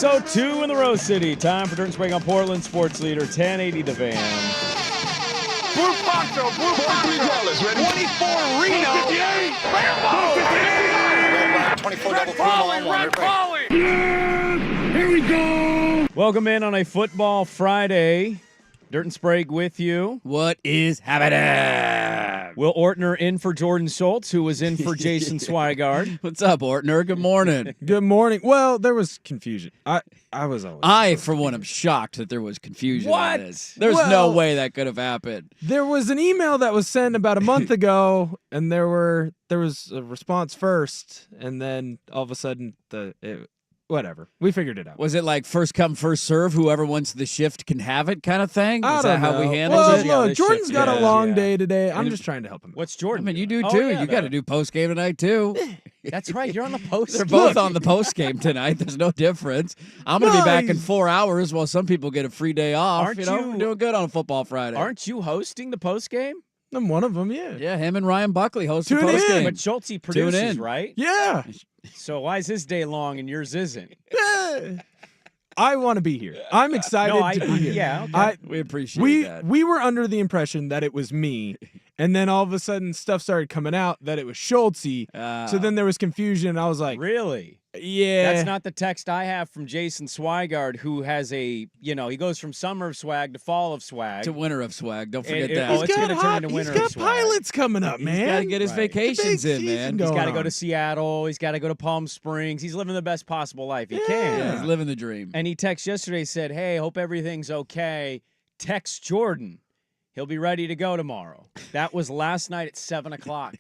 Episode 2 in the Rose City. Time for Dirt and Sprague on Portland Sports Leader 1080 The Van. Blue Poncho, Blue Poncho. Ready? 24 Reno. 58. Rambo. 24 double Paulie, Red Paulie. Yes! Here we go. Welcome in on a football Friday. Dirt and Sprague with you. What is happening? Will Ortner in for Jordan Schultz, who was in for Jason Swigard. What's up, Ortner? Good morning. Good morning. Well, there was confusion. I was always. I, for one, am shocked that there was confusion. What? On this. There's no way that could have happened. There was an email that was sent about a month ago, and there was a response first, and then all of a sudden whatever. We figured it out. Was it like first come, first serve? Whoever wants the shift can have it kind of thing? I Is don't that how know. we handle Well, it? Yeah, look, this Jordan's shift, got a yeah. long Yeah. day today. I'm just trying to help him. What's Jordan? I mean, you do doing? too. Oh, yeah, You got to do post game tonight too. That's right. You're on the post. They're both on the post game tonight. There's no difference. I'm going to be back in Nice. 4 hours while some people get a free day off. Aren't you know, you- we're doing good on a football Friday. Aren't you hosting the post game? I'm one of them, yeah. Yeah, him and Ryan Buckley host the Tune post game. But Schultz produces, in. right? Yeah. So why is his day long and yours isn't? I want to be here. I'm excited to be here. Yeah, okay. We appreciate that. We were under the impression that it was me, and then all of a sudden stuff started coming out that it was Schultzy. So then there was confusion, and I was like, Really? yeah. That's not the text I have from Jason Swigard, who has he goes from summer of swag to fall of swag. To winter of swag. Don't forget It- that. oh, He's it's got gonna turn hot- into winter He's got of swag. pilots coming up, man. He's got to get his Right. vacations Big in, man. season He's going got to go on. to Seattle. He's got to go to Palm Springs. He's living the best possible life he Yeah. can. Yeah, he's living the dream. And he texted yesterday, said, hey, hope everything's okay. Text Jordan. He'll be ready to go tomorrow. That was last night at 7 o'clock.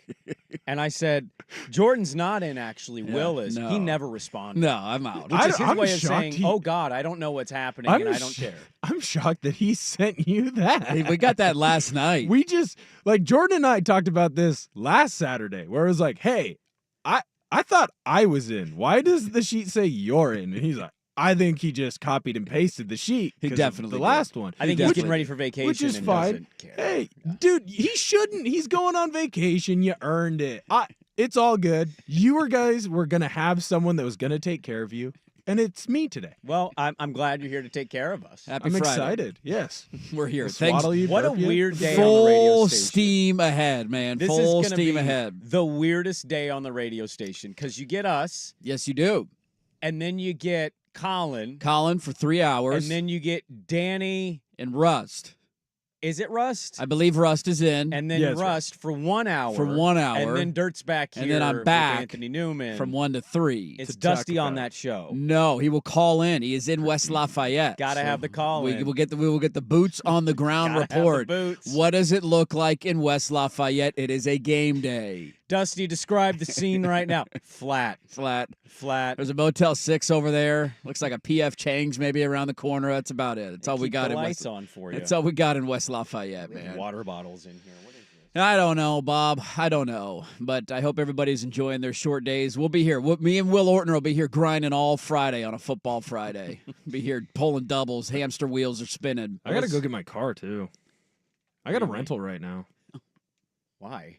And I said, Jordan's not in, actually. Will is. no. He never responded. No, I'm out. Which is his I'm way of shocked saying, he- oh, God, I don't know what's happening, and I don't care. I'm shocked that he sent you that. Hey, we got that last night. We just Jordan and I talked about this last Saturday, where it was like, hey, I thought I was in. Why does the sheet say you're in? And he's like, I think he just copied and pasted the sheet. He 'cause of definitely the did. last one. I think he's getting ready for vacation Which is and fine. doesn't care. Hey, dude, he shouldn't. He's going on vacation. You earned it. It's all good. You guys were gonna have someone that was gonna take care of you, and it's me today. Well, I'm glad you're here to take care of us. Happy I'm Friday. excited. Yes. We're here. We'll Thanks. swaddle you, What a burp you. weird day on the radio Full station. steam ahead, man. This Full is gonna steam be ahead. the weirdest day on the radio station because you get us, Yes, you do. and then you get Colin, Colin for 3 hours. and then you get Danny. and Rust. Is it Rust? I believe Rust is in. And then Yeah, it's Rust for 1 hour. For 1 hour. And then Dirt's back here. And then I'm back with Anthony Newman. from 1 to 3. It's to talk Dusty on about that show. No, he will call in. He is in West Lafayette. Got to have the call We in. will get the boots on the ground Gotta have the report. boots. What does it look like in West Lafayette? It is a game day. Dusty, describe the scene right now. Flat. Flat. Flat. There's a Motel 6 over there. Looks like a PF Chang's maybe around the corner. That's about it. That's all we Keep got the in lights West. on for you. That's all we got in West Lafayette, man. Water bottles in here. What is this? I don't know, Bob. I don't know. But I hope everybody's enjoying their short days. We'll be here. Me and Will Ortner will be here grinding all Friday on a football Friday. Be here pulling doubles. Hamster wheels are spinning. I gotta go get my car too. I got a rental right now Why?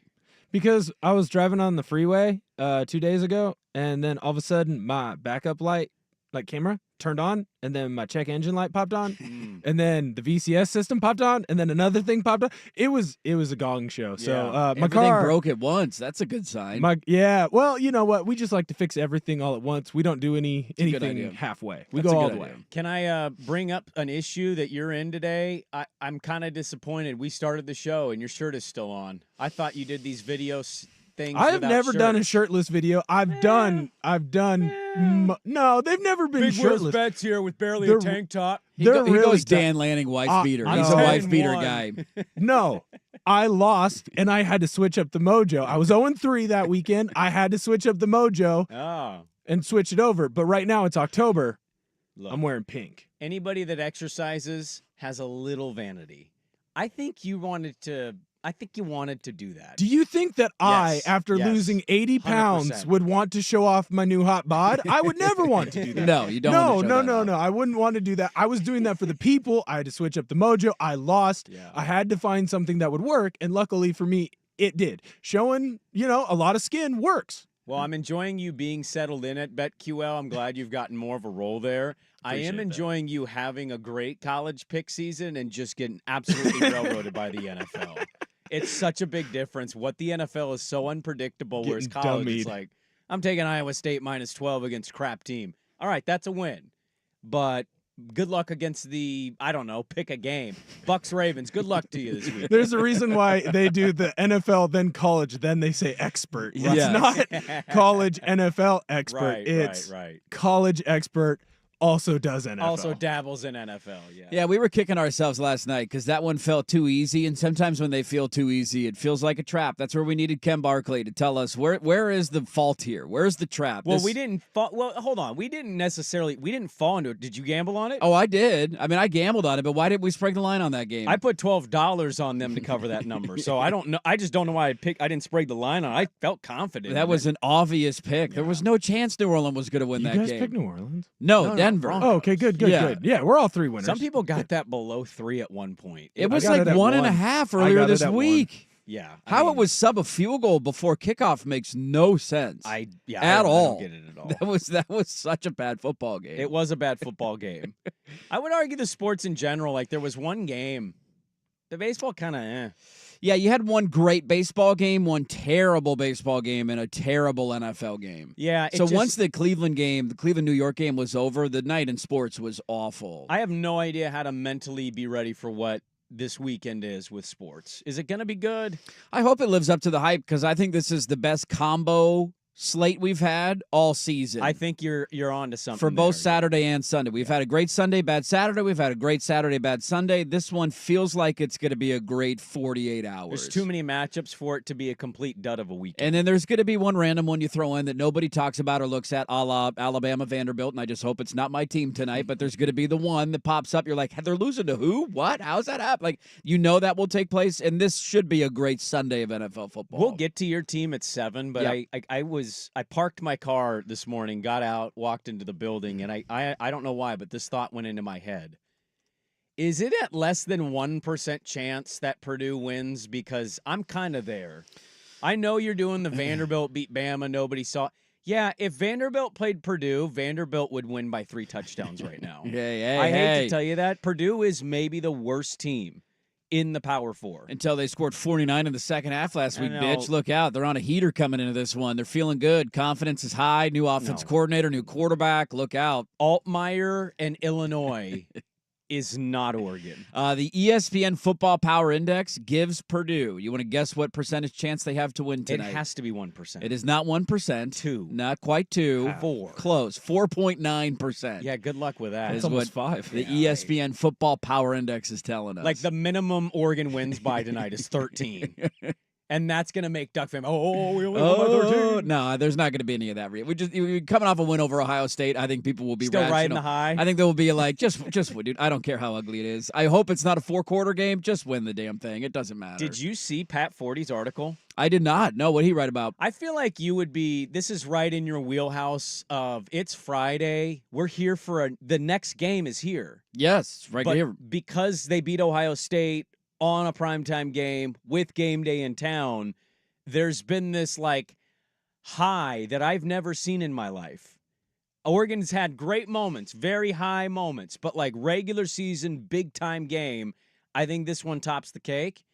because I was driving on the freeway 2 days ago, and then all of a sudden my backup light, like camera, turned on, and then my check engine light popped on, and then the VCS system popped on, and then another thing popped on. It was a gong show. So Yeah. my Everything car broke at once. That's a good sign. Well, you know what? We just like to fix everything all at once. We don't do a good anything idea. halfway. We That's go a all good the way. idea. Can I bring up an issue that you're in today? I'm kind of disappointed. We started the show and your shirt is still on. I thought you did these video things. I have without never done a shirts. shirtless video. I've done. No, they've never been Big Will's shirtless. Bets here with barely They're- a tank top. He They're he really goes tough. Dan Lanning wife beater. He's no. a wife beater 10-1. guy. No, I lost and I had to switch up the mojo. I was 0-3 that weekend. I had to switch up the mojo Oh, and switch it over. But right now it's October. look. I'm wearing pink. Anybody that exercises has a little vanity. I think you wanted to do that. Do you think that I, Yes, after yes, losing 80 pounds, 100%. would want to show off my new hot bod? I would never want to do that. No, you don't. No, want to no, show no, that no. off. I wouldn't want to do that. I was doing that for the people. I had to switch up the mojo. I lost. Yeah. I had to find something that would work. And luckily for me, it did. Showing, a lot of skin works. Well, I'm enjoying you being settled in at BetQL. I'm glad you've gotten more of a role there. I am enjoying you having a great college pick season and just getting absolutely railroaded by the NFL. It's such a big difference. What the NFL is so unpredictable, whereas Getting college it's dummied. like, I'm taking Iowa State minus 12 against crap team. All right, that's a win. But good luck against the, I don't know, pick a game. Bucks Ravens, good luck to you this week. There's a reason why they do the NFL, then college, then they say expert. Yes. It's not college NFL expert. Right, It's right. college expert also does NFL. Also dabbles in NFL, yeah. Yeah, we were kicking ourselves last night because that one felt too easy. And sometimes when they feel too easy, it feels like a trap. That's where we needed Ken Barkley to tell us where is the fault here? Where's the trap? Well, we didn't fall. Well, hold on. We didn't fall into it. Did you gamble on it? Oh, I did. I mean, I gambled on it, but why didn't we Sprague the line on that game? I put $12 on them to cover that number. So I don't know. I just don't know why I didn't Sprague the line on. I felt confident. That was an obvious pick. There was no chance New Orleans was going to win You that guys game. picked New Orleans? No, Denver. Broncos. Oh, okay, good. Yeah, we're all three winners. Some people got that below 3 at one point. It was got like it at 1.5 1. I earlier got it this at 1. week. Yeah. How it was sub a field goal before kickoff makes no sense. I at don't all. get it at all. That was such a bad football game. It was a bad football game. I would argue the sports in general. Like there was one game, the baseball kind of. Yeah, you had one great baseball game, one terrible baseball game, and a terrible NFL game. Yeah. So once the Cleveland New York game was over, the night in sports was awful. I have no idea how to mentally be ready for what this weekend is with sports. Is it going to be good? I hope it lives up to the hype because I think this is the best combo slate we've had all season. I think you're on to something for both there. Saturday and Sunday. We've had a great Sunday, bad Saturday. We've had a great Saturday, bad Sunday. This one feels like it's going to be a great 48 hours. There's too many matchups for it to be a complete dud of a weekend. And then there's going to be one random one you throw in that nobody talks about or looks at, a la Alabama Vanderbilt, and I just hope it's not my team tonight, but there's going to be the one that pops up. You're like, they're losing to who? What? How's that happen? Like, that will take place, and this should be a great Sunday of NFL football. We'll get to your team at 7, but Yep. I parked my car this morning, got out, walked into the building, and I don't know why, but this thought went into my head. Is it at less than 1% chance that Purdue wins? Because I'm kind of there. I know you're doing the Vanderbilt beat Bama, nobody saw. Yeah, if Vanderbilt played Purdue, Vanderbilt would win by 3 touchdowns right now. I hate to tell you that. Purdue is maybe the worst team in the Power 4. Until they scored 49 in the second half last week, know. bitch. Look out. They're on a heater coming into this one. They're feeling good. Confidence is high. New offense coordinator, new quarterback. Look out. Altmaier and Illinois is not Oregon. The ESPN Football Power Index gives Purdue. You want to guess what percentage chance they have to win tonight? It has to be 1%. It is not 1%. 2. Not quite 2. 4. Close. 4.9%. Yeah, good luck with that. Is It's almost what 5. The ESPN Football Power Index is telling us. Like the minimum Oregon wins by tonight is 13. And that's going to make Duck fam. Oh, we only won by 13. No, there's not going to be any of that. We're coming off a win over Ohio State. I think people will be Still rational. riding the high. I think they will be like, just dude. I don't care how ugly it is. I hope it's not a 4-quarter game. Just win the damn thing. It doesn't matter. Did you see Pat Forty's article? I did not. No, what did he write about? I feel like you would be. This is right in your wheelhouse. Of it's Friday. We're here for the next game is here. Yes, right But here. because they beat Ohio State on a primetime game with game day in town, there's been this like high that I've never seen in my life. Oregon's had great moments, very high moments, but like regular season, big time game, I think this one tops the cake.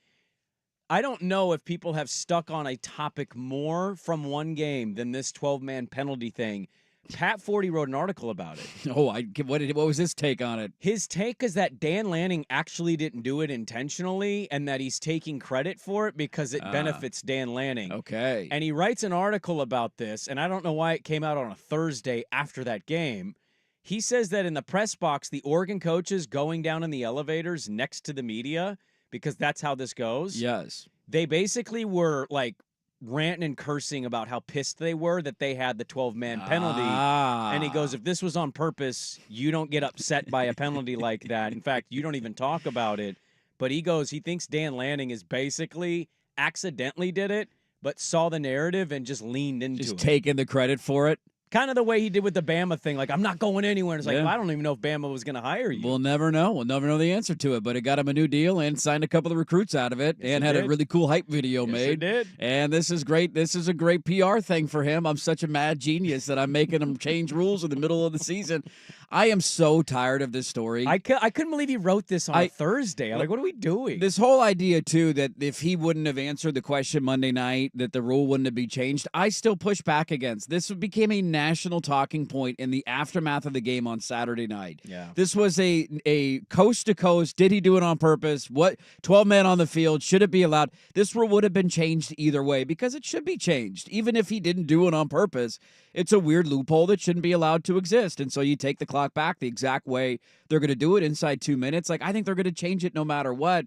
I don't know if people have stuck on a topic more from one game than this 12-man penalty thing. Pat Forty wrote an article about it. Oh, what was his take on it? His take is that Dan Lanning actually didn't do it intentionally and that he's taking credit for it because it benefits Dan Lanning. Okay. And he writes an article about this, and I don't know why it came out on a Thursday after that game. He says that in the press box, the Oregon coaches going down in the elevators next to the media, because that's how this goes. Yes. They basically were like ranting and cursing about how pissed they were that they had the 12-man penalty. And he goes, if this was on purpose, you don't get upset by a penalty like that. In fact, you don't even talk about it. But he goes, he thinks Dan Lanning is basically accidentally did it, but saw the narrative and just leaned into just it. taking the credit for it. Kind of the way he did with the Bama thing. Like, I'm not going anywhere. And it's like, Yeah. well, I don't even know if Bama was going to hire you. We'll never know. We'll never know the answer to it. But it got him a new deal and signed a couple of recruits out of it, Yes, and it had a did. really cool hype video Yes, made. it did. And this is great. This is a great PR thing for him. I'm such a mad genius that I'm making him change rules in the middle of the season. I am so tired of this story. I couldn't believe he wrote this on a Thursday. I'm like, what are we doing? This whole idea, too, that if he wouldn't have answered the question Monday night, that the rule wouldn't have been changed, I still push back against. This became a national talking point in the aftermath of the game on Saturday night. Yeah. This was a coast-to-coast, did he do it on purpose? What 12 men on the field, should it be allowed? This rule would have been changed either way because it should be changed. Even if he didn't do it on purpose, it's a weird loophole that shouldn't be allowed to exist. And so you take the clock back the exact way they're going to do it inside 2 minutes. Like, I think they're going to change it no matter what.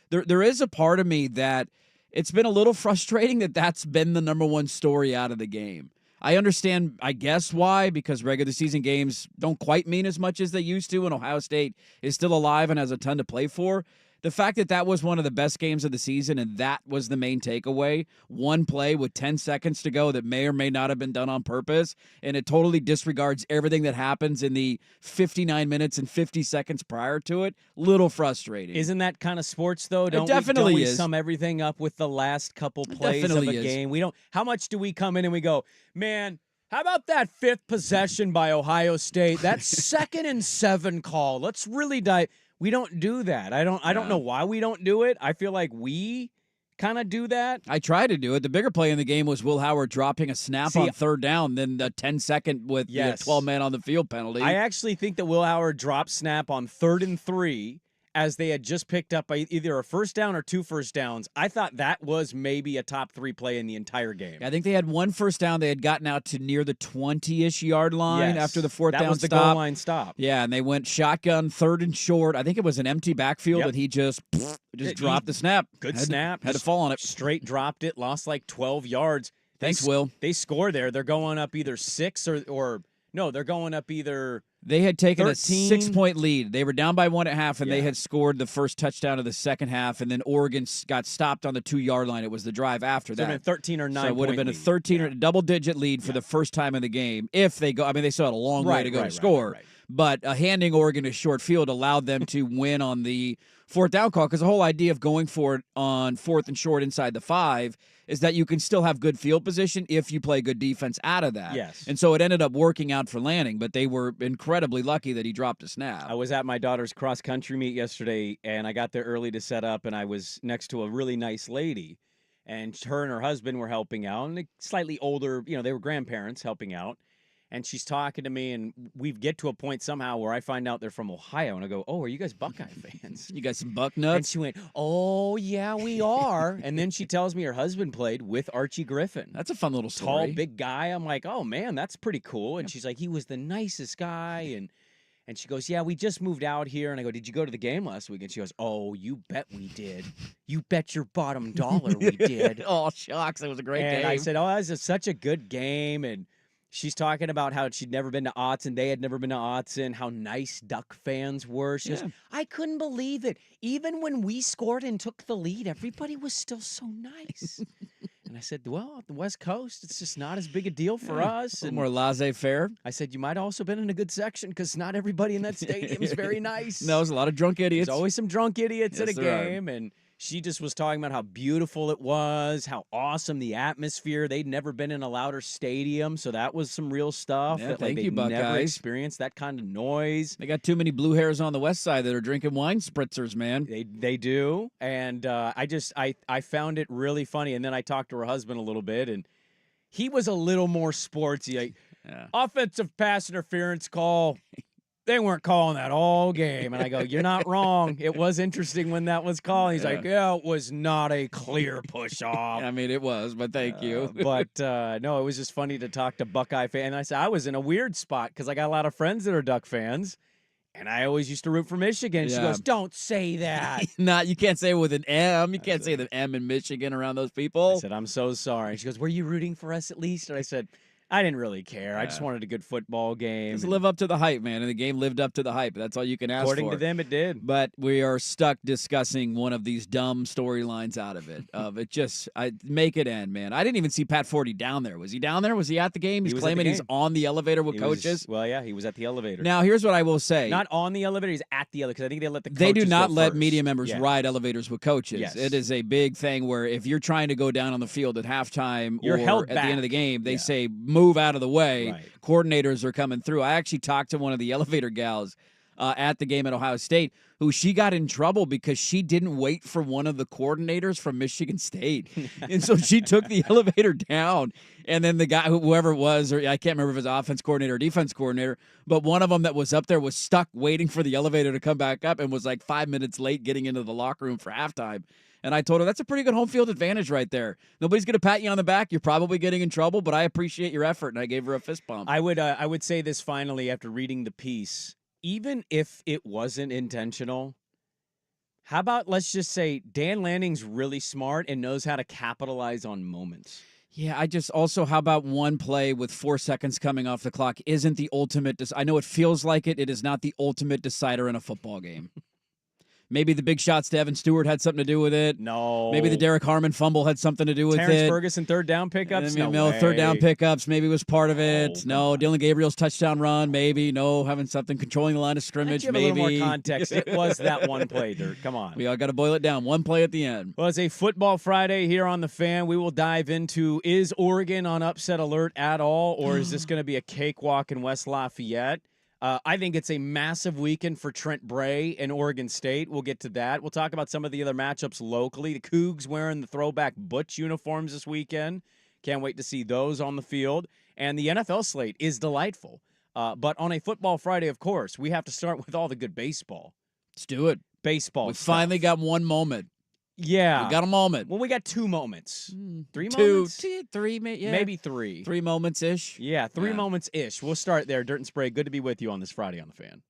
There is a part of me that it's been a little frustrating that that's been the number one story out of the game. I understand, I guess, why, because regular season games don't quite mean as much as they used to, and Ohio State is still alive and has a ton to play for. The fact that that was one of the best games of the season and that was the main takeaway, one play with 10 seconds to go that may or may not have been done on purpose, and it totally disregards everything that happens in the 59 minutes and 50 seconds prior to it, little frustrating. Isn't that kind of sports, though? It definitely we is. Sum everything up with the last couple plays of definitely a is. game? We don't. How much do we come in and we go, man, how about that fifth possession by Ohio State? That 2nd and 7 call. Let's really dive. We don't do that. I don't know why we don't do it. I feel like we kind of do that. I try to do it. The bigger play in the game was Will Howard dropping a snap on third down, then the 10-second with the 12 man on the field penalty. I actually think that Will Howard dropped snap on 3rd and 3 as they had just picked up either a first down or 2 first downs. I thought that was maybe a top 3 play in the entire game. I think they had one first down. They had gotten out to near the 20-ish yard line after the fourth down That was the stop. goal line stop. Yeah, and they went shotgun, 3rd and short. I think it was an empty backfield, and he just dropped the snap. Good snap. Had to fall on it. Straight dropped it, lost like 12 yards. Thanks, Will. They score there. They're going up either 6 or no, they're going up either They had taken 13. a 6-point lead. They were down by 1 1/2, and they had scored the first touchdown of the second half, and then Oregon got stopped on the 2-yard line. It was the drive after that. So it would have been 13 or 9. So it would have been a 13 or a double-digit lead for the first time in the game. If they go, I mean, they still had a long way to go to score. Right. But handing Oregon a short field allowed them to win on the 4th down call, because the whole idea of going for it on 4th and short inside the 5 is that you can still have good field position if you play good defense out of that. Yes. And so it ended up working out for Lanning, but they were incredibly lucky that he dropped a snap. I was at my daughter's cross-country meet yesterday, and I got there early to set up, and I was next to a really nice lady, and her and her husband were helping out, and slightly older, they were grandparents helping out. And she's talking to me, and we get to a point somehow where I find out they're from Ohio, and I go, "Oh, are you guys Buckeye fans?" You got some buck And nuts? she went, "Oh, yeah, we are." And then she tells me her husband played with Archie Griffin. That's a fun little Tall, story. big guy. I'm like, "Oh, man, that's pretty cool." And she's like, "He was the nicest guy." And she goes, "Yeah, we just moved out here." And I go, "Did you go to the game last week?" And she goes, "Oh, you bet we did. You bet your bottom dollar we did." Oh, shucks. It was a great And game. I said, "Oh, this is such a good game." And she's talking about how she'd never been to Autzen. They had never been to Autzen, how nice Duck fans were. She goes, "I couldn't believe it. Even when we scored and took the lead, everybody was still so nice." And I said, "Well, at the West Coast, it's just not as big a deal for us." A And little more laissez-faire. I said, "You might have also been in a good section because not everybody in that stadium is very nice." No, there's a lot of drunk idiots. There's always some drunk idiots at a Yes, there are. game. And she just was talking about how beautiful it was, how awesome the atmosphere. They'd never been in a louder stadium, so that was some real stuff. Yeah, that thank you, they'd never Buckeyes. experienced that kind of noise. They got too many blue hairs on the west side that are drinking wine spritzers, man. They do, and I found it really funny. And then I talked to her husband a little bit, and he was a little more sportsy. Like, offensive pass interference call. They weren't calling that all game. And I go, "You're not wrong. It was interesting when that was called." He's like, "Yeah, it was not a clear push off." I mean, it was, but thank you. But no, it was just funny to talk to Buckeye fans. And I said, I was in a weird spot because I got a lot of friends that are Duck fans. And I always used to root for Michigan. She Yeah. goes, "Don't say that." You can't say it with an M. You can't say the M in Michigan around those I people. said, "I'm so sorry." She goes, "Were you rooting for us at least?" And I said, I didn't really care. I just wanted a good football game. Just and live up to the hype, man. And the game lived up to the hype. That's all you can ask according for. to them, it did. But we are stuck discussing one of these dumb storylines out of it. I make it end, man. I didn't even see Pat Forty down there. Was he down there? Was he at the game? He's was at the claiming he's game. on the elevator with He was- coaches. well, yeah, he was at the elevator. Now, here's what I will say. Not on the elevator. He's at the elevator because I think they let the They do coaches not go let first. media members Yeah. ride elevators with coaches. Yes. It is a big thing where if you're trying to go down on the field at halftime You're or held at the end of back. the game, they Yeah. say move out of the way. Right. Coordinators are coming through. I actually talked to one of the elevator gals at the game at Ohio State, who she got in trouble because she didn't wait for one of the coordinators from Michigan State. And so she took the elevator down. And then the guy, whoever it was, or I can't remember if it was offense coordinator or defense coordinator, but one of them that was up there was stuck waiting for the elevator to come back up and was like 5 minutes late getting into the locker room for halftime. And I told her, that's a pretty good home field advantage right there. Nobody's going to pat you on the back. You're probably getting in trouble, but I appreciate your effort. And I gave her a fist bump. I would say this finally after reading the piece. Even if it wasn't intentional, how about let's just say Dan Lanning's really smart and knows how to capitalize on moments. Yeah, I just also, how about one play with 4 seconds coming off the clock isn't the ultimate. I know it feels like it. It is not the ultimate decider in a football game. Maybe the big shots to Evan Stewart had something to do with it. No. Maybe the Derek Harmon fumble had something to do with Terrence it. Ferguson third down pickups? No, third down way. pickups maybe was part of it. No, No, Dylan Gabriel's touchdown run, maybe. No, having something controlling the line of Why don't scrimmage, you have maybe. a little more context. It was that one play, Dirt. Come on. We all got to boil it down. One play at the end. Well, it's a football Friday here on The Fan. We will dive into, is Oregon on upset alert at all, or is this going to be a cakewalk in West Lafayette? I think it's a massive weekend for Trent Bray and Oregon State. We'll get to that. We'll talk about some of the other matchups locally. The Cougs wearing the throwback Butch uniforms this weekend. Can't wait to see those on the field. And the NFL slate is delightful. But on a football Friday, of course, we have to start with all the good baseball. Let's do it. Baseball We stuff. finally got one moment. Yeah. We got a moment. Well, we got 2 moments. 3 Two, moments? three, yeah. Maybe 3. 3 moments-ish. Yeah, 3 Yeah. moments-ish. We'll start there. Dirt and Sprague, good to be with you on this Friday on The Fan.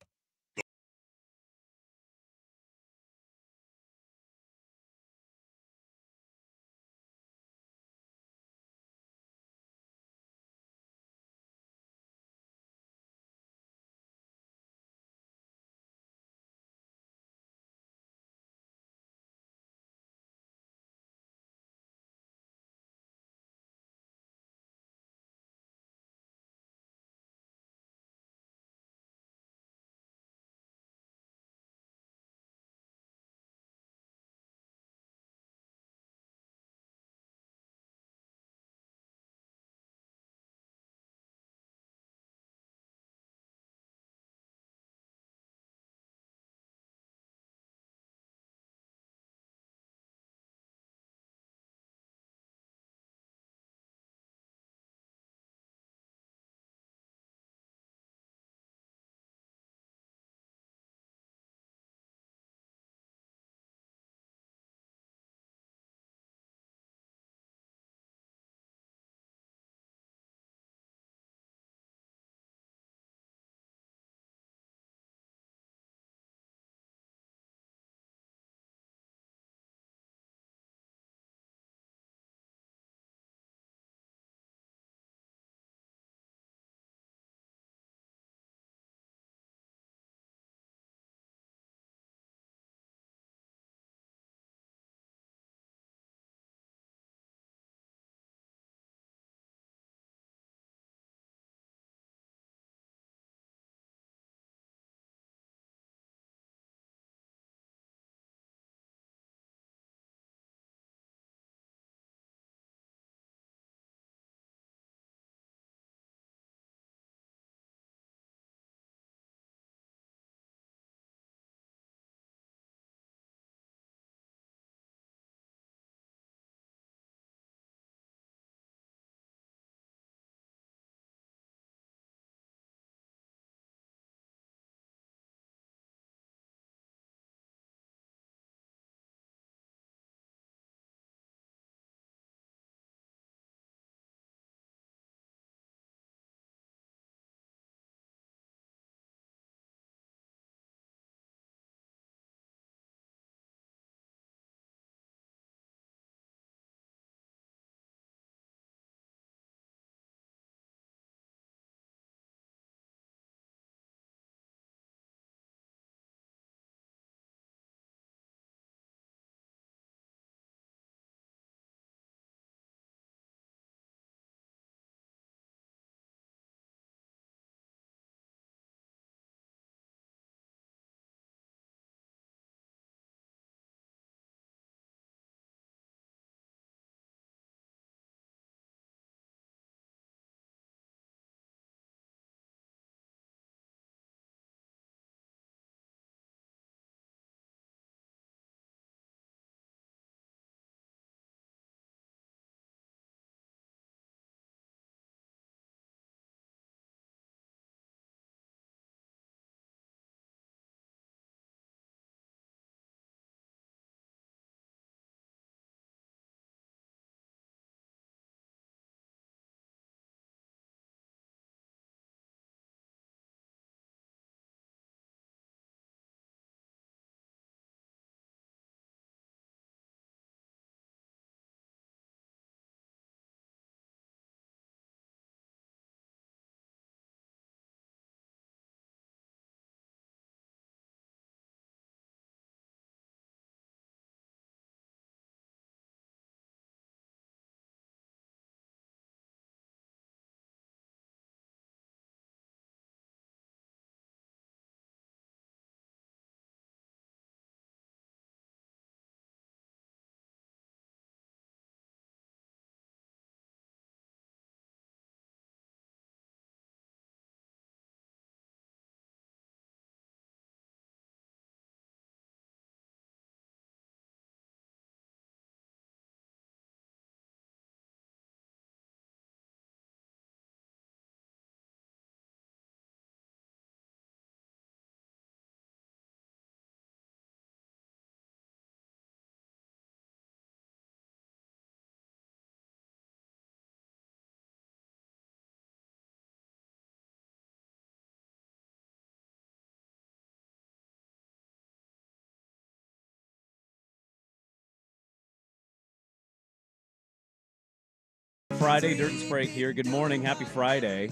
Friday. Dirt and Sprague here. Good morning. Happy Friday.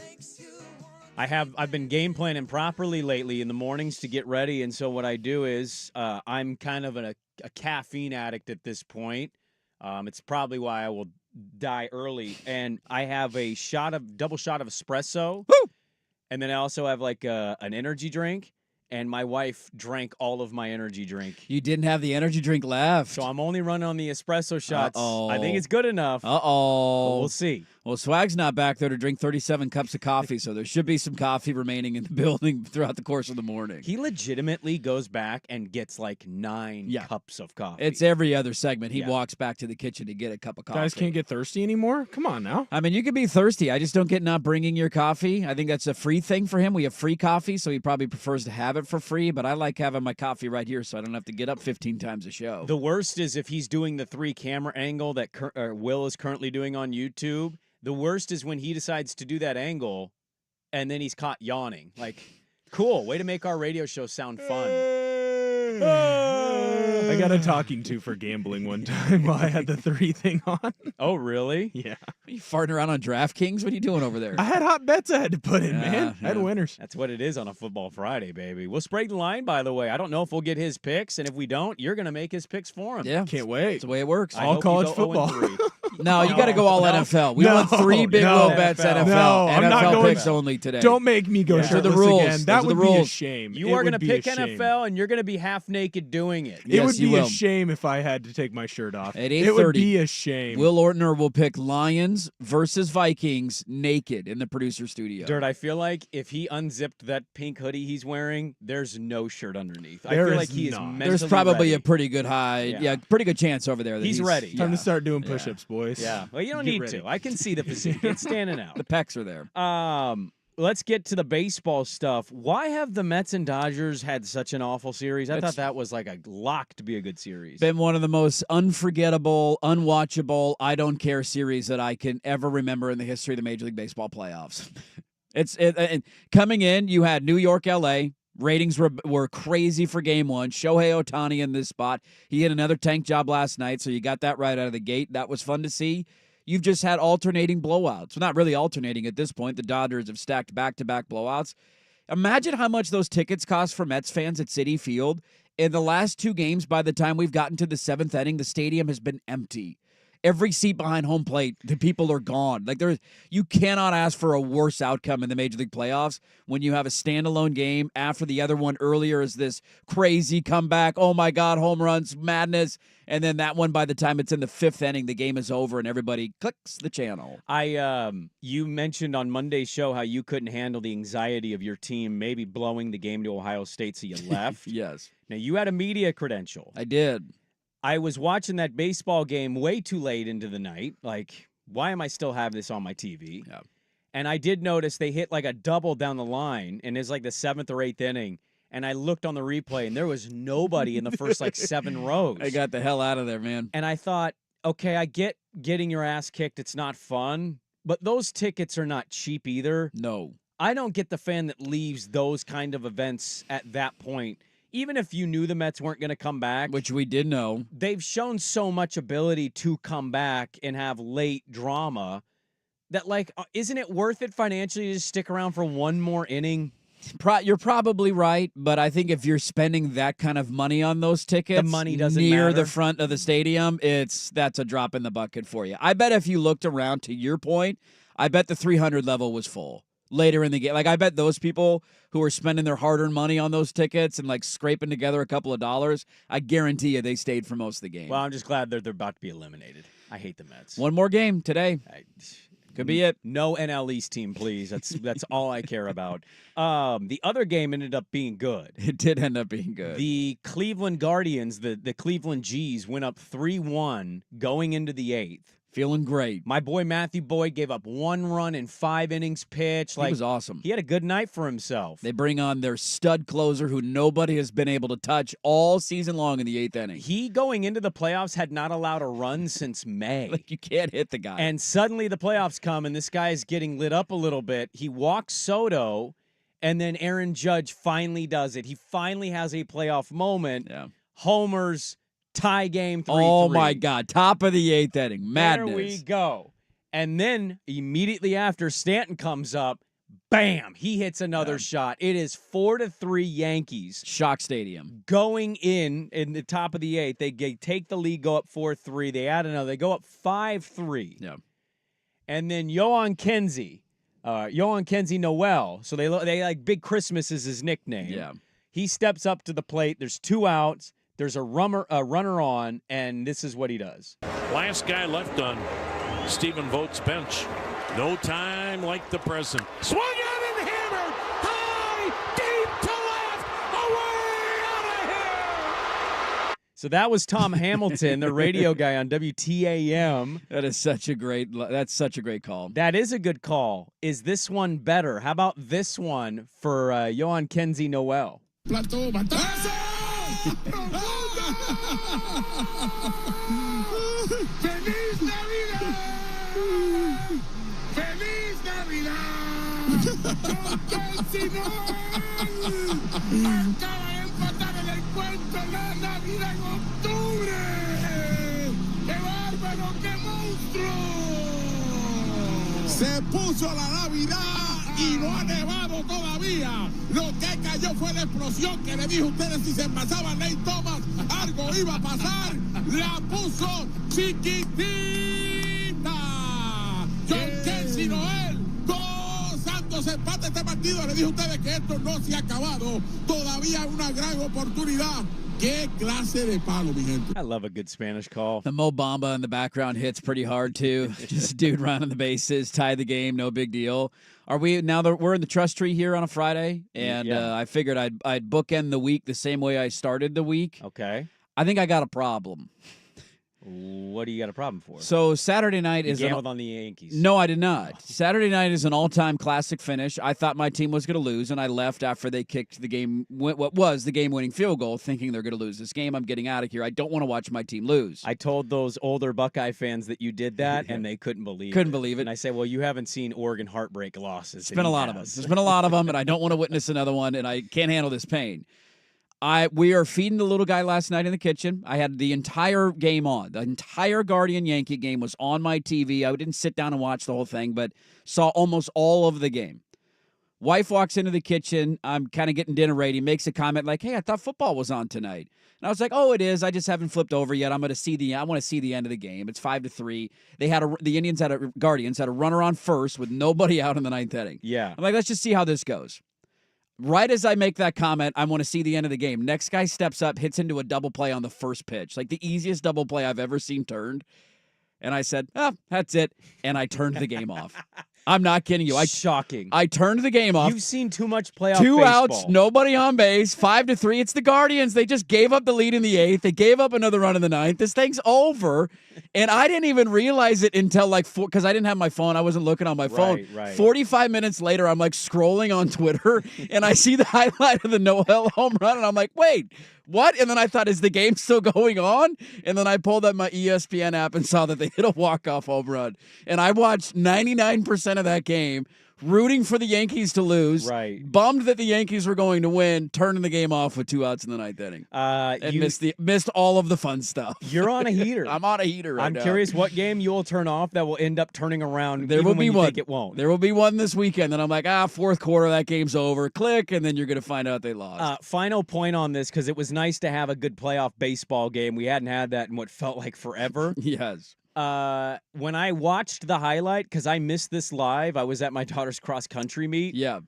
I've been game planning properly lately in the mornings to get ready, and so what I do is I'm kind of a caffeine addict at this point. It's probably why I will die early, and I have a double shot of espresso, and then I also have like an energy drink. And my wife drank all of my energy drink. You didn't have the energy drink left. So I'm only running on the espresso shots. Uh-oh. I think it's good enough. Uh-oh. But we'll see. Well, Swag's not back there to drink 37 cups of coffee, so there should be some coffee remaining in the building throughout the course of the morning. He legitimately goes back and gets like 9 cups of coffee. It's every other segment. He walks back to the kitchen to get a cup of coffee. Guys can't get thirsty anymore? Come on now. I mean, you can be thirsty. I just don't get not bringing your coffee. I think that's a free thing for him. We have free coffee, so he probably prefers to have it for free, but I like having my coffee right here so I don't have to get up 15 times a show. The worst is if he's doing the 3-camera angle that Will is currently doing on YouTube. The worst is when he decides to do that angle and then he's caught yawning. Like, cool, way to make our radio show sound fun. I got a talking to for gambling one time while I had the 3 thing on. Oh, really? Yeah. Are you farting around on DraftKings? What are you doing over there? I had hot bets I had to put in, man. I had winners. That's what it is on a Football Friday, baby. We'll Sprague the line, by the way. I don't know if we'll get his picks, and if we don't, you're going to make his picks for him. Yeah. Can't wait. That's the way it works. I All hope college you go football. 0-3. No, you got to go all NFL. We want 3 big no. low bets NFL. No, I'm not NFL going- picks only today. Don't make me go Yeah. shirtless Those are the rules. again. That Those are would the be a rules. shame. You It are would going to be pick a shame. NFL, and you're going to be half naked doing it. It Yes, would you be a will. shame if I had to take my shirt off. At It would 8:30, be a shame. Will Ortner will pick Lions versus Vikings naked in the producer studio. Dirt, I feel like if he unzipped that pink hoodie he's wearing, there's no shirt underneath. I There feel is like he is not. mentally There's probably ready. a pretty good pretty good chance over there that He's ready. Time yeah. to start doing push-ups, boys. Yeah. Well, you don't Get need ready. to. I can see the physique. It's standing out. The pecs are there. Let's get to the baseball stuff. Why have the Mets and Dodgers had such an awful series? I thought that was like a lock to be a good series. Been one of the most unforgettable, unwatchable, I don't care series that I can ever remember in the history of the Major League Baseball playoffs. And coming in, you had New York, LA. Ratings were crazy for game 1. Shohei Ohtani in this spot. He hit another tank job last night, so you got that right out of the gate. That was fun to see. You've just had alternating blowouts. Well, not really alternating at this point. The Dodgers have stacked back-to-back blowouts. Imagine how much those tickets cost for Mets fans at Citi Field. In the last 2 games, by the time we've gotten to the 7th inning, the stadium has been empty. Every seat behind home plate, the people are gone. Like you cannot ask for a worse outcome in the Major League playoffs when you have a standalone game after the other one earlier is this crazy comeback. Oh my God, home runs, madness. And then that one, by the time it's in the 5th inning, the game is over and everybody clicks the channel. You mentioned on Monday's show how you couldn't handle the anxiety of your team maybe blowing the game to Ohio State, so you left. Yes. Now, you had a media credential. I did. I was watching that baseball game way too late into the night. Like, why am I still having this on my TV? Yeah. And I did notice they hit like a double down the line, and it's like the 7th or 8th inning. And I looked on the replay, and there was nobody in the first like 7 rows. I got the hell out of there, man. And I thought, okay, I get getting your ass kicked. It's not fun. But those tickets are not cheap either. No. I don't get the fan that leaves those kind of events at that point. Even if you knew the Mets weren't going to come back. Which we did know. They've shown so much ability to come back and have late drama that, like, isn't it worth it financially to just stick around for one more inning? You're probably right, but I think if you're spending that kind of money on those tickets, The money doesn't near matter. the front of the stadium, that's a drop in the bucket for you. I bet if you looked around, to your point, I bet the 300 level was full later in the game. Like, I bet those people who are spending their hard-earned money on those tickets and like scraping together a couple of dollars, I guarantee you they stayed for most of the game. Well, I'm just glad they're about to be eliminated. I hate the Mets. One more game today. Could be it. No NL East team, please. That's all I care about. The other game ended up being good. It did end up being good. The Cleveland Guardians, the Cleveland G's, went up 3-1 going into the 8th. Feeling great. My boy Matthew Boyd gave up 1 run in 5 innings pitched. He was awesome. He had a good night for himself. They bring on their stud closer who nobody has been able to touch all season long in the 8th inning. He, going into the playoffs, had not allowed a run since May. Like, you can't hit the guy. And suddenly the playoffs come, and this guy is getting lit up a little bit. He walks Soto, and then Aaron Judge finally does it. He finally has a playoff moment. Yeah. Homers, tie game 3-3. Oh, my God. Top of the 8th inning. Madness. There we go. And then immediately after, Stanton comes up. Bam! He hits another shot. It is 4-3 Yankees. Shock Stadium. Going in the top of the 8th. They take the lead, go up 4-3. They add another. They go up 5-3. Yeah. And then Yohan Kenzie Noel. So they like Big Christmas is his nickname. Yeah. He steps up to the plate. There's 2 outs. There's a runner on, and this is what he does. Last guy left on Stephen Vogt's bench. No time like the present. Swung out and hammered. High, deep to left. Away, out of here. So that was Tom Hamilton, the radio guy on WTAM. That's such a great call. That is a good call. Is this one better? How about this one for Yohan Kenzie Noel? Plató, batazo! ¡Feliz Navidad! ¡Feliz Navidad! Acaba de empatar el encuentro la Navidad en octubre. ¡Qué bárbaro, qué monstruo! Se puso la Navidad y no ha nevado todavía. Lo que cayó fue la explosión que le dije a ustedes si se pasaba Nate Thomas, algo iba a pasar. La puso chiquitita. John Kenzie Noel, gozando se empate este partido. Le dije a ustedes que esto no se ha acabado. Todavía hay una gran oportunidad. ¿Qué clase de palo, mi gente? I love a good Spanish call. The Mo Bamba in the background hits pretty hard too. Just a dude running the bases, tie the game, no big deal. Are we now that we're in the trust tree here on a Friday, and I figured I'd bookend the week the same way I started the week. Okay. I think I got a problem. What do you got a problem for? So Saturday night You is gambled on the Yankees. No, I did not. Saturday night is an all-time classic finish. I thought my team was going to lose, and I left after they kicked the what was the game-winning field goal, thinking they're going to lose this game. I'm getting out of here. I don't want to watch my team lose. I told those older Buckeye fans that you did that, and they couldn't believe it. And I say, well, you haven't seen Oregon heartbreak losses. It's been a lot of them. There's been a lot of them, and I don't want to witness another one, and I can't handle this pain. We are feeding the little guy last night in the kitchen. I had the entire game on. The entire Guardian Yankee game was on my TV. I didn't sit down and watch the whole thing, but saw almost all of the game. Wife walks into the kitchen. I'm kind of getting dinner ready. Makes a comment like, "Hey, I thought football was on tonight." And I was like, "Oh, it is. I just haven't flipped over yet. I want to see the end of the game. It's 5-3. The Guardians had a runner on first with nobody out in the 9th inning. Yeah. I'm like, let's just see how this goes. Right as I make that comment, I want to see the end of the game. Next guy steps up, hits into a double play on the first pitch. Like the easiest double play I've ever seen turned. And I said, that's it. And I turned the game off. I'm not kidding you. Shocking. I turned the game off. You've seen too much playoff 2 baseball. outs, nobody on base, 5-3. It's the Guardians. They just gave up the lead in the 8th. They gave up another run in the 9th. This thing's over. And I didn't even realize it until because I didn't have my phone. I wasn't looking on my phone. Right. 45 minutes later, I'm like scrolling on Twitter, and I see the highlight of the Noel home run, and I'm like, wait, what? And then I thought, is the game still going on? And then I pulled up my ESPN app and saw that they hit a walk-off home run. And I watched 99% of that game, rooting for the Yankees to lose, bummed that the Yankees were going to win, turning the game off with 2 outs in the 9th inning, and missed all of the fun stuff. You're on a heater. I'm on a heater right now. I'm curious what game you will turn off that will end up turning around. There will be when you one. think it won't. There will be one this weekend, and I'm like, fourth quarter, that game's over. Click, and then you're going to find out they lost. Final point on this, because it was nice to have a good playoff baseball game. We hadn't had that in what felt like forever. Yes. When I watched the highlight, because I missed this live, I was at my daughter's cross-country meet. Yeah.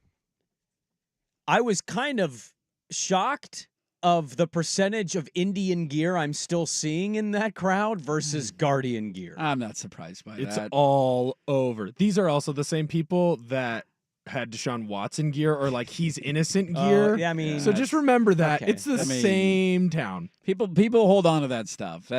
I was kind of shocked of the percentage of Indian gear I'm still seeing in that crowd versus Guardian gear. I'm not surprised by that. It's all over. These are also the same people that had Deshaun Watson gear or like he's innocent gear. Yeah, I mean, so just remember that. okay. It's the same town. People hold on to that stuff.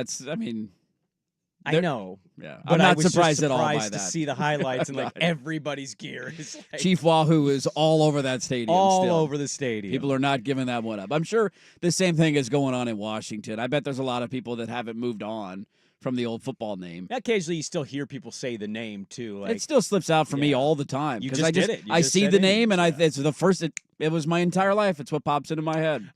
I know. Yeah, but I'm not I was surprised just at all by surprised that. to see the highlights and like everybody's gear is like Chief Wahoo is all over that stadium. all still. over the stadium. People are not giving that one up. I'm sure the same thing is going on in Washington. I bet there's a lot of people that haven't moved on from the old football name. Occasionally, you still hear people say the name too. Like It still slips out for me Yeah. all the time You because just I did it. You I just see said the name Ames, and yeah. it's the first. It was my entire life. It's what pops into my head.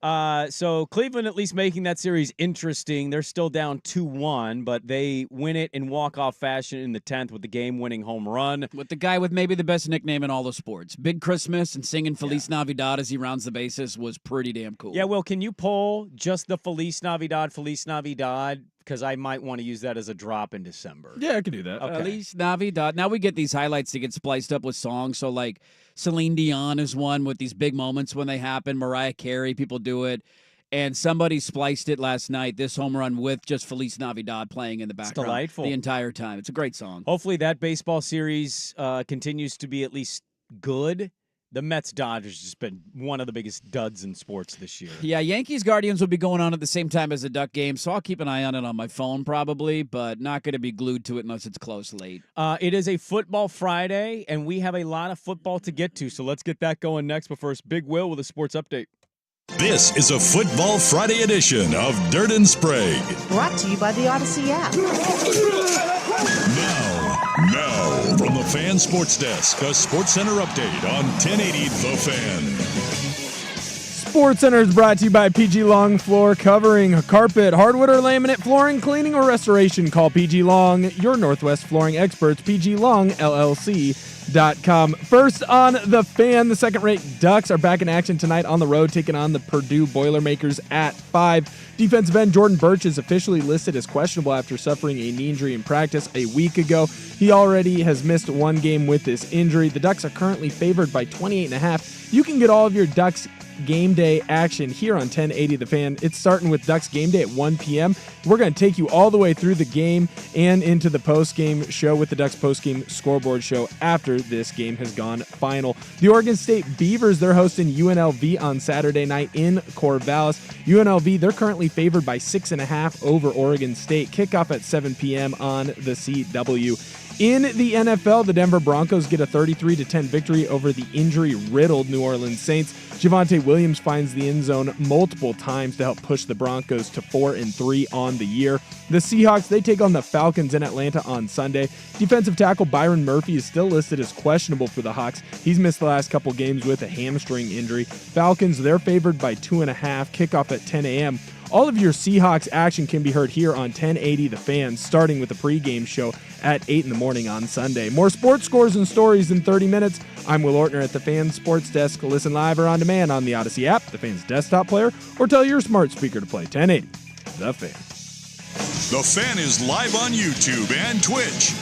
So Cleveland at least making that series interesting. They're still down 2-1, but they win it in walk-off fashion in the 10th with the game-winning home run. With the guy with maybe the best nickname in all the sports, Big Christmas, and singing Feliz Navidad as he rounds the bases was pretty damn cool. Yeah, Will, can you pull just the Feliz Navidad, because I might want to use that as a drop in December. Yeah, I can do that. Okay. Feliz Navidad. Now we get these highlights that get spliced up with songs. So like Celine Dion is one with these big moments when they happen. Mariah Carey, people do it. And somebody spliced it last night, this home run with just Feliz Navidad playing in the background delightful. the entire time. It's a great song. Hopefully that baseball series continues to be at least good. The Mets-Dodgers has been one of the biggest duds in sports this year. Yeah, Yankees-Guardians will be going on at the same time as the Duck game, so I'll keep an eye on it on my phone probably, but not going to be glued to it unless it's close late. It is a Football Friday, and we have a lot of football to get to, so let's get that going next. But first, Big Will with a sports update. This is a Football Friday edition of Dirt and Sprague. Brought to you by the Odyssey app. Now, from the Fan Sports Desk, a Sports Center update on 1080 The Fan. Sports Center is brought to you by PG Long Floor Covering, carpet, hardwood, or laminate flooring, cleaning, or restoration. Call PG Long, your Northwest flooring experts, pglongllc.com. First on The Fan, the second-rate Ducks are back in action tonight on the road, taking on the Purdue Boilermakers at 5. Defensive end Jordan Birch is officially listed as questionable after suffering a knee injury in practice a week ago. He already has missed one game with this injury. The Ducks are currently favored by 28.5. You can get all of your Ducks game day action here on 1080 The Fan. It's starting with Ducks game day at 1 p.m. We're going to take you all the way through the game and into the post-game show with the Ducks post-game scoreboard show after this game has gone final. The Oregon State Beavers, they're hosting UNLV on Saturday night in Corvallis. UNLV, they're currently favored by 6.5 over Oregon State. Kickoff at 7 p.m. on the CW. In the NFL, the Denver Broncos get a 33-10 victory over the injury-riddled New Orleans Saints. Javonte Williams finds the end zone multiple times to help push the Broncos to 4-3 on the year. The Seahawks, they take on the Falcons in Atlanta on Sunday. Defensive tackle Byron Murphy is still listed as questionable for the Hawks. He's missed the last couple games with a hamstring injury. Falcons, they're favored by 2.5. Kickoff at 10 a.m. All of your Seahawks action can be heard here on 1080 The Fan, starting with the pregame show at 8 in the morning on Sunday. More sports scores and stories in 30 minutes. I'm Will Ortner at the Fan Sports Desk. Listen live or on demand on the Odyssey app, the Fan's desktop player, or tell your smart speaker to play 1080 The Fan. The Fan is live on YouTube and Twitch.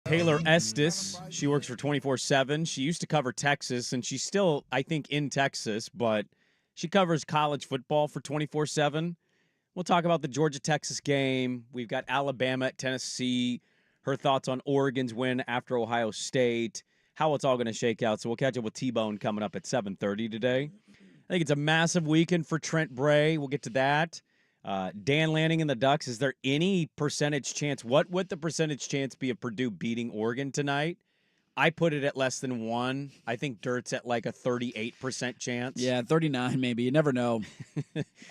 Taylor Estes, she works for 24/7. She used to cover Texas, and she's still, I think, in Texas, but she covers college football for 24/7. We'll talk about the Georgia-Texas game. We've got Alabama at Tennessee, her thoughts on Oregon's win after Ohio State, how it's all going to shake out. So we'll catch up with T-Bone coming up at 7:30 today. I think it's a massive weekend for Trent Bray. We'll get to that. Dan Lanning and the Ducks, is there any percentage chance? What would the percentage chance be of Purdue beating Oregon tonight? I put it at less than 1. I think Dirt's at like a 38% chance. Yeah, 39 maybe. You never know.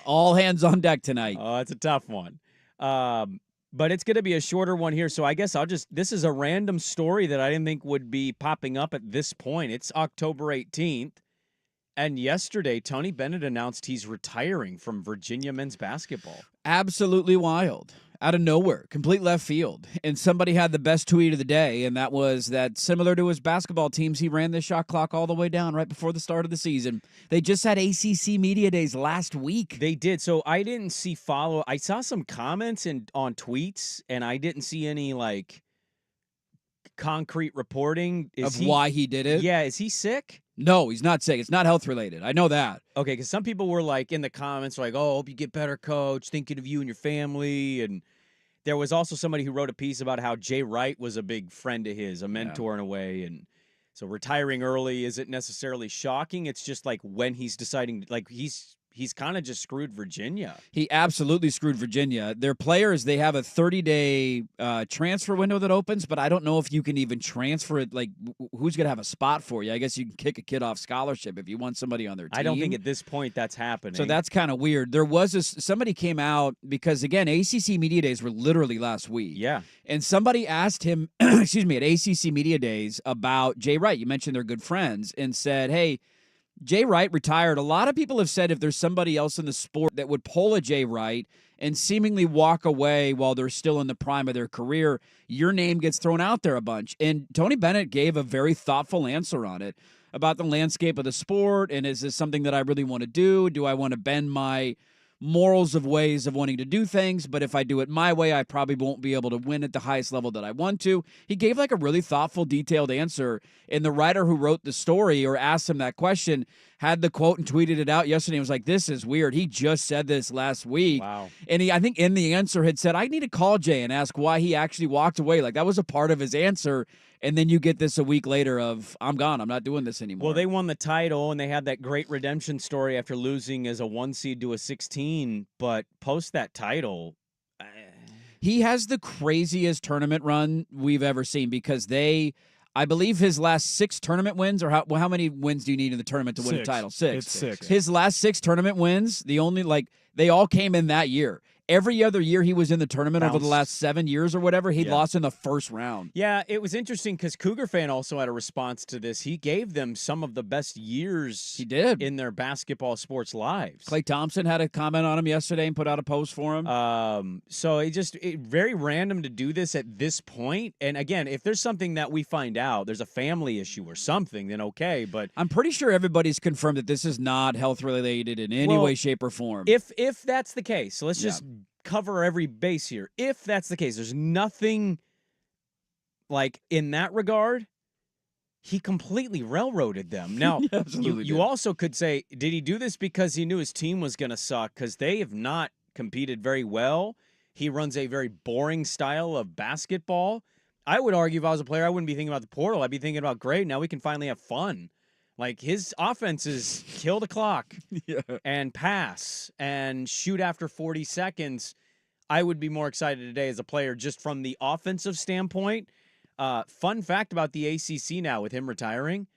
All hands on deck tonight. Oh, it's a tough one. But it's going to be a shorter one here. So I guess this is a random story that I didn't think would be popping up at this point. It's October 18th. And yesterday, Tony Bennett announced he's retiring from Virginia men's basketball. Absolutely wild. Out of nowhere. Complete left field. And somebody had the best tweet of the day, and that was that similar to his basketball teams, he ran the shot clock all the way down right before the start of the season. They just had ACC Media Days last week. They did. So I didn't see follow. I saw some comments on tweets, and I didn't see any, like, concrete reporting. Why he did it? Yeah. Is he sick? No, he's not sick. It's not health related. I know that. Okay, because some people were like in the comments like, "Oh, hope you get better, coach. Thinking of you and your family." And there was also somebody who wrote a piece about how Jay Wright was a big friend of his, a mentor in a way. And so retiring early isn't necessarily shocking. It's just like when he's deciding, like he's kind of just screwed Virginia. He absolutely screwed Virginia. Their players, they have a 30-day transfer window that opens, but I don't know if you can even transfer it. Like, who's going to have a spot for you? I guess you can kick a kid off scholarship if you want somebody on their team. I don't think at this point that's happening. So that's kind of weird. There was somebody came out because, again, ACC Media Days were literally last week. Yeah. And somebody asked him, excuse me, at ACC Media Days about Jay Wright. You mentioned they're good friends, and said, hey, Jay Wright retired. A lot of people have said if there's somebody else in the sport that would pull a Jay Wright and seemingly walk away while they're still in the prime of their career, your name gets thrown out there a bunch. And Tony Bennett gave a very thoughtful answer on it about the landscape of the sport, and is this something that I really want to do? Do I want to bend my morals of ways of wanting to do things, but if I do it my way, I probably won't be able to win at the highest level that I want to. He gave like a really thoughtful, detailed answer, and the writer who wrote the story or asked him that question had the quote and tweeted it out yesterday. He was like, this is weird. He just said this last week. Wow. And he, I think in the answer had said, I need to call Jay and ask why he actually walked away. Like that was a part of his answer. And then you get this a week later of, I'm gone. I'm not doing this anymore. Well, they won the title, and they had that great redemption story after losing as a 1 seed to a 16. But post that title, he has the craziest tournament run we've ever seen because I believe his last 6 tournament wins, or how many wins do you need in the tournament to win a title? 6. It's 6. His last 6 tournament wins, they all came in that year. Every other year he was in the tournament over the last 7 years or whatever, he lost in the first round. Yeah, it was interesting because Cougar Fan also had a response to this. He gave them some of the best years he did in their basketball sports lives. Clay Thompson had a comment on him yesterday and put out a post for him. So it very random to do this at this point. And again, if there's something that we find out, there's a family issue or something, then okay. But I'm pretty sure everybody's confirmed that this is not health related in any way, shape, or form. If that's the case, so let's just cover every base here. If that's the case, there's nothing like in that regard. He completely railroaded them. Now, you also could say, did he do this because he knew his team was going to suck? Because they have not competed very well. He runs a very boring style of basketball. I would argue if I was a player, I wouldn't be thinking about the portal. I'd be thinking about, great, now we can finally have fun. Like, his offense is kill the clock and pass and shoot after 40 seconds. I would be more excited today as a player just from the offensive standpoint. Fun fact about the ACC now with him retiring,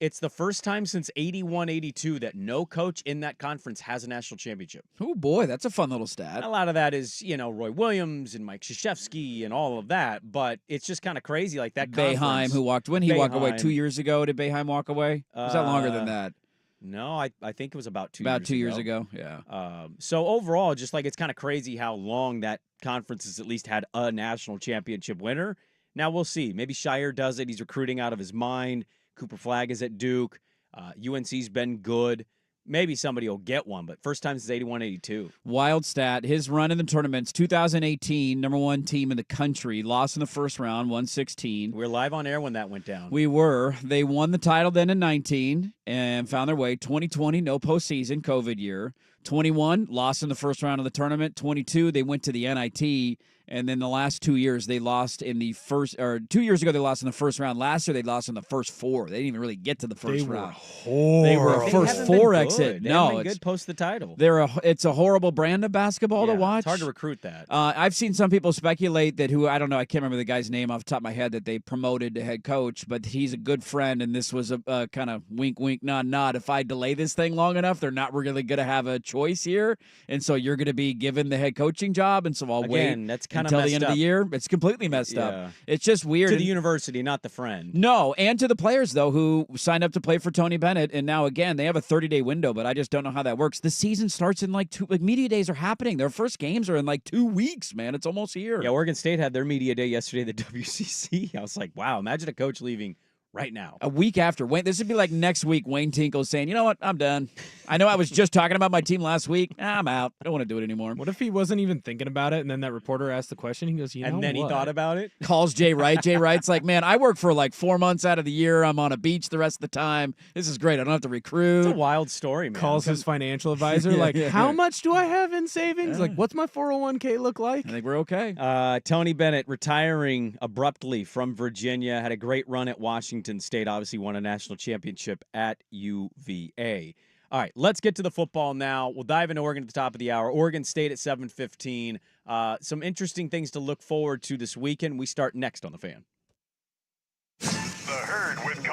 it's the first time since 81-82 that no coach in that conference has a national championship. Oh, boy, that's a fun little stat. A lot of that is, Roy Williams and Mike Krzyzewski and all of that, but it's just kind of crazy like that Boeheim, who walked when? He walked away 2 years ago. Did Boeheim walk away? Was that longer than that? No, I think it was about 2 years ago. About 2 years ago, yeah. So overall, just like it's kind of crazy how long that conference has at least had a national championship winner. Now we'll see. Maybe Shire does it. He's recruiting out of his mind. Cooper Flagg is at Duke. UNC's been good. maybe somebody will get one, but first time since 81, 82. Wild stat. His run in the tournaments, 2018, number one team in the country, lost in the first round, 116. We were live on air when that went down. We were. They won the title then in 19 and found their way. 2020, no postseason, COVID year. 21, lost in the first round of the tournament. 22, they went to the NIT. And then the last 2 years, they lost in the first, or 2 years ago, they lost in the first round. Last year, they lost in the first four. They didn't even really get to the first round. They were a first haven't four been exit. good. They No, haven't been it's good post the title. it's a horrible brand of basketball to watch. It's hard to recruit that. I've seen some people speculate that I don't know, I can't remember the guy's name off the top of my head that they promoted to head coach, but he's a good friend, and this was a kind of wink, wink, nod, nod. If I delay this thing long enough, they're not really going to have a choice here, and so you're going to be given the head coaching job, and so I'll wait that's kind of until the end of the year. It's completely messed up. It's just weird. To the university, not the friend. No, and to the players, though, who signed up to play for Tony Bennett, and now, again, they have a 30-day window, but I just don't know how that works. The season starts in media days are happening. Their first games are in 2 weeks, man. It's almost here. Yeah, Oregon State had their media day yesterday at the WCC. I was like, wow, imagine a coach leaving right now. A week after. Wayne, this would be like next week, Wayne Tinkle saying, you know what, I'm done. I know I was just talking about my team last week. I'm out. I don't want to do it anymore. What if he wasn't even thinking about it, and then that reporter asked the question? He goes, you know And then what? he thought about it? Calls Jay Wright. Jay Wright's like, man, I work for 4 months out of the year. I'm on a beach the rest of the time. This is great. I don't have to recruit. It's a wild story, man. Calls his financial advisor, how much do I have in savings? What's my 401k look like? I think we're okay. Tony Bennett retiring abruptly from Virginia, had a great run at Washington State, obviously won a national championship at UVA. All right, let's get to the football now. We'll dive into Oregon at the top of the hour. Oregon State at 7:15. Some interesting things to look forward to this weekend. We start next on The Fan. The Herd with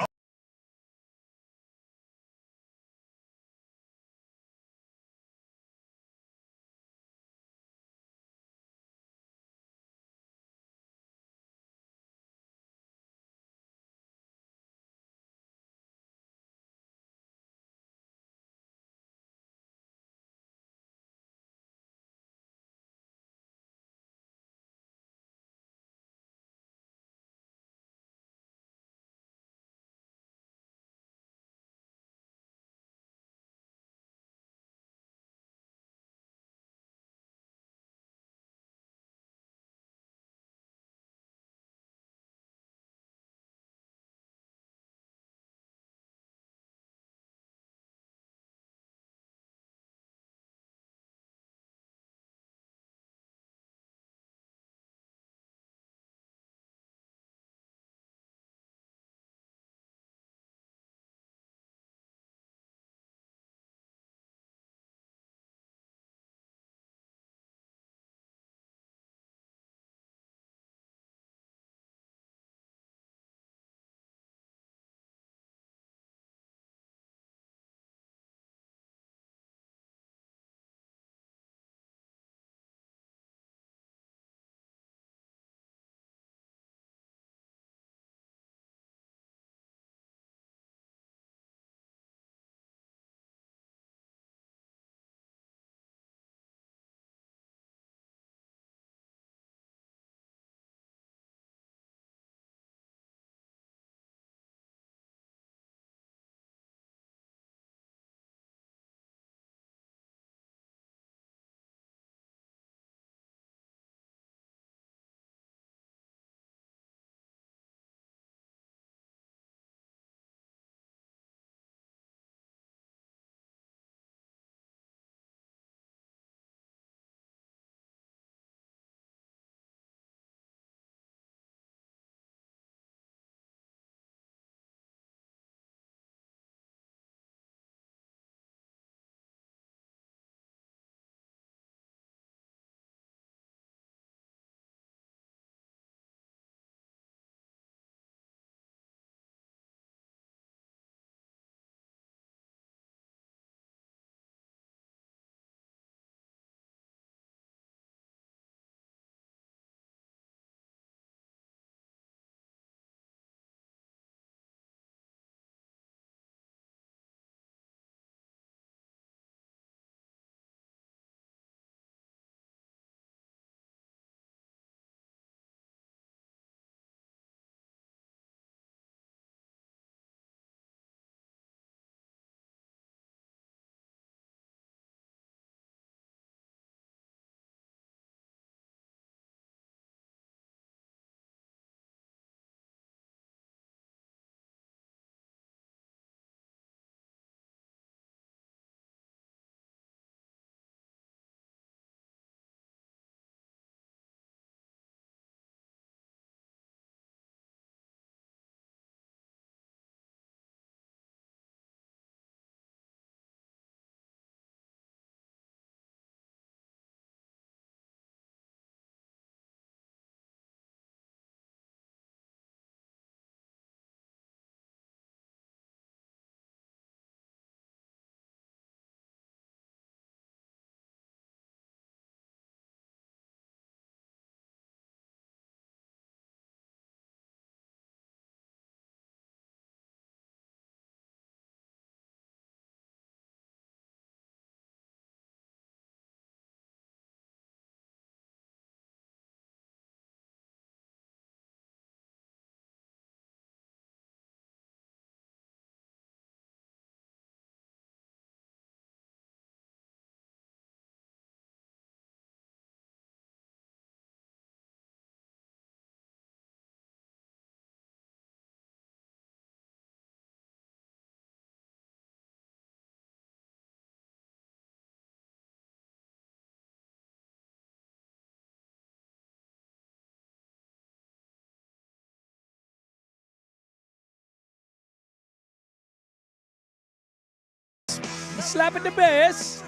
Slapping the bass.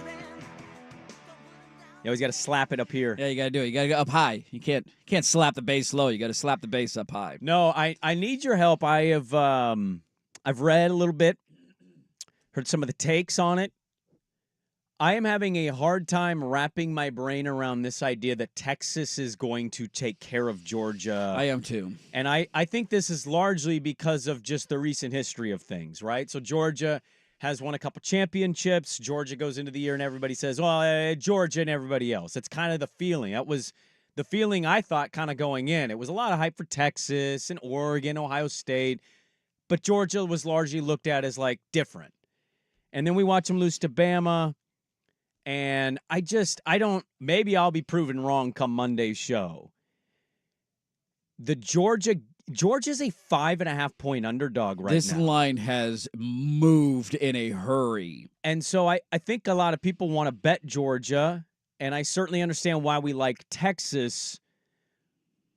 You always got to slap it up here. Yeah, you got to do it. You got to go up high. You can't slap the bass low. You got to slap the bass up high. No, I need your help. I've read a little bit, heard some of the takes on it. I am having a hard time wrapping my brain around this idea that Texas is going to take care of Georgia. I am too. And I think this is largely because of just the recent history of things, right? So Georgia has won a couple championships. Georgia goes into the year and everybody says, well, Georgia and everybody else. It's kind of the feeling. That was the feeling I thought kind of going in. It was a lot of hype for Texas and Oregon, Ohio State, but Georgia was largely looked at as like different. And then we watch them lose to Bama, and maybe I'll be proven wrong come Monday's show. Georgia's a 5.5-point underdog right now. This line has moved in a hurry. And so I think a lot of people want to bet Georgia, and I certainly understand why we like Texas,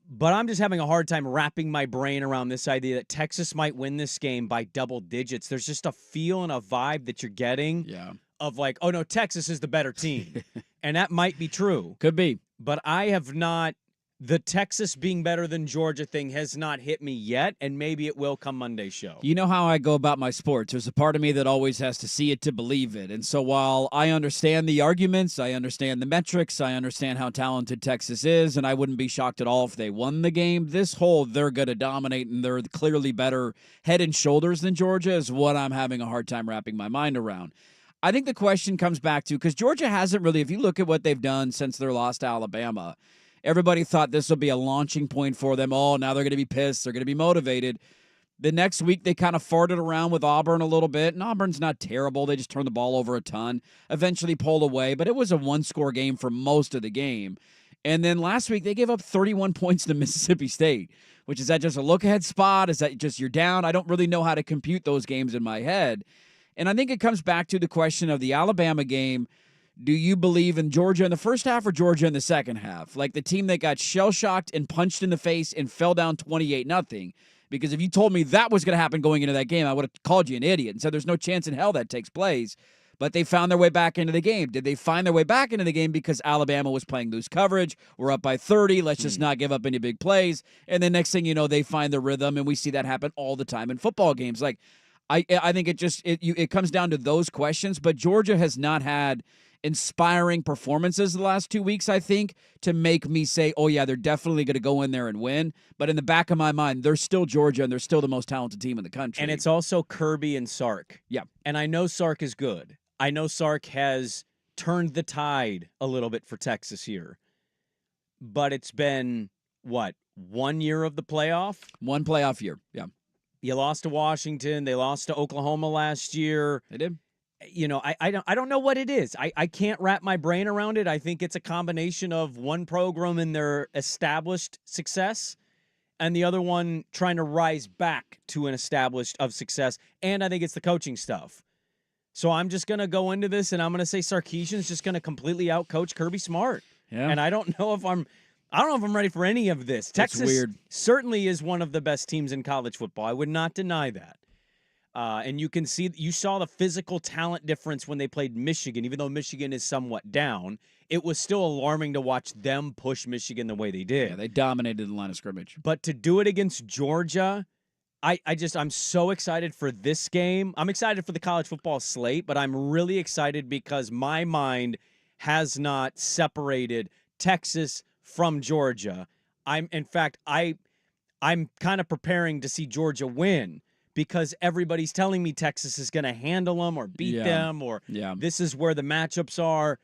but I'm just having a hard time wrapping my brain around this idea that Texas might win this game by double digits. There's just a feel and a vibe that you're getting of like, oh, no, Texas is the better team. And that might be true. Could be. But I have not. The Texas being better than Georgia thing has not hit me yet, and maybe it will come Monday's show. You know how I go about my sports. There's a part of me that always has to see it to believe it. And so while I understand the arguments, I understand the metrics, I understand how talented Texas is, and I wouldn't be shocked at all if they won the game, this whole they're going to dominate and they're clearly better head and shoulders than Georgia is what I'm having a hard time wrapping my mind around. I think the question comes back to, because Georgia hasn't really, if you look at what they've done since their loss to Alabama, everybody thought this would be a launching point for them. Oh, now they're going to be pissed. They're going to be motivated. The next week, they kind of farted around with Auburn a little bit, and Auburn's not terrible. They just turned the ball over a ton, eventually pulled away, but it was a one-score game for most of the game. And then last week, they gave up 31 points to Mississippi State, which is that just a look-ahead spot? Is that just you're down? I don't really know how to compute those games in my head. And I think it comes back to the question of the Alabama game. Do you believe in Georgia in the first half or Georgia in the second half? Like the team that got shell-shocked and punched in the face and fell down 28-0. Because if you told me that was going to happen going into that game, I would have called you an idiot and said there's no chance in hell that takes place. But they found their way back into the game. Did they find their way back into the game because Alabama was playing loose coverage? We're up by 30. Let's just not give up any big plays. And then next thing you know, they find their rhythm, and we see that happen all the time in football games. Like I think it comes down to those questions. But Georgia has not had inspiring performances the last 2 weeks, I think, to make me say, oh, yeah, they're definitely going to go in there and win. But in the back of my mind, they're still Georgia, and they're still the most talented team in the country. And it's also Kirby and Sark. Yeah. And I know Sark is good. I know Sark has turned the tide a little bit for Texas here. But it's been, 1 year of the playoff? One playoff year, yeah. You lost to Washington. They lost to Oklahoma last year. They did. You know, I don't know what it is. I can't wrap my brain around it. I think it's a combination of one program in their established success and the other one trying to rise back to an established of success. And I think it's the coaching stuff. So I'm just going to go into this and I'm going to say Sarkisian's just going to completely outcoach Kirby Smart. Yeah. And I don't know if I'm ready for any of this. That's Texas weird. certainly is one of the best teams in college football. I would not deny that. And you saw the physical talent difference when they played Michigan. Even though Michigan is somewhat down, it was still alarming to watch them push Michigan the way they did. Yeah, they dominated the line of scrimmage. But to do it against Georgia, I'm so excited for this game. I'm excited for the college football slate, but I'm really excited because my mind has not separated Texas from Georgia. I'm kind of preparing to see Georgia win, because everybody's telling me Texas is going to handle them or beat them, or this is where the matchups are,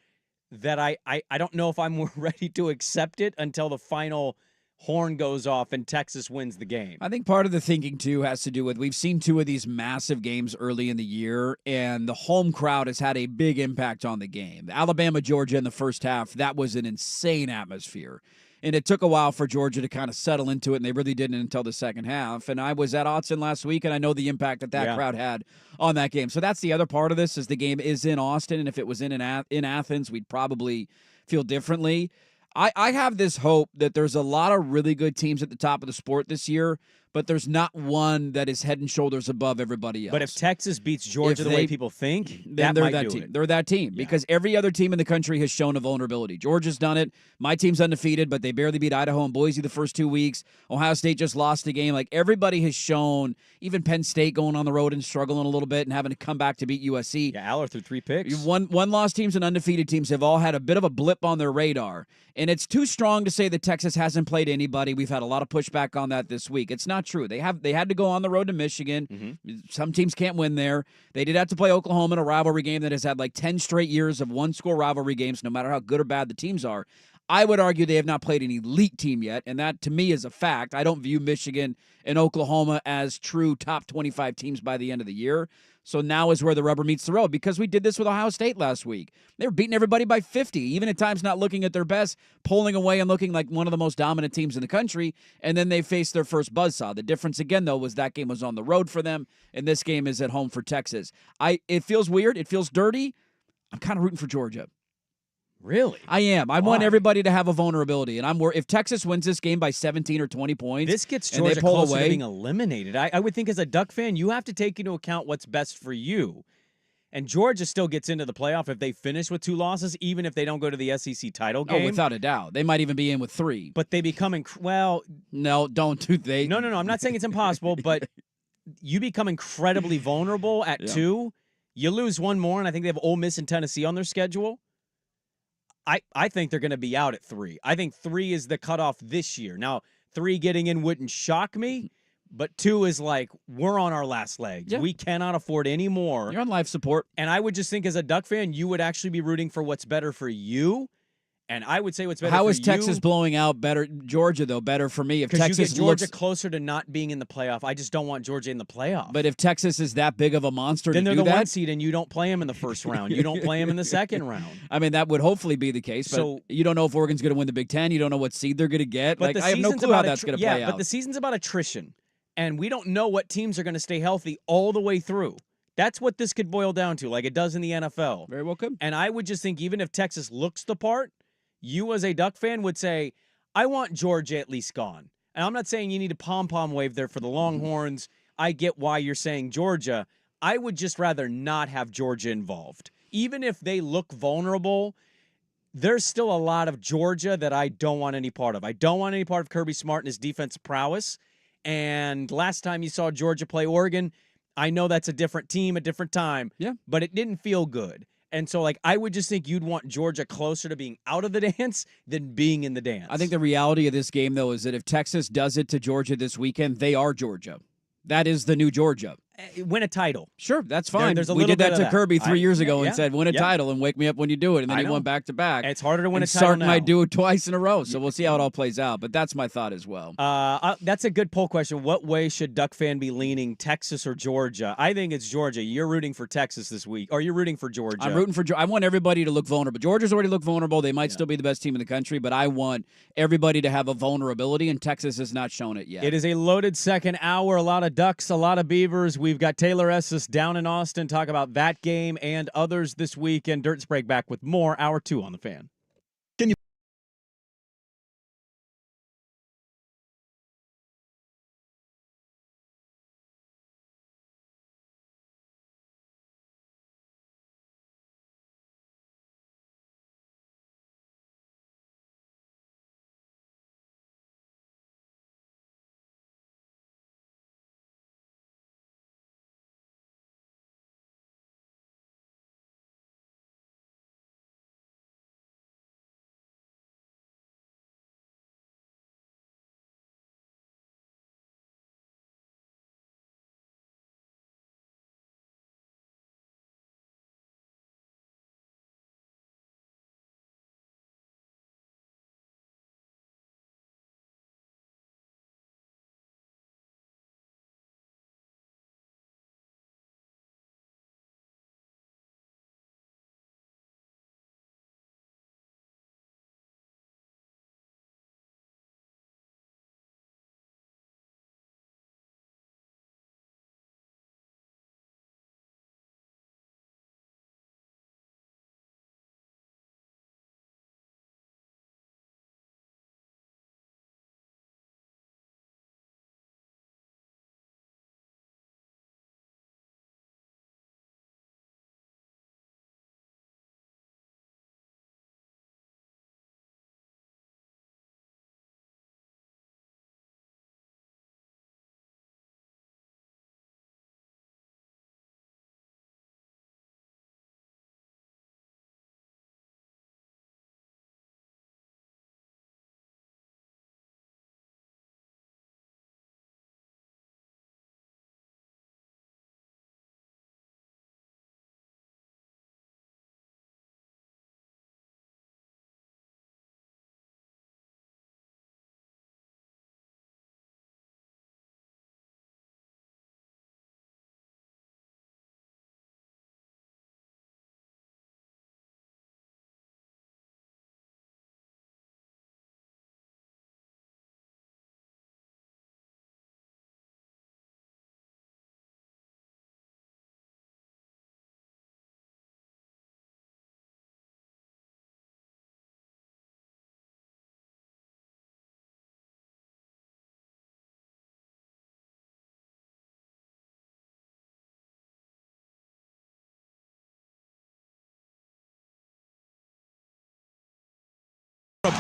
that I don't know if I'm ready to accept it until the final horn goes off and Texas wins the game. I think part of the thinking, too, has to do with we've seen two of these massive games early in the year, and the home crowd has had a big impact on the game. Alabama, Georgia in the first half, that was an insane atmosphere. And it took a while for Georgia to kind of settle into it, and they really didn't until the second half. And I was at Autzen last week, and I know the impact that crowd had on that game. So that's the other part of this, is the game is in Austin, and if it was in Athens, we'd probably feel differently. I have this hope that there's a lot of really good teams at the top of the sport this year, but there's not one that is head and shoulders above everybody else. But if Texas beats Georgia If the way they- people think, then that they're might that do team. it. They're that team because every other team in the country has shown a vulnerability. Georgia's done it. My team's undefeated, but they barely beat Idaho and Boise the first 2 weeks. Ohio State just lost a game. Like everybody has shown, even Penn State going on the road and struggling a little bit and having to come back to beat USC. Yeah, Aller threw 3 picks. One-loss teams and undefeated teams have all had a bit of a blip on their radar. And it's too strong to say that Texas hasn't played anybody. We've had a lot of pushback on that this week. It's not true. They had to go on the road to Michigan. Mm-hmm. Some teams can't win there. They did have to play Oklahoma in a rivalry game that has had like 10 straight years of one-score rivalry games, no matter how good or bad the teams are. I would argue they have not played an elite team yet, and that to me is a fact. I don't view Michigan and Oklahoma as true top 25 teams by the end of the year. So now is where the rubber meets the road because we did this with Ohio State last week. They were beating everybody by 50, even at times not looking at their best, pulling away and looking like one of the most dominant teams in the country, and then they faced their first buzzsaw. The difference, again, though, was that game was on the road for them, and this game is at home for Texas. It feels weird. It feels dirty. I'm kind of rooting for Georgia. Really? I am. I Why? want everybody to have a vulnerability, and if Texas wins this game by 17 or 20 points, This gets and they Georgia pull closer away, to being eliminated. I would think as a Duck fan, you have to take into account what's best for you. And Georgia still gets into the playoff if they finish with 2 losses, even if they don't go to the SEC title game. oh, without a doubt, they might even be in with 3. But they become No, don't do they? No. I'm not saying it's impossible, but you become incredibly vulnerable at 2. You lose one more, and I think they have Ole Miss and Tennessee on their schedule. I think they're going to be out at 3. I think 3 is the cutoff this year. Now, 3 getting in wouldn't shock me, but 2 is like, we're on our last legs. Yeah. We cannot afford any more. You're on life support. And I would just think as a Duck fan, you would actually be rooting for what's better for you. And I would say what's better How for is Texas you, blowing out Georgia, though, better for me? If because you Texas get Georgia looks, closer to not being in the playoff. I just don't want Georgia in the playoff. but if Texas is that big of a monster then to they're do the that, 1 seed, and you don't play them in the first round. You don't play them in the second round. I mean, that would hopefully be the case. But So- you don't know if Oregon's going to win the Big Ten. You don't know what seed they're going to get. But Like I have no clue how that's going to play out. But the season's about attrition, and we don't know what teams are going to stay healthy all the way through. That's what this could boil down to, like it does in the NFL. Very well could. And I would just think even if Texas looks the part, you as a Duck fan would say, I want Georgia at least gone. And I'm not saying you need a pom-pom wave there for the Longhorns. I get why you're saying Georgia. I would just rather not have Georgia involved. Even if they look vulnerable, there's still a lot of Georgia that I don't want any part of. I don't want any part of Kirby Smart and his defensive prowess. And last time you saw Georgia play Oregon, I know that's a different team, a different time. Yeah. But it didn't feel good. And so, I would just think you'd want Georgia closer to being out of the dance than being in the dance. I think the reality of this game, though, is that if Texas does it to Georgia this weekend, they are Georgia. That is the new Georgia. Win a title. Sure, that's fine. There's a we little did that bit to of Kirby 3 years ago yeah, and said, win a yeah. title and wake me up when you do it. And then I he know. went back to back. And it's harder to win and a title Sark now. might do it twice in a row. So we'll see how it all plays out. But that's my thought as well. That's a good poll question. What way should Duck fan be leaning, Texas or Georgia? I think it's Georgia. You're rooting for Texas this week, or you're rooting for Georgia. I'm rooting for I want everybody to look vulnerable. Georgia's already looked vulnerable. They might still be the best team in the country, but I want everybody to have a vulnerability, and Texas has not shown it yet. It is a loaded second hour. A lot of Ducks, a lot of Beavers. We've got Taylor Esses down in Austin. Talk about that game and others this week. And Dirt Sprague back with more. Hour 2 on the Fan.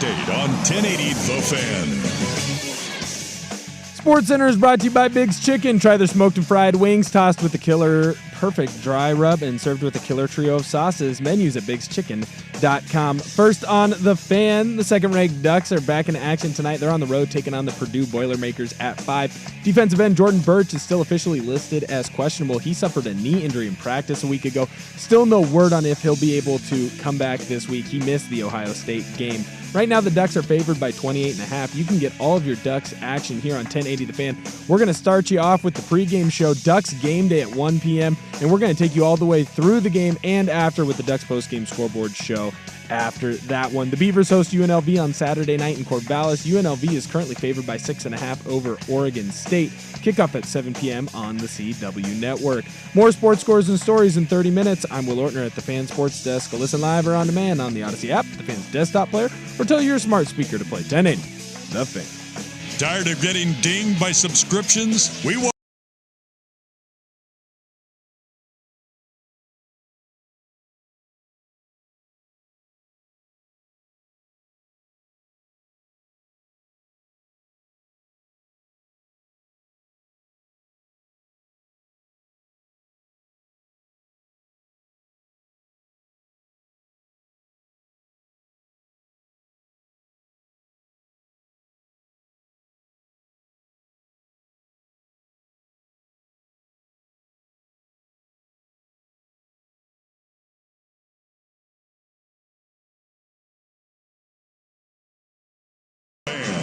update on 1080 The Fan. Sports Center is brought to you by Big's Chicken. Try their smoked and fried wings, tossed with the killer perfect dry rub and served with a killer trio of sauces. Menus at bigschicken.com. First on The Fan, the second-ranked Ducks are back in action tonight. They're on the road taking on the Purdue Boilermakers at 5. Defensive end Jordan Birch is still officially listed as questionable. He suffered a knee injury in practice a week ago. Still no word on if he'll be able to come back this week. He missed the Ohio State game. Right now, the Ducks are favored by 28.5. You can get all of your Ducks action here on 1080 The Fan. We're going to start you off with the pregame show, Ducks Game Day at 1 p.m., and we're going to take you all the way through the game and after with the Ducks postgame scoreboard show after that one. The Beavers host UNLV on Saturday night in Corvallis. UNLV is currently favored by 6.5 over Oregon State. Kickoff at 7 p.m. on the CW Network. More sports scores and stories in 30 minutes. I'm Will Ortner at the Fan Sports Desk. Go listen live or on demand on the Odyssey app, the Fan's desktop player, or tell your smart speaker to play 1080 The Fan. Tired of getting dinged by subscriptions? We want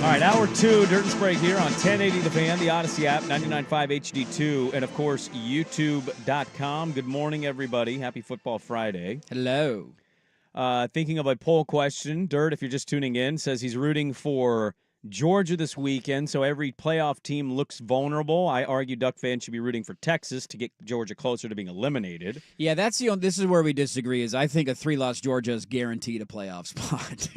All right, hour 2, Dirt and Sprague here on 1080 The Fan, the Odyssey app, 99.5 HD2, and, of course, YouTube.com. Good morning, everybody. Happy Football Friday. Hello. Thinking of a poll question, Dirt, if you're just tuning in, says he's rooting for Georgia this weekend, so every playoff team looks vulnerable. I argue Duck fans should be rooting for Texas to get Georgia closer to being eliminated. Yeah, this is where we disagree, is I think a 3-loss Georgia is guaranteed a playoff spot.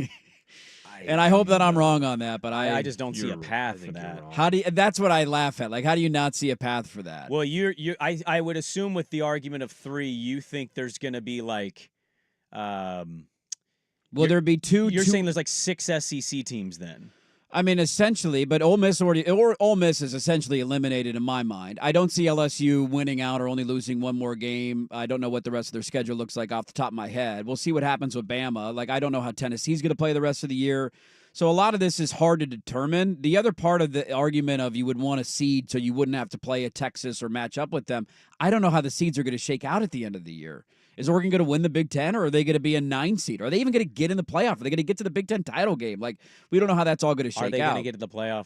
And I hope that I'm wrong on that, but I just don't see a path for that. How do you, that's what I laugh at. Like, how do you not see a path for that? Well, I would assume with the argument of 3, you think there's going to be like, will there be two? You're saying there's like 6 SEC teams then. I mean, essentially, but Ole Miss is essentially eliminated in my mind. I don't see LSU winning out or only losing one more game. I don't know what the rest of their schedule looks like off the top of my head. We'll see what happens with Bama. Like, I don't know how Tennessee's going to play the rest of the year. So a lot of this is hard to determine. The other part of the argument of you would want a seed so you wouldn't have to play a Texas or match up with them, I don't know how the seeds are going to shake out at the end of the year. Is Oregon going to win the Big Ten, or are they going to be a 9 seed? Are they even going to get in the playoff? Are they going to get to the Big Ten title game? Like, we don't know how that's all going to shake out. Are they going to get to the playoff?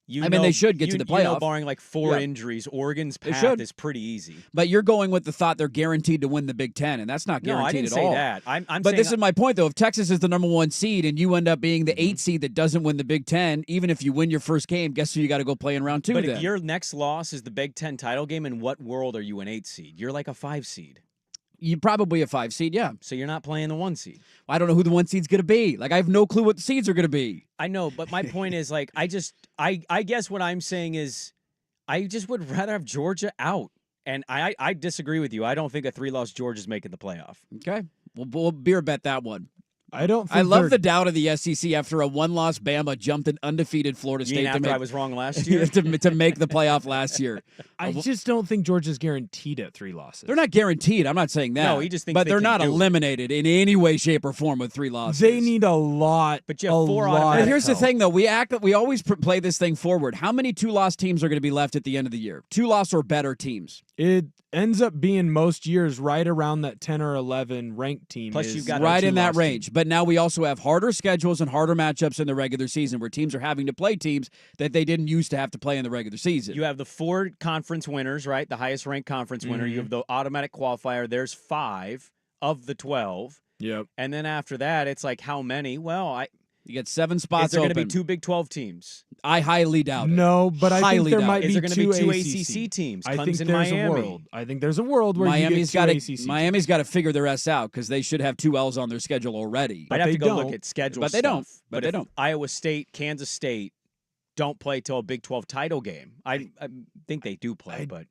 They should get to the playoff. Barring like 4 injuries, Oregon's path is pretty easy. But you're going with the thought they're guaranteed to win the Big Ten, and that's not guaranteed at all. No, I didn't say that. But this is my point, though. If Texas is the number 1 seed and you end up being the 8 seed that doesn't win the Big Ten, even if you win your first game, guess who you got to go play in round 2 But then? if your next loss is the Big Ten title game, in what world are you an 8 seed? You're like a 5 seed. You're probably a 5 seed, yeah. So you're not playing the 1 seed. I don't know who the 1 seed's going to be. Like, I have no clue what the seeds are going to be. I know, but my point is, like, I guess what I'm saying is I just would rather have Georgia out. And I disagree with you. I don't think a 3-loss Georgia's making the playoff. Okay. We'll beer bet that one. I don't think I love the doubt of the SEC after a 1-loss Bama jumped an undefeated Florida State I was wrong last year? to make the playoff last year. I just don't think Georgia's guaranteed at 3 losses. They're not guaranteed. I'm not saying that. No, he just thinks but they they're can not do it. eliminated in any way, shape, or form with 3 losses. They need a lot. But you have 4 lot. automatic But here's the help. thing, though. We always play this thing forward. How many 2-loss teams are going to be left at the end of the year? 2-loss or better teams. It ends up being most years right around that 10 or 11 ranked team. Plus you've got right in that 2-loss range. team. But now we also have harder schedules and harder matchups in the regular season where teams are having to play teams that they didn't used to have to play in the regular season. You have the 4 conference winners, right? The highest ranked conference winner. You have the automatic qualifier. There's 5 of the 12. Yep. And then after that, it's like how many? Well, You get 7 spots is there going to open. be 2 Big 12 teams? I highly doubt it. No, but I think Highly there doubt might it. Is be there going to 2 be 2 ACC teams? I think Clemson, there's Miami. a world. I think there's a world where Miami's you got get 2 ACC Miami's got to figure their S out because they should have 2 L's on their schedule already. I'd have they to go don't. look at schedule But they don't. stuff. But they if don't. Iowa State, Kansas State don't play till a Big 12 title game. I think they do play, but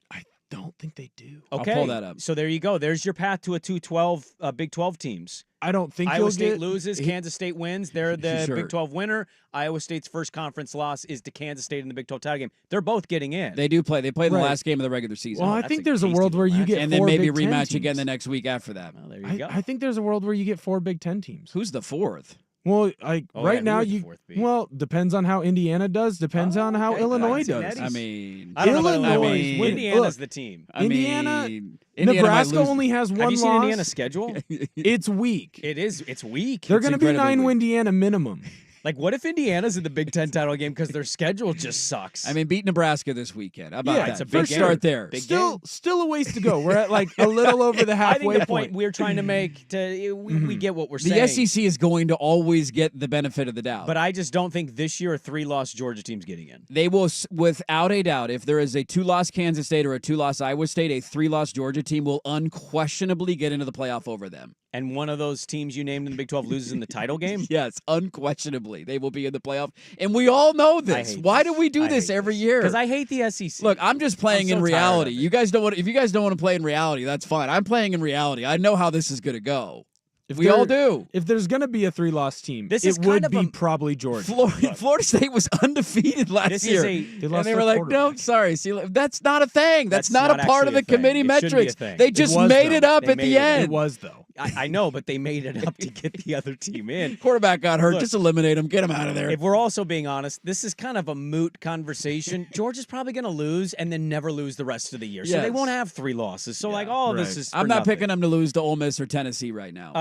don't think they do. Okay. I'll pull that up. So there you go. There's your path to a 2-12 Big 12 teams. I don't think Iowa you'll State get loses, Kansas State wins. They're the Sure. Big 12 winner. Iowa State's first conference loss is to Kansas State in the Big 12 title game. They're both getting in. They do play. They play in the Right. last game of the regular season. Well, I that's think a there's a tasty world where you little get and four then maybe Big Ten rematch again teams. the next week after that. Well, there you go. I think there's a world where you get 4 Big Ten teams. Who's the fourth? Well, Oh, yeah, right who now would the you fourth be? well depends on how Indiana does. Depends on how okay. Illinois Cincinnati. does. I mean, I don't know about Illinois Illinois. is winning. Indiana's Look, the team. Indiana- Indiana might Nebraska lose. only has one Have you seen loss. Indiana's schedule? It's weak. It's weak. They're It's going to be incredibly 9 weak. Indiana minimum. Like, what if Indiana's in the Big Ten title game because their schedule just sucks? I mean, beat Nebraska this weekend. How about Yeah, that? it's a big First game. start there. Big Still, game. still a ways to go. We're at like a little over the I think halfway the point point. we're trying to make we get what we're The saying. SEC is going to always get the benefit of the doubt. But I just don't think this year a 3-loss Georgia team's getting in. They will, without a doubt, if there is a 2-loss Kansas State or a 2-loss Iowa State, a 3-loss Georgia team will unquestionably get into the playoff over them. And one of those teams you named in the Big 12 loses in the title game? Yes, unquestionably. They will be in the playoff. And we all know this. hate Why this. do we do I this hate every this. year? Because I hate the SEC. Look, I'm just playing I'm in so tired reality. of it. You guys don't want. If you guys don't want to play in reality, that's fine. I'm playing in reality. I know how this is going to go. We all do. If there's going to be a 3-loss team, This it is kind would of be a- probably Georgia. Florida State was undefeated last This year. is They And lost they their were like, no, quarterback. sorry. See, that's not a thing. That's not a part of actually the a thing. committee It shouldn't be a metrics. thing. They It just was, made though. it up They at made the it up. end. It was, though. I know, but they made it up to get the other team in. Quarterback got hurt. Look, Just eliminate him. Get him out of there. If we're also being honest, this is kind of a moot conversation. Georgia's probably going to lose and then never lose the rest of the year. So they Yes. won't have 3 losses. So, like, all of this Right. is I'm for not nothing. picking them to lose to Ole Miss or Tennessee right now.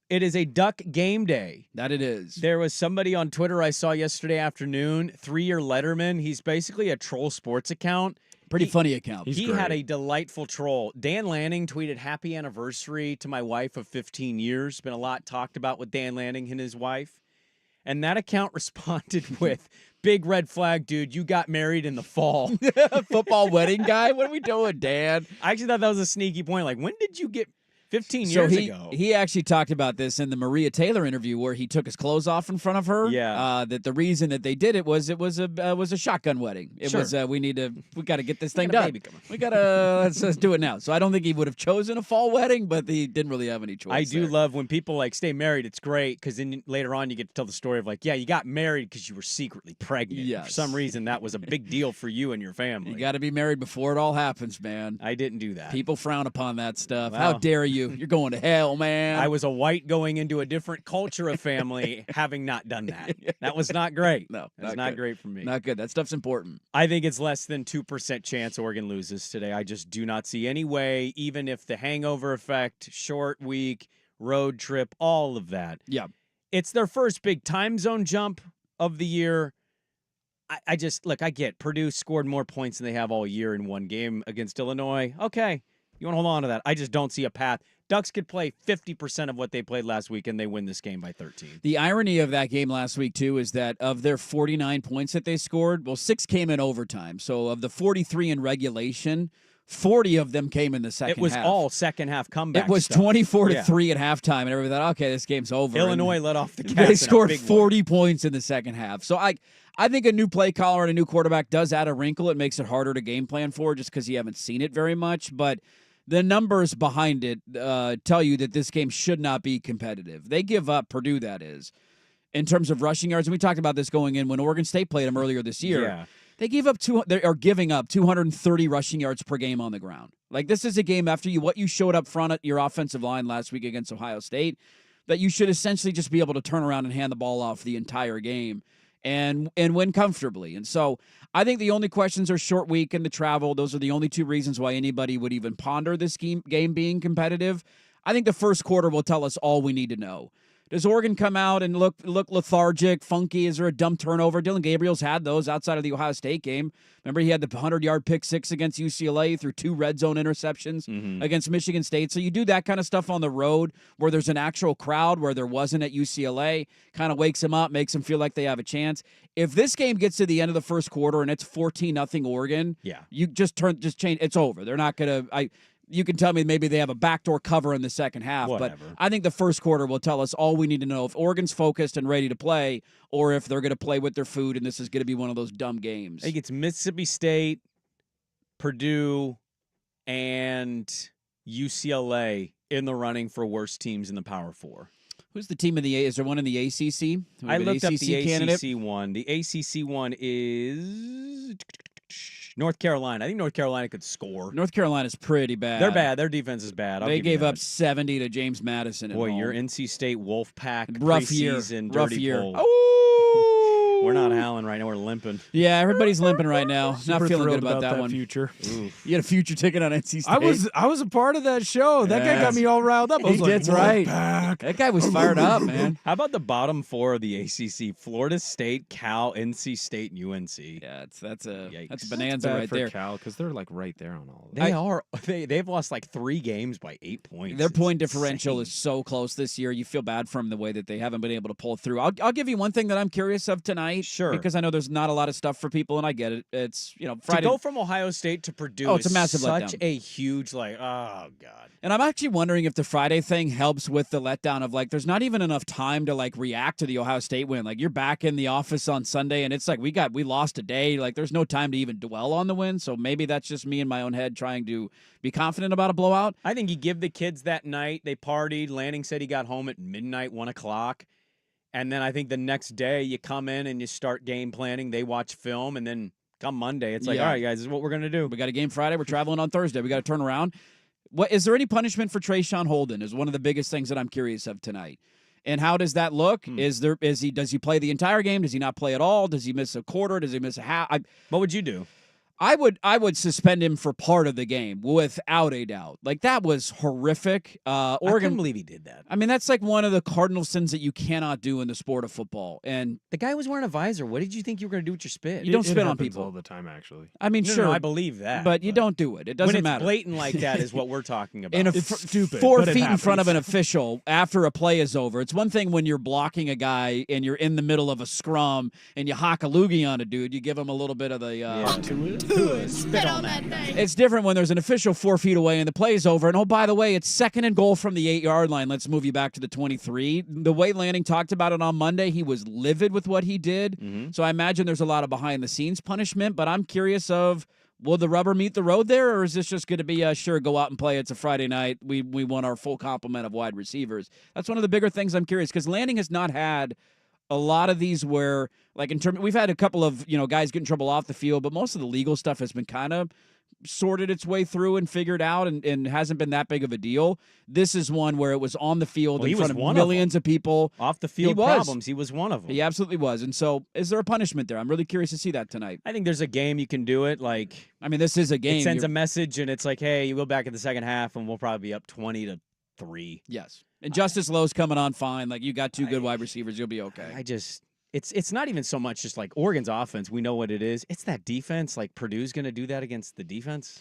It is a Duck game day. That it is. There was somebody on Twitter I saw yesterday afternoon, 3-year Letterman. He's basically a troll sports account. Pretty funny account. He's He great. had a delightful troll. Dan Lanning tweeted, "Happy anniversary to my wife of 15 years." Been a lot talked about with Dan Lanning and his wife. And that account responded with, "Big red flag, dude. You got married in the fall." Football wedding guy. What are we doing, Dan? I actually thought that was a sneaky point. Like, when did you get 15 So years ago? he actually talked about this in the Maria Taylor interview where he took his clothes off in front of her. Yeah. That the reason that they did it was a shotgun wedding. It Sure. was we got to get this thing got a done. baby coming. We gotta let's do it now. So I don't think he would have chosen a fall wedding, but he didn't really have any choice. I do there. love when people like stay married. It's great because then later on you get to tell the story of like, yeah, you got married because you were secretly pregnant. For Yes. some reason that was a big deal for you and your family. You got to be married before it all happens, man. I didn't do that. People frown upon that stuff. How Well. dare you? You're going to hell, man. I was a white going into a different culture of family, having not done that. That was not great. No, that's not not good. great for me. Not good. That stuff's important. I think it's less than 2% chance Oregon loses today. I just do not see any way, even if the hangover effect, short week, road trip, all of that. Yeah. It's their first big time zone jump of the year. I just, look, I get Purdue scored more points than they have all year in one game against Illinois. Okay, you want to hold on to that. I just don't see a path. Ducks could play 50% of what they played last week, and they win this game by 13. The irony of that game last week, too, is that of their 49 points that they scored, well, 6 came in overtime. So of the 43 in regulation, 40 of them came in the second half. It was all second half comeback. It was stuff. 24-3 Yeah. at halftime, and everybody thought, okay, this game's over. Illinois And let off the gas. they in a scored big one. 40 points in the second half. So I think a new play caller and a new quarterback does add a wrinkle. It makes it harder to game plan for just because you haven't seen it very much. But the numbers behind it tell you that this game should not be competitive. They give up, Purdue that is, in terms of rushing yards. And we talked about this going in when Oregon State played them earlier this year. Yeah. They are giving up 230 rushing yards per game on the ground. Like, this is a game after what you showed up front at your offensive line last week against Ohio State that you should essentially just be able to turn around and hand the ball off the entire game and win comfortably. And so I think the only questions are short week and the travel. Those are the only 2 reasons why anybody would even ponder this game being competitive. I think the first quarter will tell us all we need to know. Does Oregon come out and look lethargic, funky? Is there a dumb turnover? Dylan Gabriel's had those outside of the Ohio State game. Remember, he had the 100-yard pick six against UCLA through 2 red zone interceptions against Michigan State. So you do that kind of stuff on the road where there's an actual crowd where there wasn't at UCLA, kind of wakes them up, makes them feel like they have a chance. If this game gets to the end of the first quarter and it's 14-0 Oregon, you just change. It's over. They're not going to you can tell me maybe they have a backdoor cover in the second half, Whatever. but I think the first quarter will tell us all we need to know if Oregon's focused and ready to play or if they're going to play with their food and this is going to be one of those dumb games. I think it's Mississippi State, Purdue, and UCLA in the running for worst teams in the Power Four. Who's the team in the A? Is there one in the ACC? I looked up the candidate? ACC one. The ACC one is North Carolina. I think North Carolina could score. North Carolina's pretty bad. They're bad. Their defense is bad. They gave up 70 to James Madison. Boy, at your home. NC State Wolfpack Rough year. preseason Rough dirty year. poll. Oh! We're not howling right now. We're limping. Yeah, everybody's limping right now. Not Super feeling good thrilled about that one. Future. Oof. You had a future ticket on NC State. I was a part of that show. That guy got Yes. me all riled up. I was like, That's right. Wolfpack. That guy was fired up, man. How about the bottom four of the ACC? Florida State, Cal, NC State, and UNC. Yeah, that's a Yikes. bonanza Bad right for there. Cal because they're like right there on all of that. They've lost like 3 games by 8 points. Their It's point differential insane. is so close this year. You feel bad for them the way that they haven't been able to pull through. I'll give you one thing that I'm curious of tonight. Sure. Because I know there's not a lot of stuff for people, and I get it. It's, Friday. To go from Ohio State to Purdue Oh, it's a is massive such letdown. a huge, oh, God. And I'm actually wondering if the Friday thing helps with the letdown of, there's not even enough time to, react to the Ohio State win. You're back in the office on Sunday, and it's we lost a day. There's no time to even dwell on the win. So maybe that's just me in my own head trying to be confident about a blowout. I think you give the kids that night. They partied. Lanning said he got home at midnight, 1 o'clock. And then I think the next day you come in and you start game planning. They watch film, and then come Monday, it's all right, guys, this is what we're going to do. We got a game Friday. We're traveling on Thursday. We got to turn around. What is there any punishment for Trayshawn Holden? Is one of the biggest things that I'm curious of tonight. And how does that look? Does he play the entire game? Does he not play at all? Does he miss a quarter? Does he miss a half? What would you do? I would suspend him for part of the game without a doubt. That was horrific. I Oregon, couldn't believe he did that. I mean, that's one of the cardinal sins that you cannot do in the sport of football. And The guy was wearing a visor. What did you think you were going to do with your spit? You don't It spit on happens people all the time, actually. I mean, No, sure, I believe that. but you don't do it. It doesn't when it's matter. blatant like that is what we're talking about. In It's stupid, 4 but it feet in front of an happens. official after a play is over. It's one thing when you're blocking a guy and you're in the middle of a scrum and you hock a loogie on a dude. You give him a little bit of the. Spit on that guy. It's different when there's an official 4 feet away and the play's over. And oh, by the way, it's 2nd and goal from the 8-yard line. Let's move you back to the 23. The way Lanning talked about it on Monday, he was livid with what he did. Mm-hmm. So I imagine there's a lot of behind the scenes punishment. But I'm curious of. Will the rubber meet the road there, or is this just going to be sure, go out and play? It's a Friday night. We want our full complement of wide receivers. That's one of the bigger things I'm curious because Lanning has not had a lot of these where, we've had a couple of guys get in trouble off the field, but most of the legal stuff has been kind of sorted its way through and figured out and hasn't been that big of a deal. This is one where it was on the field Well, he in front was of one of millions of people. Off the field He was. problems, he was one of them. He absolutely was. And so is there a punishment there? I'm really curious to see that tonight. I think there's a game you can do it. I mean, this is a game. It sends You're- a message, and it's like, hey, you go back in the second half, and we'll probably be up 20-3. Yes. And Justice Lowe's coming on fine. You got 2 good wide receivers. You'll be okay. It's not even so much just Oregon's offense. We know what it is. It's that defense. Purdue's going to do that against the defense.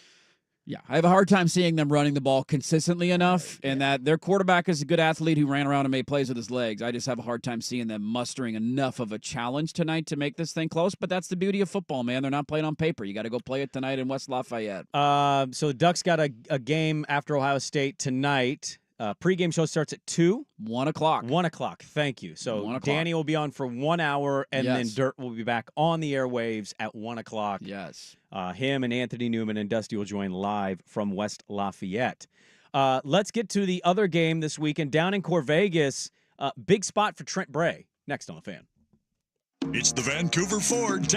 Yeah, I have a hard time seeing them running the ball consistently enough, and that their quarterback is a good athlete who ran around and made plays with his legs. I just have a hard time seeing them mustering enough of a challenge tonight to make this thing close, but that's the beauty of football, man. They're not playing on paper. You got to go play it tonight in West Lafayette. So the Ducks got a game after Ohio State tonight. Pre-game show starts at 2. 1 o'clock. 1 o'clock. Thank you. So 1 o'clock. Danny will be on for 1 hour, and then Yes. Dirt will be back on the airwaves at 1 o'clock. Yes. Him and Anthony Newman and Dusty will join live from West Lafayette. Let's get to the other game this weekend down in Corvegas. Big spot for Trent Bray. Next on The Fan. It's the Vancouver Ford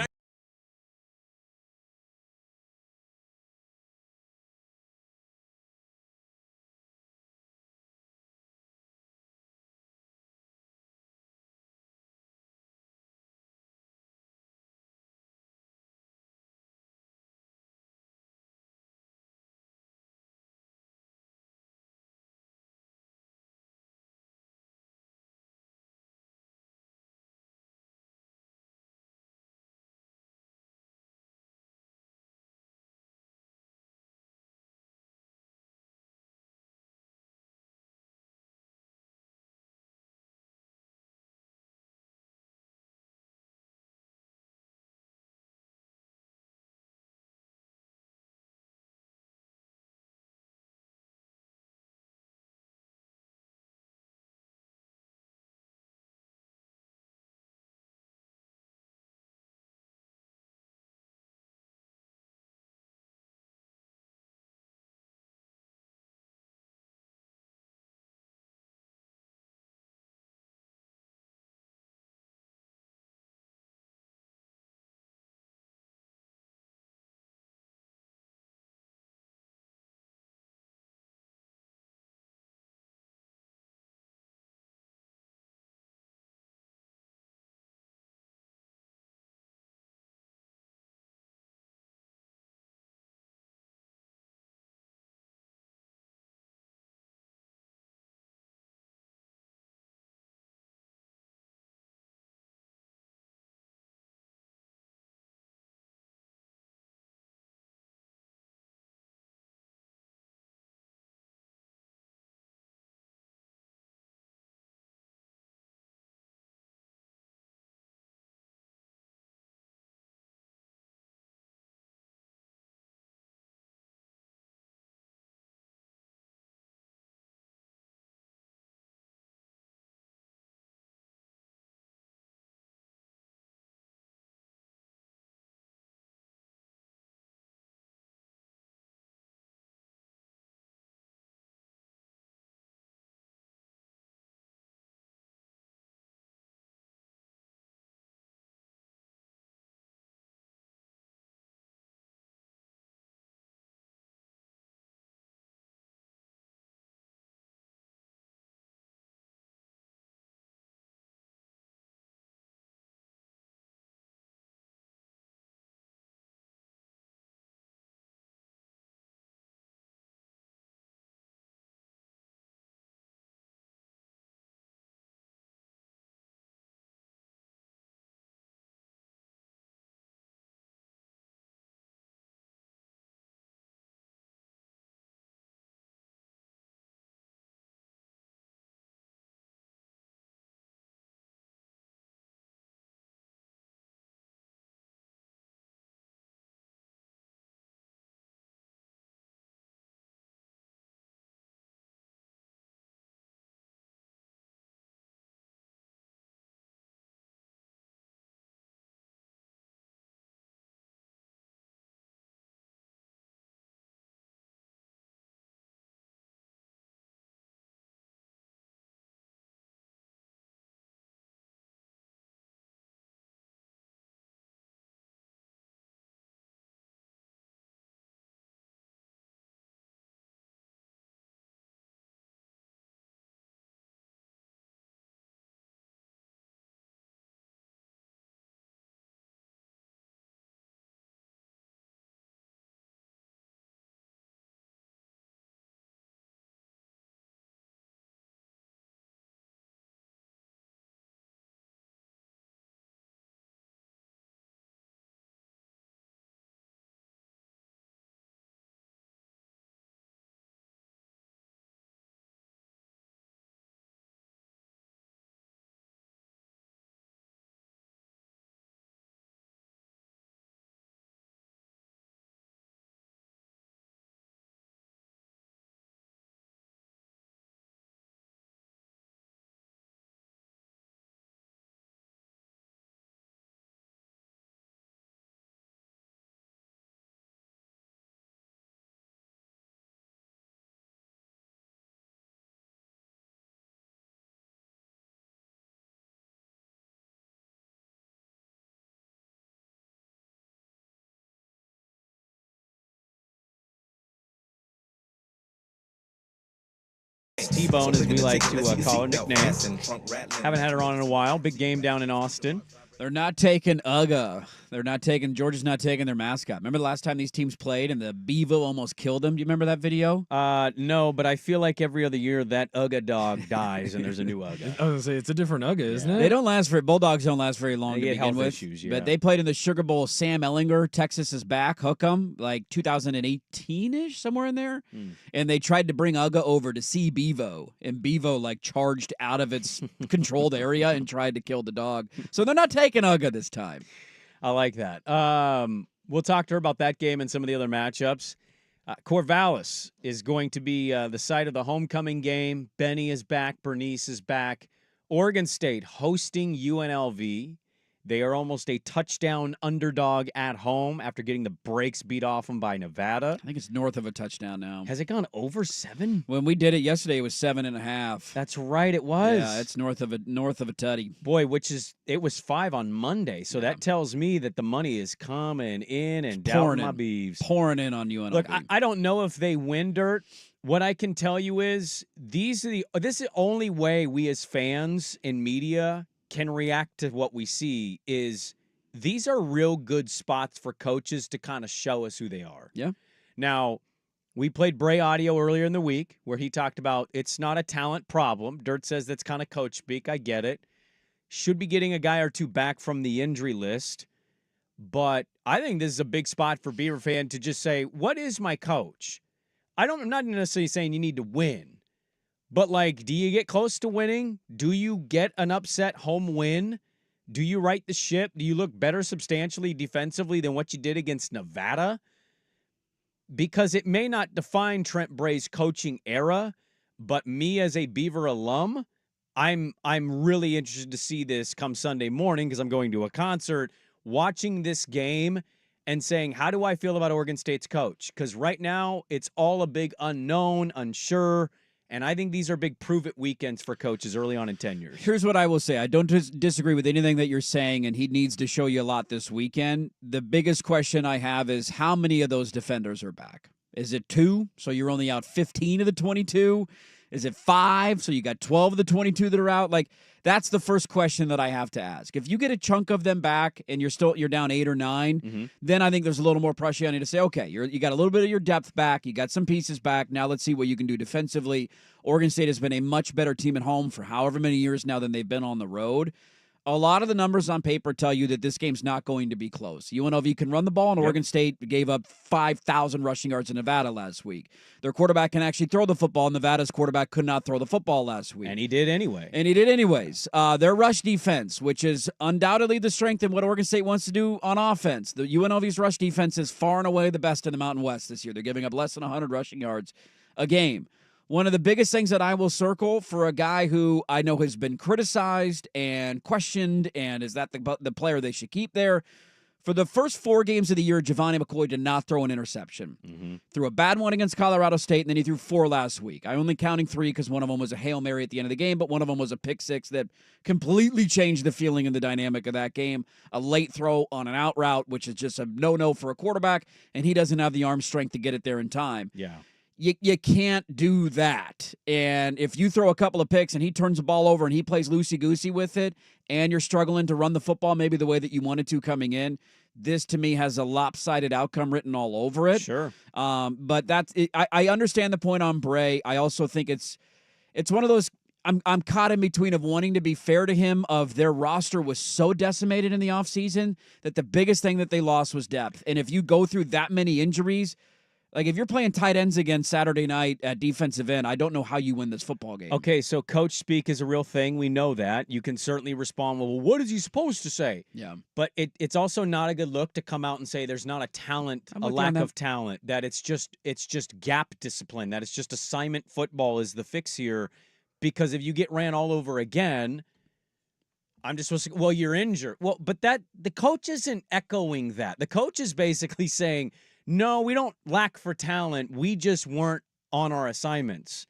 T-Bone, as we like to call her nickname. Haven't had her on in a while. Big game down in Austin. They're not taking UGA. Georgia's not taking their mascot. Remember the last time these teams played and the Bevo almost killed them? Do you remember that video? No, but I feel like every other year that UGA dog dies and there's a new UGA. I was going to say, it's a different UGA, isn't it? They don't last Bulldogs don't last very long They to get begin health with. issues, yeah. But they played in the Sugar Bowl. Sam Ellinger, Texas is back, hook 'em, like 2018-ish, somewhere in there. And they tried to bring UGA over to see Bevo. And Bevo, like, charged out of its controlled area and tried to kill the dog. So they're not taking UGA this time. I like that. We'll talk to her about that game and some of the other matchups. Corvallis is going to be the site of the homecoming game. Benny is back. Bernice is back. Oregon State hosting UNLV. They are almost a touchdown underdog at home after getting the brakes beat off them by Nevada. I think it's north of a touchdown now. Has it gone over 7? When we did it yesterday, it was 7.5. That's right, it was. Yeah, it's north of a tutty. Boy, it was 5 on Monday, so that tells me that the money is coming in and down my beeves. Pouring in on UNLV. Look, I don't know if they win, Dirt. What I can tell you is this is the only way we as fans in media can react to what we see is these are real good spots for coaches to kind of show us who they are. Yeah. Now, we played Bray audio earlier in the week where he talked about it's not a talent problem. Dirt says that's kind of coach speak. I get it. Should be getting a guy or two back from the injury list. But I think this is a big spot for Beaver fan to just say, what is my coach? I'm not necessarily saying you need to win. But, like, do you get close to winning? Do you get an upset home win? Do you right the ship? Do you look better substantially defensively than what you did against Nevada? Because it may not define Trent Bray's coaching era, but me as a Beaver alum, I'm really interested to see this come Sunday morning because I'm going to a concert, watching this game and saying, how do I feel about Oregon State's coach? Because right now, it's all a big unknown, unsure. And I think these are big prove-it weekends for coaches early on in tenures. Here's what I will say. I don't disagree with anything that you're saying, and he needs to show you a lot this weekend. The biggest question I have is how many of those defenders are back? Is it 2, so you're only out 15 of the 22? Is it 5, so you got 12 of the 22 that are out? Like, that's the first question that I have to ask. If you get a chunk of them back and you're down 8 or 9, then I think there's a little more pressure on you to say, okay, you got a little bit of your depth back, you got some pieces back. Now let's see what you can do defensively. Oregon State has been a much better team at home for however many years now than they've been on the road. A lot of the numbers on paper tell you that this game's not going to be close. UNLV can run the ball, and Oregon State gave up 5,000 rushing yards in Nevada last week. Their quarterback can actually throw the football. Nevada's quarterback could not throw the football last week. And he did anyway. Their rush defense, which is undoubtedly the strength in what Oregon State wants to do on offense. The UNLV's rush defense is far and away the best in the Mountain West this year. They're giving up less than 100 rushing yards a game. One of the biggest things that I will circle for a guy who I know has been criticized and questioned, and is that the player they should keep there? For the first 4 games of the year, Giovanni McCoy did not throw an interception. Threw a bad one against Colorado State, and then he threw 4 last week. I only counting 3 because one of them was a Hail Mary at the end of the game, but one of them was a pick 6 that completely changed the feeling and the dynamic of that game. A late throw on an out route, which is just a no-no for a quarterback, and he doesn't have the arm strength to get it there in time. Yeah. You can't do that. And if you throw a couple of picks and he turns the ball over and he plays loosey-goosey with it, and you're struggling to run the football maybe the way that you wanted to coming in, this to me has a lopsided outcome written all over it. Sure. But that's it. I understand the point on Bray. I also think it's one of those. I'm caught in between of wanting to be fair to him of their roster was so decimated in the offseason that the biggest thing that they lost was depth. And if you go through that many injuries, like if you're playing tight ends again Saturday night at defensive end, I don't know how you win this football game. Okay, so coach speak is a real thing. We know that. You can certainly respond, well, what is he supposed to say? Yeah. But it's also not a good look to come out and say there's not a lack of talent, that it's just gap discipline, that it's just assignment football is the fix here. Because if you get ran all over again, I'm just supposed to, well, you're injured. Well, but the coach isn't echoing that. The coach is basically saying, no, we don't lack for talent. We just weren't on our assignments.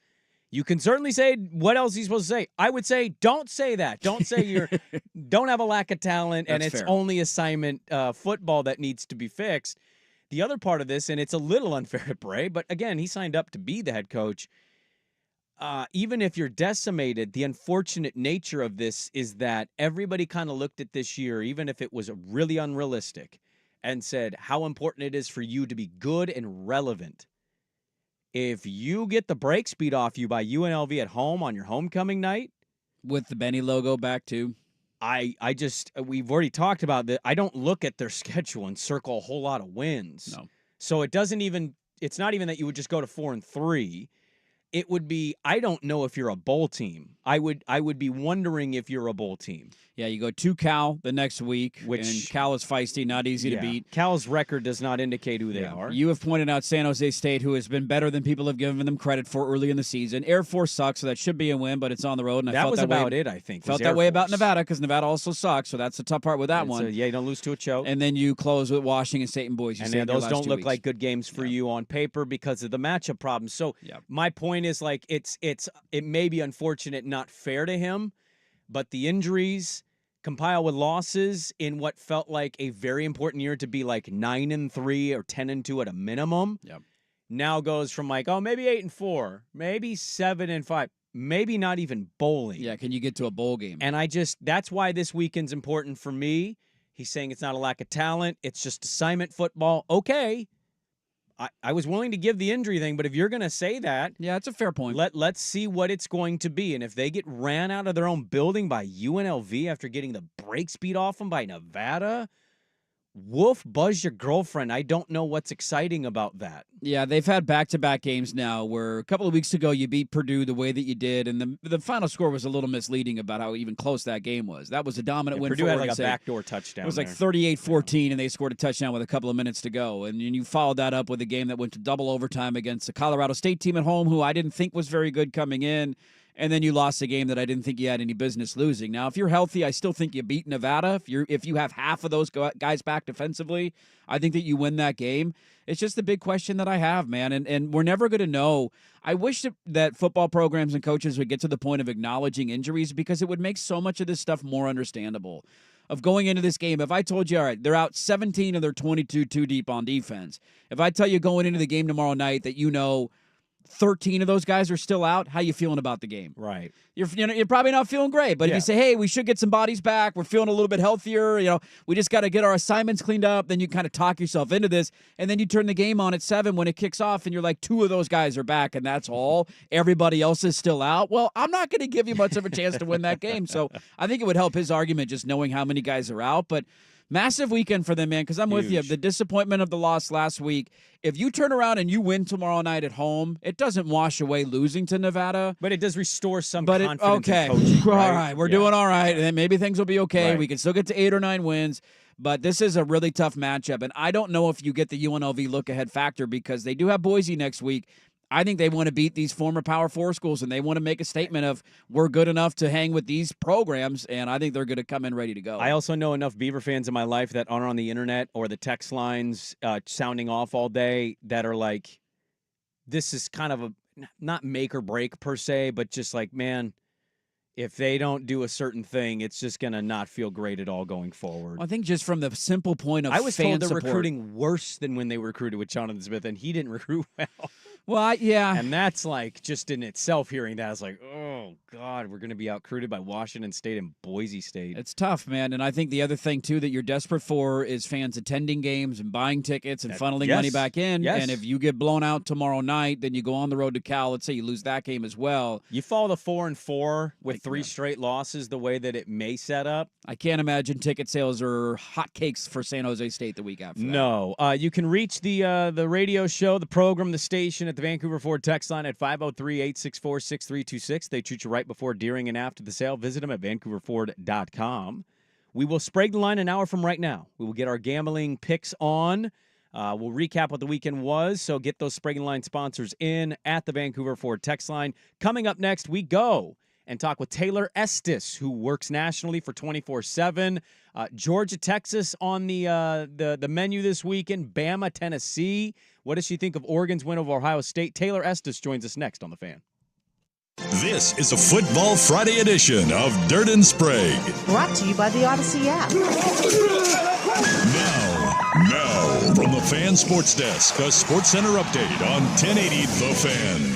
You can certainly say, what else are you supposed to say? I would say, don't say that. Don't say don't have a lack of talent and it's only assignment football that needs to be fixed. The other part of this, and it's a little unfair to Bray, but again, he signed up to be the head coach. even if you're decimated, the unfortunate nature of this is that everybody kind of looked at this year, even if it was really unrealistic, and said how important it is for you to be good and relevant. If you get the brakes beat off you by UNLV at home on your homecoming night, with the Benny logo back too. We've already talked about that. I don't look at their schedule and circle a whole lot of wins. No. So it's not even that you would just go to 4-3. It would be, I don't know if you're a bowl team. I would be wondering if you're a bowl team. Yeah, you go to Cal the next week, and Cal is feisty, not easy to beat. Cal's record does not indicate who they are. You have pointed out San Jose State, who has been better than people have given them credit for early in the season. Air Force sucks, so that should be a win, but it's on the road. And that was about it, I think. Felt that way about Nevada, because Nevada also sucks, so that's the tough part with that one. You don't lose to a choke. And then you close with Washington State and Boise State. And those don't look like good games for you on paper because of the matchup problems. So my point is, like, it may be unfortunate, not fair to him, but the injuries compile with losses in what felt like a very important year to be like 9-3 or 10-2 at a minimum. Yep. Now goes from like, maybe 8-4, maybe 7-5, maybe not even bowling. Yeah, can you get to a bowl game? And that's why this weekend's important for me. He's saying it's not a lack of talent, it's just assignment football. Okay. I was willing to give the injury thing, but if you're going to say that, yeah, it's a fair point. Let's see what it's going to be. And if they get ran out of their own building by UNLV after getting the brakes beat off them by Nevada, woof, buzz your girlfriend. I don't know what's exciting about that. Yeah, they've had back-to-back games now where a couple of weeks ago you beat Purdue the way that you did, and the final score was a little misleading about how even close that game was. That was a dominant win. Purdue for had Oregon like a State. backdoor touchdown. It was like 38-14, and they scored a touchdown with a couple of minutes to go. And you followed that up with a game that went to double overtime against the Colorado State team at home, who I didn't think was very good coming in. And then you lost a game that I didn't think you had any business losing. Now, if you're healthy, I still think you beat Nevada. If you have half of those guys back defensively, I think that you win that game. It's just the big question that I have, man. And we're never going to know. I wish that football programs and coaches would get to the point of acknowledging injuries, because it would make so much of this stuff more understandable. Of going into this game, if I told you, all right, they're out 17 of their 22 too deep on defense. If I tell you going into the game tomorrow night that 13 of those guys are still out, how you feeling about the game? Right. You're probably not feeling great, but if you say, hey, we should get some bodies back, we're feeling a little bit healthier, we just got to get our assignments cleaned up, then you kind of talk yourself into this, and then you turn the game on at 7 when it kicks off, and you're like, 2 of those guys are back, and that's all. Everybody else is still out. Well, I'm not going to give you much of a chance to win that game, so I think it would help his argument just knowing how many guys are out, but massive weekend for them, man, because I'm with you. The disappointment of the loss last week, if you turn around and you win tomorrow night at home, it doesn't wash away losing to Nevada. But it does restore some confidence okay. in coaching. Right? All right, we're doing all right, and then maybe things will be okay. Right. We can still get to 8 or 9 wins. But this is a really tough matchup, and I don't know if you get the UNLV look-ahead factor, because they do have Boise next week. I think they want to beat these former Power 4 schools, and they want to make a statement of, we're good enough to hang with these programs, and I think they're going to come in ready to go. I also know enough Beaver fans in my life that aren't on the internet or the text lines sounding off all day that are like, this is kind of not make or break per se, but just like, man, if they don't do a certain thing, it's just going to not feel great at all going forward. Well, I think just from the simple point of I was fan told they're support. recruiting worse than when they recruited with Jonathan Smith, and he didn't recruit well. Well, yeah. And that's like, just in itself, hearing that, I was like, oh, God, we're going to be out-recruited by Washington State and Boise State. It's tough, man. And I think the other thing, too, that you're desperate for is fans attending games and buying tickets and funneling money back in. Yes. And if you get blown out tomorrow night, then you go on the road to Cal. Let's say you lose that game as well. You follow the 4-4 with 3 straight losses the way that it may set up. I can't imagine ticket sales are hotcakes for San Jose State the week after that. No. You can reach the radio show, the program, the station at the Vancouver Ford text line at 503-864-6326. They treat you right before, during, and after the sale. Visit them at vancouverford.com. We will Sprague the line an hour from right now. We will get our gambling picks on. We'll recap what the weekend was, so get those Sprague the line sponsors in at the Vancouver Ford text line. Coming up next, we go and talk with Taylor Estes, who works nationally for 24/7. Georgia, Texas on the menu this weekend. Bama, Tennessee. What does she think of Oregon's win over Ohio State? Taylor Estes joins us next on The Fan. This is a Football Friday edition of Dirt and Sprague. Brought to you by the Odyssey app. Now, from the Fan Sports Desk, a Sports Center update on 1080 The Fan.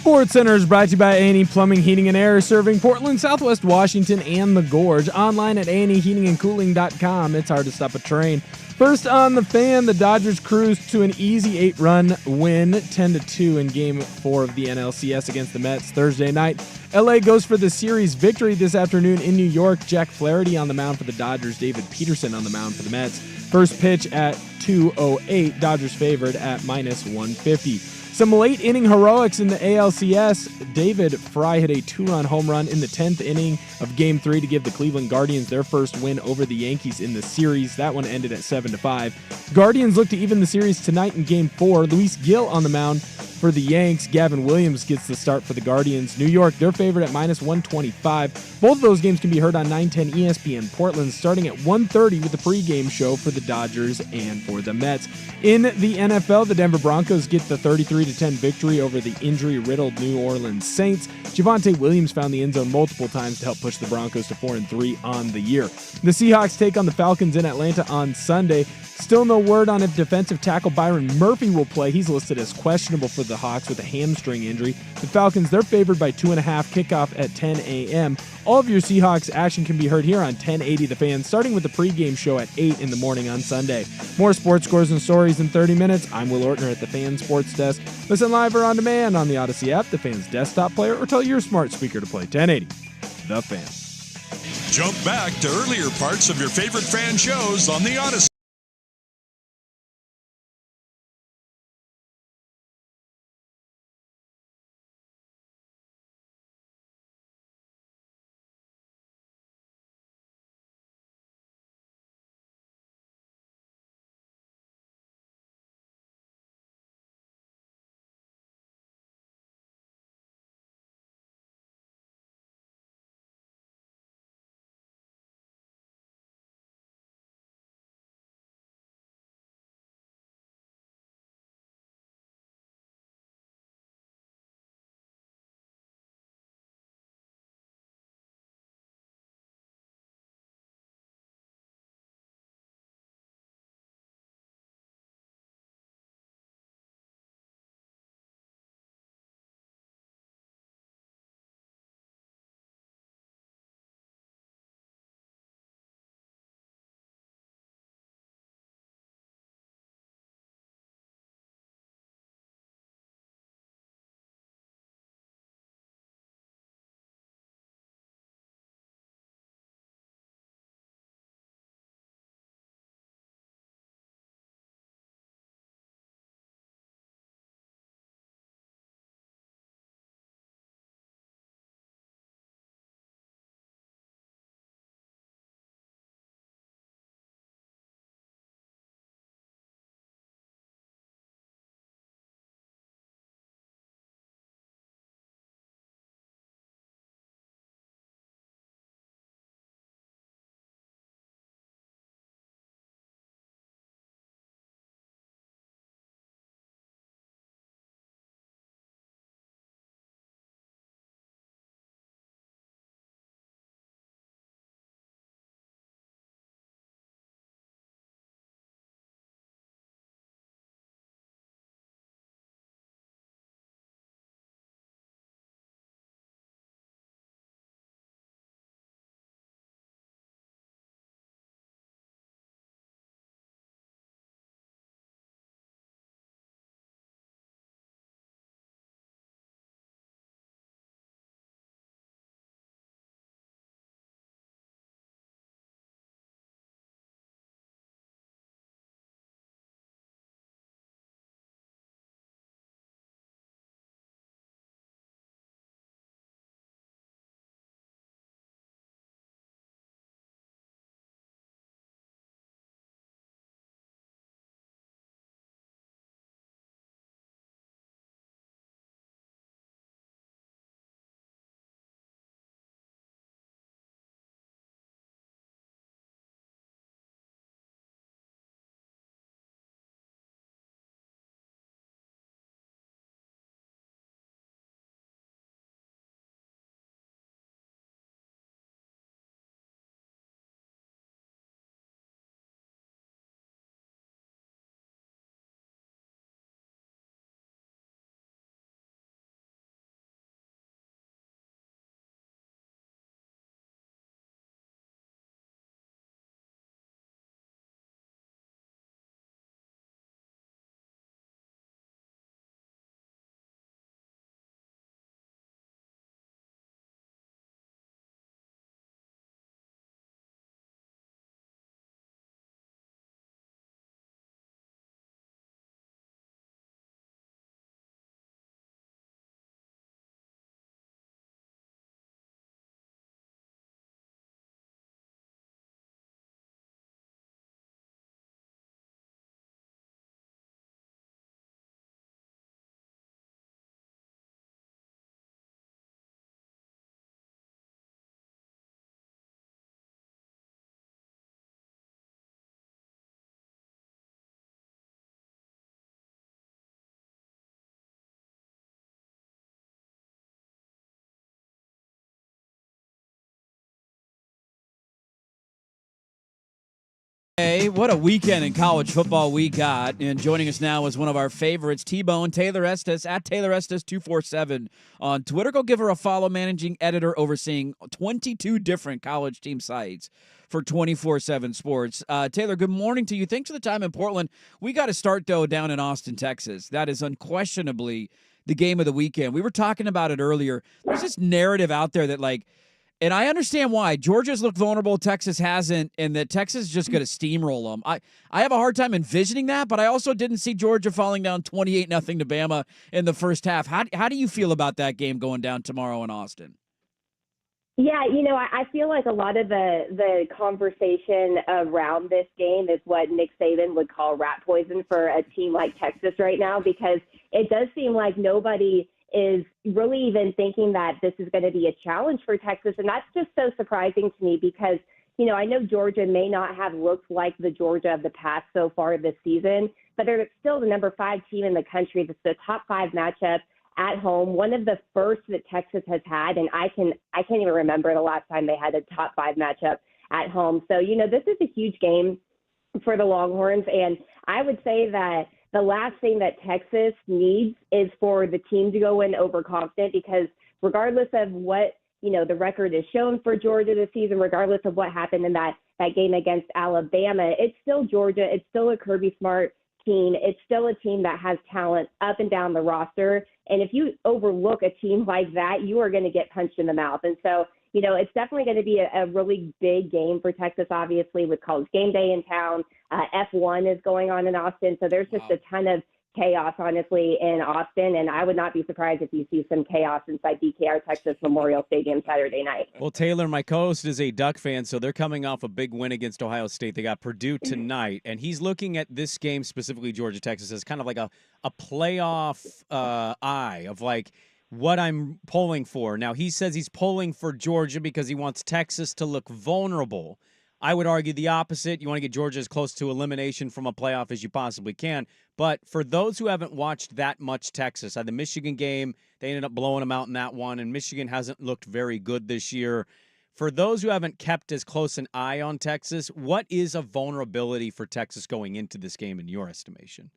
Sports Center is brought to you by A&E Plumbing, Heating, and Air, serving Portland, Southwest Washington, and the Gorge. Online at aneheatingandcooling.com. It's hard to stop a train. First on the Fan, the Dodgers cruised to an easy 8-run win, 10-2 in Game 4 of the NLCS against the Mets Thursday night. LA goes for the series victory this afternoon in New York. Jack Flaherty on the mound for the Dodgers, David Peterson on the mound for the Mets. First pitch at 2:08, Dodgers favored at -150. Some late-inning heroics in the ALCS. David Fry hit a 2-run home run in the 10th inning of Game 3 to give the Cleveland Guardians their first win over the Yankees in the series. That one ended at 7-5. Guardians look to even the series tonight in Game 4. Luis Gil on the mound for the Yanks. Gavin Williams gets the start for the Guardians. New York, they're favored at -125. Both of those games can be heard on 910 ESPN Portland starting at 1:30 with the pregame show for the Dodgers and for the Mets. In the NFL, the Denver Broncos get the 33-10 victory over the injury-riddled New Orleans Saints. Javonte Williams found the end zone multiple times to help push the Broncos to 4-3 on the year. The Seahawks take on the Falcons in Atlanta on Sunday. Still no word on if defensive tackle Byron Murphy will play. He's listed as questionable for the Hawks with a hamstring injury. The Falcons, they're favored by 2.5, kickoff at 10 a.m. All of your Seahawks action can be heard here on 1080 The Fan, starting with the pregame show at 8 in the morning on Sunday. More sports scores and stories in 30 minutes. I'm Will Ortner at the Fan Sports Desk. Listen live or on demand on the Odyssey app, the Fan's desktop player, or tell your smart speaker to play 1080 The Fan. Jump back to earlier parts of your favorite fan shows on the Odyssey. Hey, what a weekend in college football we got. And joining us now is one of our favorites, T-Bone, Taylor Estes, at Taylor Estes 247 on Twitter. Go give her a follow, managing editor overseeing 22 different college team sites for 24/7 Sports. Taylor, good morning to you. Thanks for the time in Portland. We got to start, though, down in Austin, Texas. That is unquestionably the game of the weekend. We were talking about it earlier. There's this narrative out there that, like, and I understand why. Georgia's looked vulnerable, Texas hasn't, and that Texas is just going to steamroll them. I have a hard time envisioning that, but I also didn't see Georgia falling down 28-0 to Bama in the first half. How do you feel about that game going down tomorrow in Austin? Yeah, I feel like a lot of the conversation around this game is what Nick Saban would call rat poison for a team like Texas right now, because it does seem like nobody is really even thinking that this is going to be a challenge for Texas. And that's just so surprising to me because, I know Georgia may not have looked like the Georgia of the past so far this season, but they're still the number 5 team in the country. That's the top 5 matchup at home, one of the first that Texas has had. And I can't even remember the last time they had a top 5 matchup at home. So, this is a huge game for the Longhorns. And I would say that the last thing that Texas needs is for the team to go in overconfident, because regardless of what, the record is shown for Georgia this season, regardless of what happened in that game against Alabama, it's still Georgia. It's still a Kirby Smart team. It's still a team that has talent up and down the roster. And if you overlook a team like that, you are going to get punched in the mouth. And so, it's definitely going to be a really big game for Texas, obviously, with College Game Day in town. F1 is going on in Austin. So there's just a ton of chaos, honestly, in Austin. And I would not be surprised if you see some chaos inside DKR Texas Memorial Stadium Saturday night. Well, Taylor, my co-host, is a Duck fan, so they're coming off a big win against Ohio State. They got Purdue tonight, and he's looking at this game, specifically Georgia-Texas, as kind of like a playoff eye of like what I'm polling for. Now, he says he's polling for Georgia because he wants Texas to look vulnerable. I would argue the opposite. You want to get Georgia as close to elimination from a playoff as you possibly can. But for those who haven't watched that much Texas, the Michigan game, they ended up blowing them out in that one, and Michigan hasn't looked very good this year. For those who haven't kept as close an eye on Texas, what is a vulnerability for Texas going into this game in your estimation?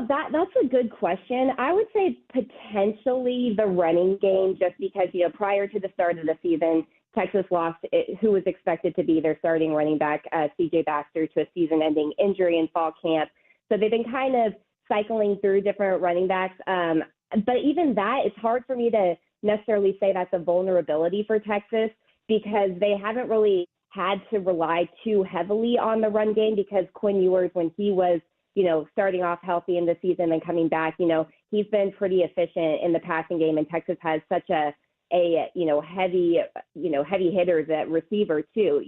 That's a good question. I would say potentially the running game, just because, prior to the start of the season, Texas lost who was expected to be their starting running back, C.J. Baxter, to a season-ending injury in fall camp. So they've been kind of cycling through different running backs. But even that, it's hard for me to necessarily say that's a vulnerability for Texas, because they haven't really had to rely too heavily on the run game, because Quinn Ewers, when he was starting off healthy in the season and coming back, he's been pretty efficient in the passing game, and Texas has such a heavy hitters at receiver too,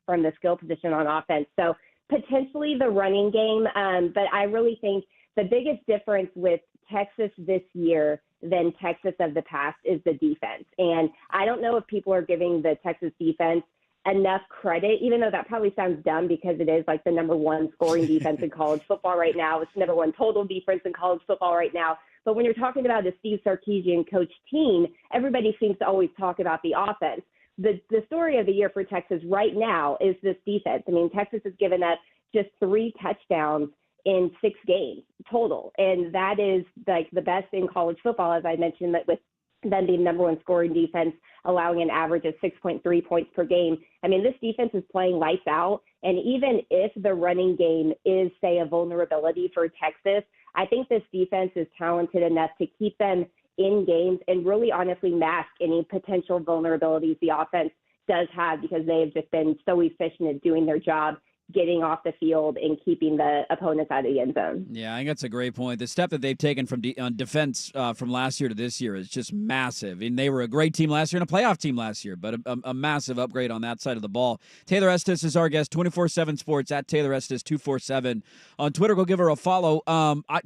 from the skill position on offense. So potentially the running game. But I really think the biggest difference with Texas this year than Texas of the past is the defense. And I don't know if people are giving the Texas defense enough credit, even though that probably sounds dumb, because it is like the number 1 scoring defense in college football right now. It's the number 1 total defense in college football right now. But when you're talking about a Steve Sarkisian coach team, everybody seems to always talk about the offense. The story of the year for Texas right now is this defense. I mean, Texas has given up just 3 touchdowns in 6 games total. And that is like the best in college football, as I mentioned, that with them being number 1 scoring defense, allowing an average of 6.3 points per game. I mean, this defense is playing lights out. And even if the running game is, say, a vulnerability for Texas, I think this defense is talented enough to keep them in games and really honestly mask any potential vulnerabilities the offense does have, because they have just been so efficient at doing their job, getting off the field and keeping the opponents out of the end zone. Yeah, I think that's a great point. The step that they've taken from on defense from last year to this year is just massive. And they were a great team last year and a playoff team last year, but a massive upgrade on that side of the ball. Taylor Estes is our guest, 24/7 Sports, at Taylor Estes 247 on Twitter. Go give her a follow.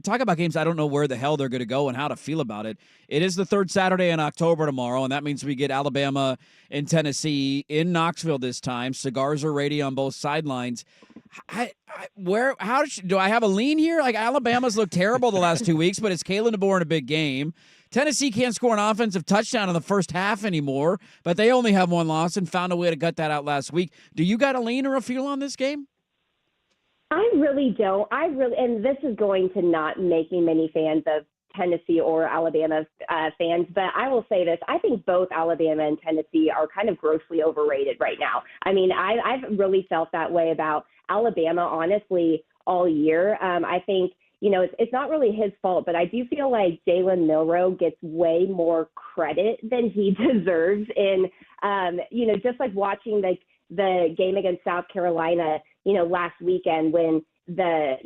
Talk about games I don't know where the hell they're going to go and how to feel about it. It is the 3rd Saturday in October tomorrow, and that means we get Alabama and Tennessee in Knoxville this time. Cigars are ready on both sidelines. Do I have a lean here? Like, Alabama's looked terrible the last 2 weeks, but it's Kalen DeBoer in a big game. Tennessee can't score an offensive touchdown in the first half anymore, but they only have one loss and found a way to gut that out last week. Do you got a lean or a feel on this game? I really don't. And this is going to not make me many fans of Tennessee or Alabama fans, but I will say this. I think both Alabama and Tennessee are kind of grossly overrated right now. I mean, I've really felt that way about Alabama, honestly, all year. I think, it's not really his fault, but I do feel like Jalen Milroe gets way more credit than he deserves in, just like watching the game against South Carolina, last weekend when they're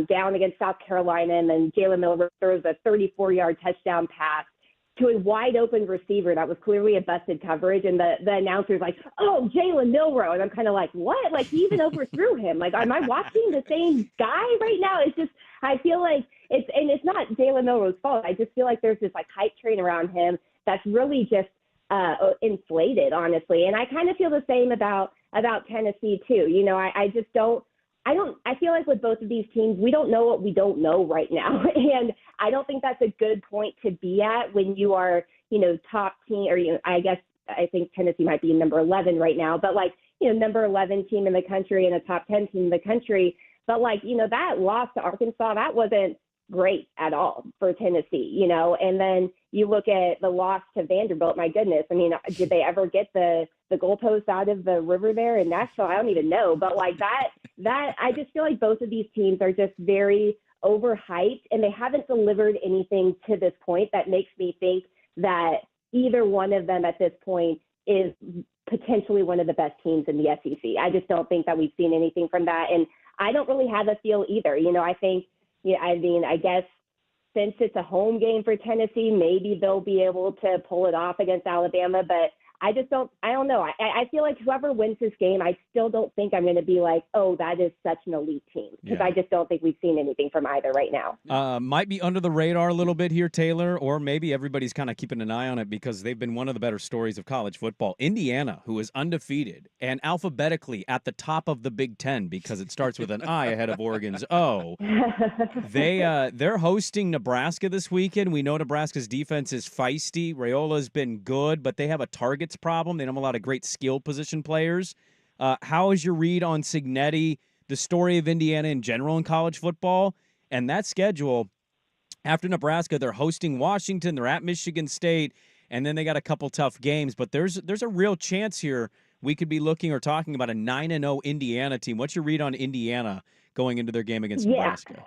down against South Carolina, and then Jalen Milroe throws a 34-yard touchdown pass to a wide open receiver that was clearly a busted coverage, and the announcer's like, "Oh, Jalen Milroe," and I'm kind of like, "What?" Like, he even overthrew him. Like, am I watching the same guy right now? It's just, I feel like it's not Jalen Milroe's fault. I just feel like there's this hype train around him that's really just inflated, honestly. And I kind of feel the same about Tennessee too. I feel like with both of these teams, we don't know what we don't know right now. And I don't think that's a good point to be at when you are, top team, or, I think Tennessee might be number 11 right now, but number 11 team in the country and a top 10 team in the country. But that loss to Arkansas, that wasn't great at all for Tennessee, and then you look at the loss to Vanderbilt. My goodness. I mean, did they ever get the goalpost out of the river there in Nashville? I don't even know. But that I just feel like both of these teams are just very overhyped, and they haven't delivered anything to this point that makes me think that either one of them at this point is potentially one of the best teams in the SEC. I just don't think that we've seen anything from that. And I don't really have a feel either. I think, I guess since it's a home game for Tennessee, maybe they'll be able to pull it off against Alabama, but I don't know. I feel like whoever wins this game, I still don't think I'm going to be like, oh, that is such an elite team, because I just don't think we've seen anything from either right now. Might be under the radar a little bit here, Taylor, or maybe everybody's kind of keeping an eye on it because they've been one of the better stories of college football. Indiana, who is undefeated and alphabetically at the top of the Big Ten because it starts with an I ahead of Oregon's O. They're hosting Nebraska this weekend. We know Nebraska's defense is feisty. Rayola's been good, but they have a target problem. They don't have a lot of great skill position players. How is your read on Cignetti, the story of Indiana in general in college football, and that schedule? After Nebraska, they're hosting Washington, they're at Michigan State, and then they got a couple tough games. But there's a real chance here we could be looking or talking about a 9-0 Indiana team. What's your read on Indiana going into their game against Nebraska?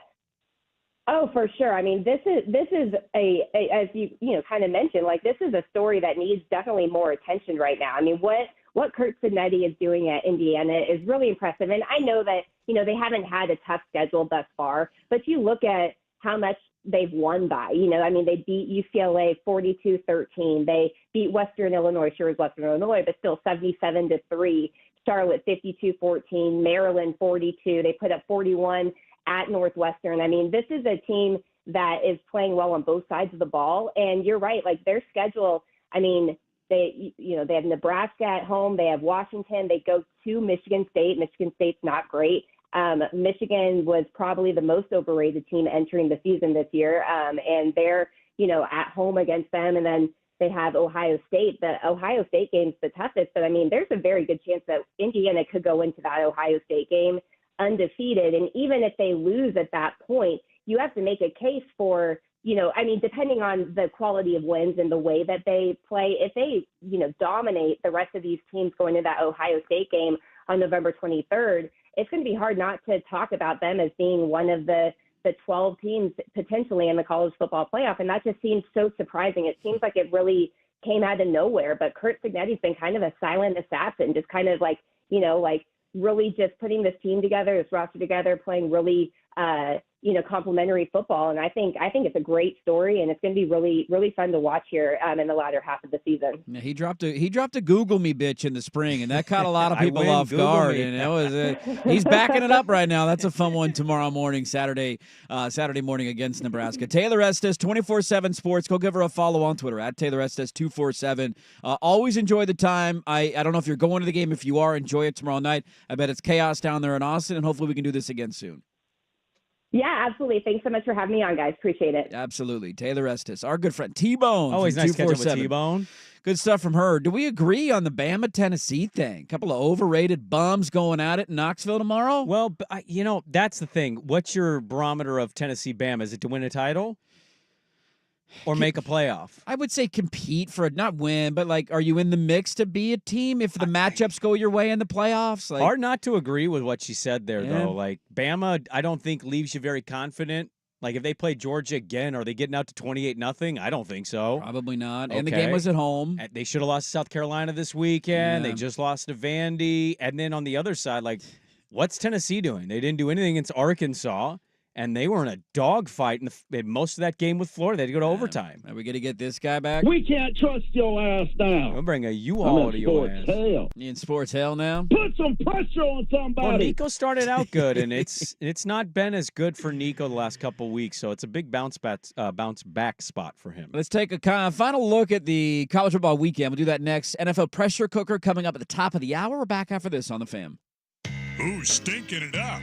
Oh, for sure. I mean, this is a as you kind of mentioned, this is a story that needs definitely more attention right now. I mean, what Curt Cignetti is doing at Indiana is really impressive. And I know that, they haven't had a tough schedule thus far, but you look at how much they've won by, they beat UCLA 42-13. They beat Western Illinois, sure, it was Western Illinois, but still 77-3. Charlotte 52-14, Maryland 42. They put up 41 at Northwestern. I mean, this is a team that is playing well on both sides of the ball. And you're right, their schedule, I mean, they have Nebraska at home. They have Washington. They go to Michigan State. Michigan State's not great. Michigan was probably the most overrated team entering the season this year. And they're, at home against them. And then they have Ohio State. The Ohio State game's the toughest. But, I mean, there's a very good chance that Indiana could go into that Ohio State game undefeated. And even if they lose at that point, you have to make a case for, depending on the quality of wins and the way that they play, if they, dominate the rest of these teams going to that Ohio State game on November 23rd, it's going to be hard not to talk about them as being one of the 12 teams potentially in the college football playoff. And that just seems so surprising. It seems like it really came out of nowhere, but Curt Cignetti's been kind of a silent assassin, just kind of really just putting this team together, this roster together, playing really, complimentary football. And I think it's a great story, and it's going to be really, really fun to watch here in the latter half of the season. Yeah, he dropped a Google me bitch in the spring, and that caught a lot of people off guard. And it was he's backing it up right now. That's a fun one tomorrow morning, Saturday morning against Nebraska. Taylor Estes, 24/7 Sports. Go give her a follow on Twitter at Taylor Estes 247. Always enjoy the time. I don't know if you're going to the game. If you are, enjoy it tomorrow night. I bet it's chaos down there in Austin, and hopefully we can do this again soon. Yeah, absolutely. Thanks so much for having me on, guys. Appreciate it. Absolutely. Taylor Estes, our good friend T-Bone. Always from nice catching up with 247. T-Bone. Good stuff from her. Do we agree on the Bama Tennessee thing? A couple of overrated bums going at it in Knoxville tomorrow? Well, that's the thing. What's your barometer of Tennessee Bama? Is it to win a title or make a playoff? I would say compete for it, not win, but like, are you in the mix to be a team if the matchups go your way in the playoffs? Like, hard not to agree with what she said there, Yeah. though. Like, Bama, I don't think leaves you very confident. Like, if they play Georgia again, are they getting out to 28-0? I don't think so. Probably not. Okay. And the game was at home. And they should have lost to South Carolina this weekend. Yeah. They just lost to Vandy. And then on the other side, like, what's Tennessee doing? They didn't do anything against Arkansas, and they were in a dogfight in most of that game with Florida. They had to go to overtime. Are we going to get this guy back? We can't trust your ass now. We'll bring a U-Haul to your ass. Hell. You in sports hell now? Put some pressure on somebody. Well, Nico started out good, and it's not been as good for Nico the last couple of weeks, so it's a big bounce back spot for him. Let's take a final look at the college football weekend. We'll do that next. NFL pressure cooker coming up at the top of the hour. We're back after this on the Fam. Who's stinking it up?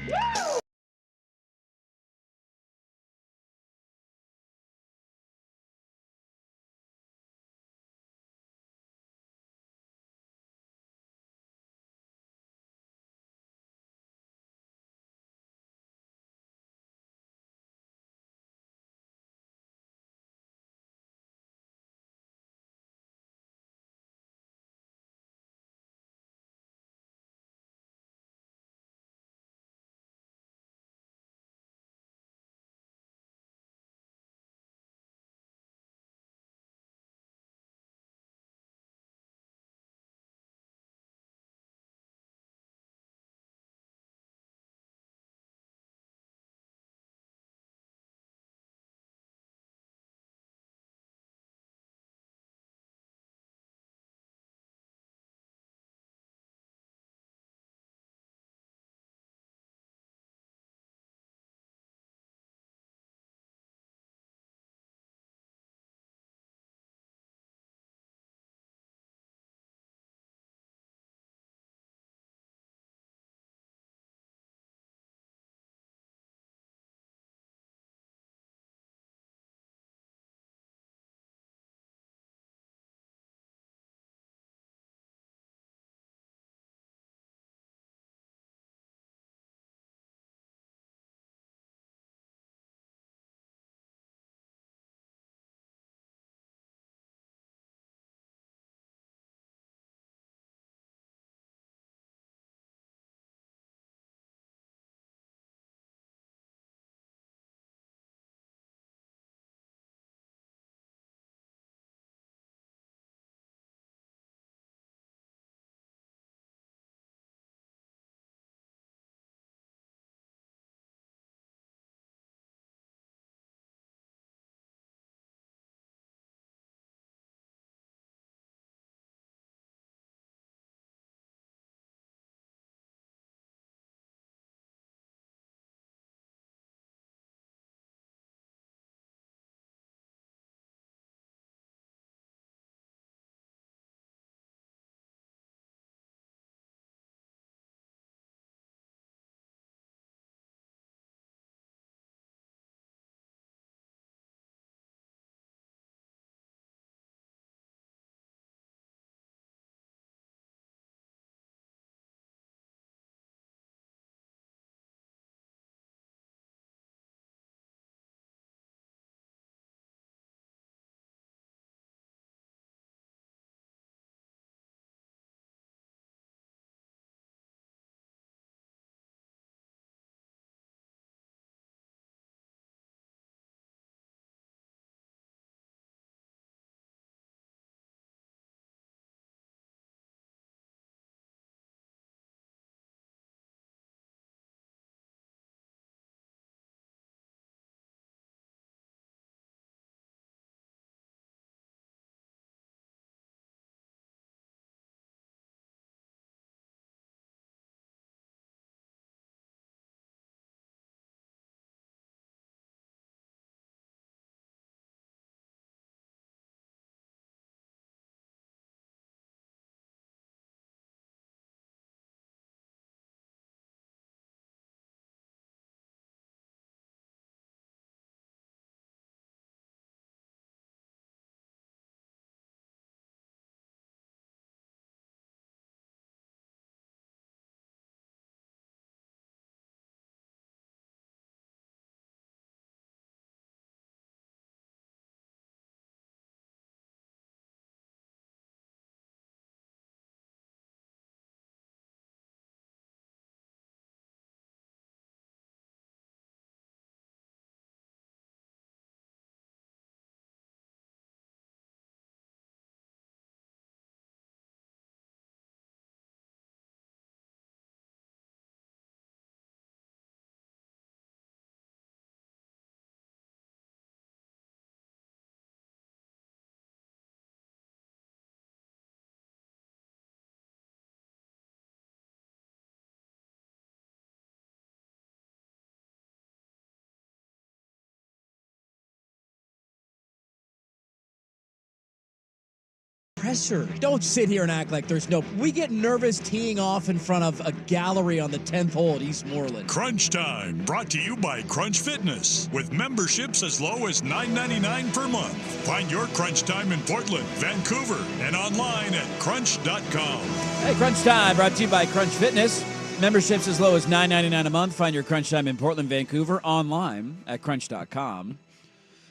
pressure. Don't sit here and act like there's no. We get nervous teeing off in front of a gallery on the 10th hole at Eastmoreland. Crunch Time, brought to you by Crunch Fitness, with memberships as low as $9.99 per month. Find your Crunch Time in Portland, Vancouver, and online at crunch.com. Hey, Crunch Time, brought to you by Crunch Fitness. Memberships as low as $9.99 a month. Find your Crunch Time in Portland, Vancouver, online at crunch.com.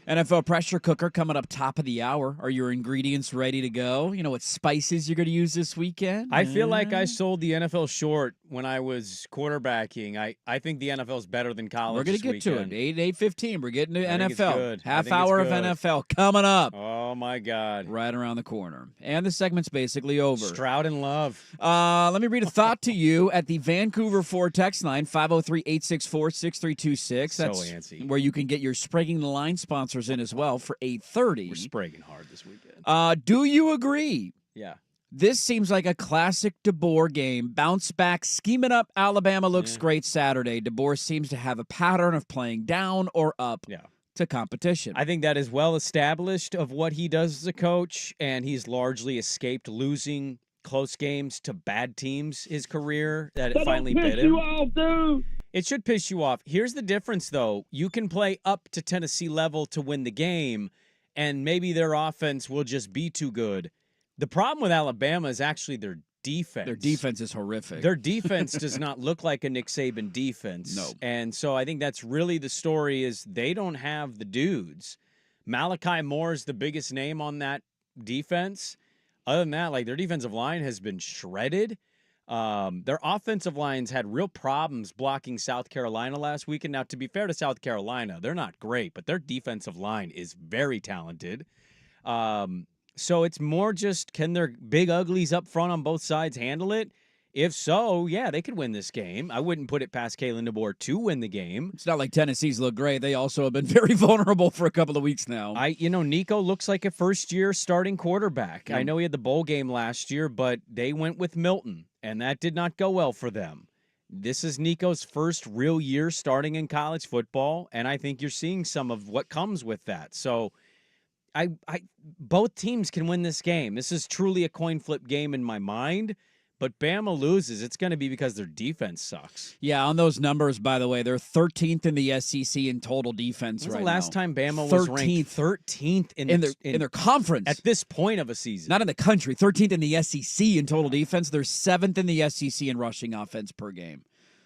NFL pressure cooker coming up top of the hour. Are your ingredients ready to go? You know what spices you're going to use this weekend? I feel like I sold the NFL short when I was quarterbacking. I think the NFL is better than college. We're going to get weekend. to it. 8:15. We're getting to I think it's NFL. good. Half hour of good. NFL coming up. Oh, my God. Right around the corner. And the segment's basically over. Stroud in love. Let me read a thought to you at the Vancouver 4 text line, 503-864-6326. That's antsy. where you can get your Sprague the Line sponsors in as well for 8:30. We're spragging hard this weekend. Do you agree? Yeah. This seems like a classic DeBoer game. Bounce back, scheme it up. Alabama looks great Saturday. DeBoer seems to have a pattern of playing down or up to competition. I think that is well established of what he does as a coach, and he's largely escaped losing close games to bad teams his career that it finally bit him. off, dude. It should piss you off. Here's the difference, though. You can play up to Tennessee level to win the game, and maybe their offense will just be too good. The problem with Alabama is actually their defense. Their defense is horrific. Their defense does not look like a Nick Saban defense. No. And so I think that's really the story is they don't have the dudes. Malachi Moore is the biggest name on that defense. Other than that, like their defensive line has been shredded. Their offensive lines had real problems blocking South Carolina last week. And now, to be fair to South Carolina, they're not great, but their defensive line is very talented. So it's more just, can their big uglies up front on both sides handle it? If so, yeah, they could win this game. I wouldn't put it past Kalen DeBoer to win the game. It's not like Tennessee's look great. They also have been very vulnerable for a couple of weeks now. Nico looks like a first-year starting quarterback. I know he had the bowl game last year, but they went with Milton, and that did not go well for them. This is Nico's first real year starting in college football, and I think you're seeing some of what comes with that. So both teams can win this game. This is truly a coin flip game in my mind. But Bama loses, it's going to be because their defense sucks. Yeah, on those numbers, by the way, they're 13th in the SEC in total defense right now. When's the last time Bama was ranked 13th in their conference? At this point of a season. Not in the country. 13th in the SEC in total defense. They're 7th in the SEC in rushing offense per game.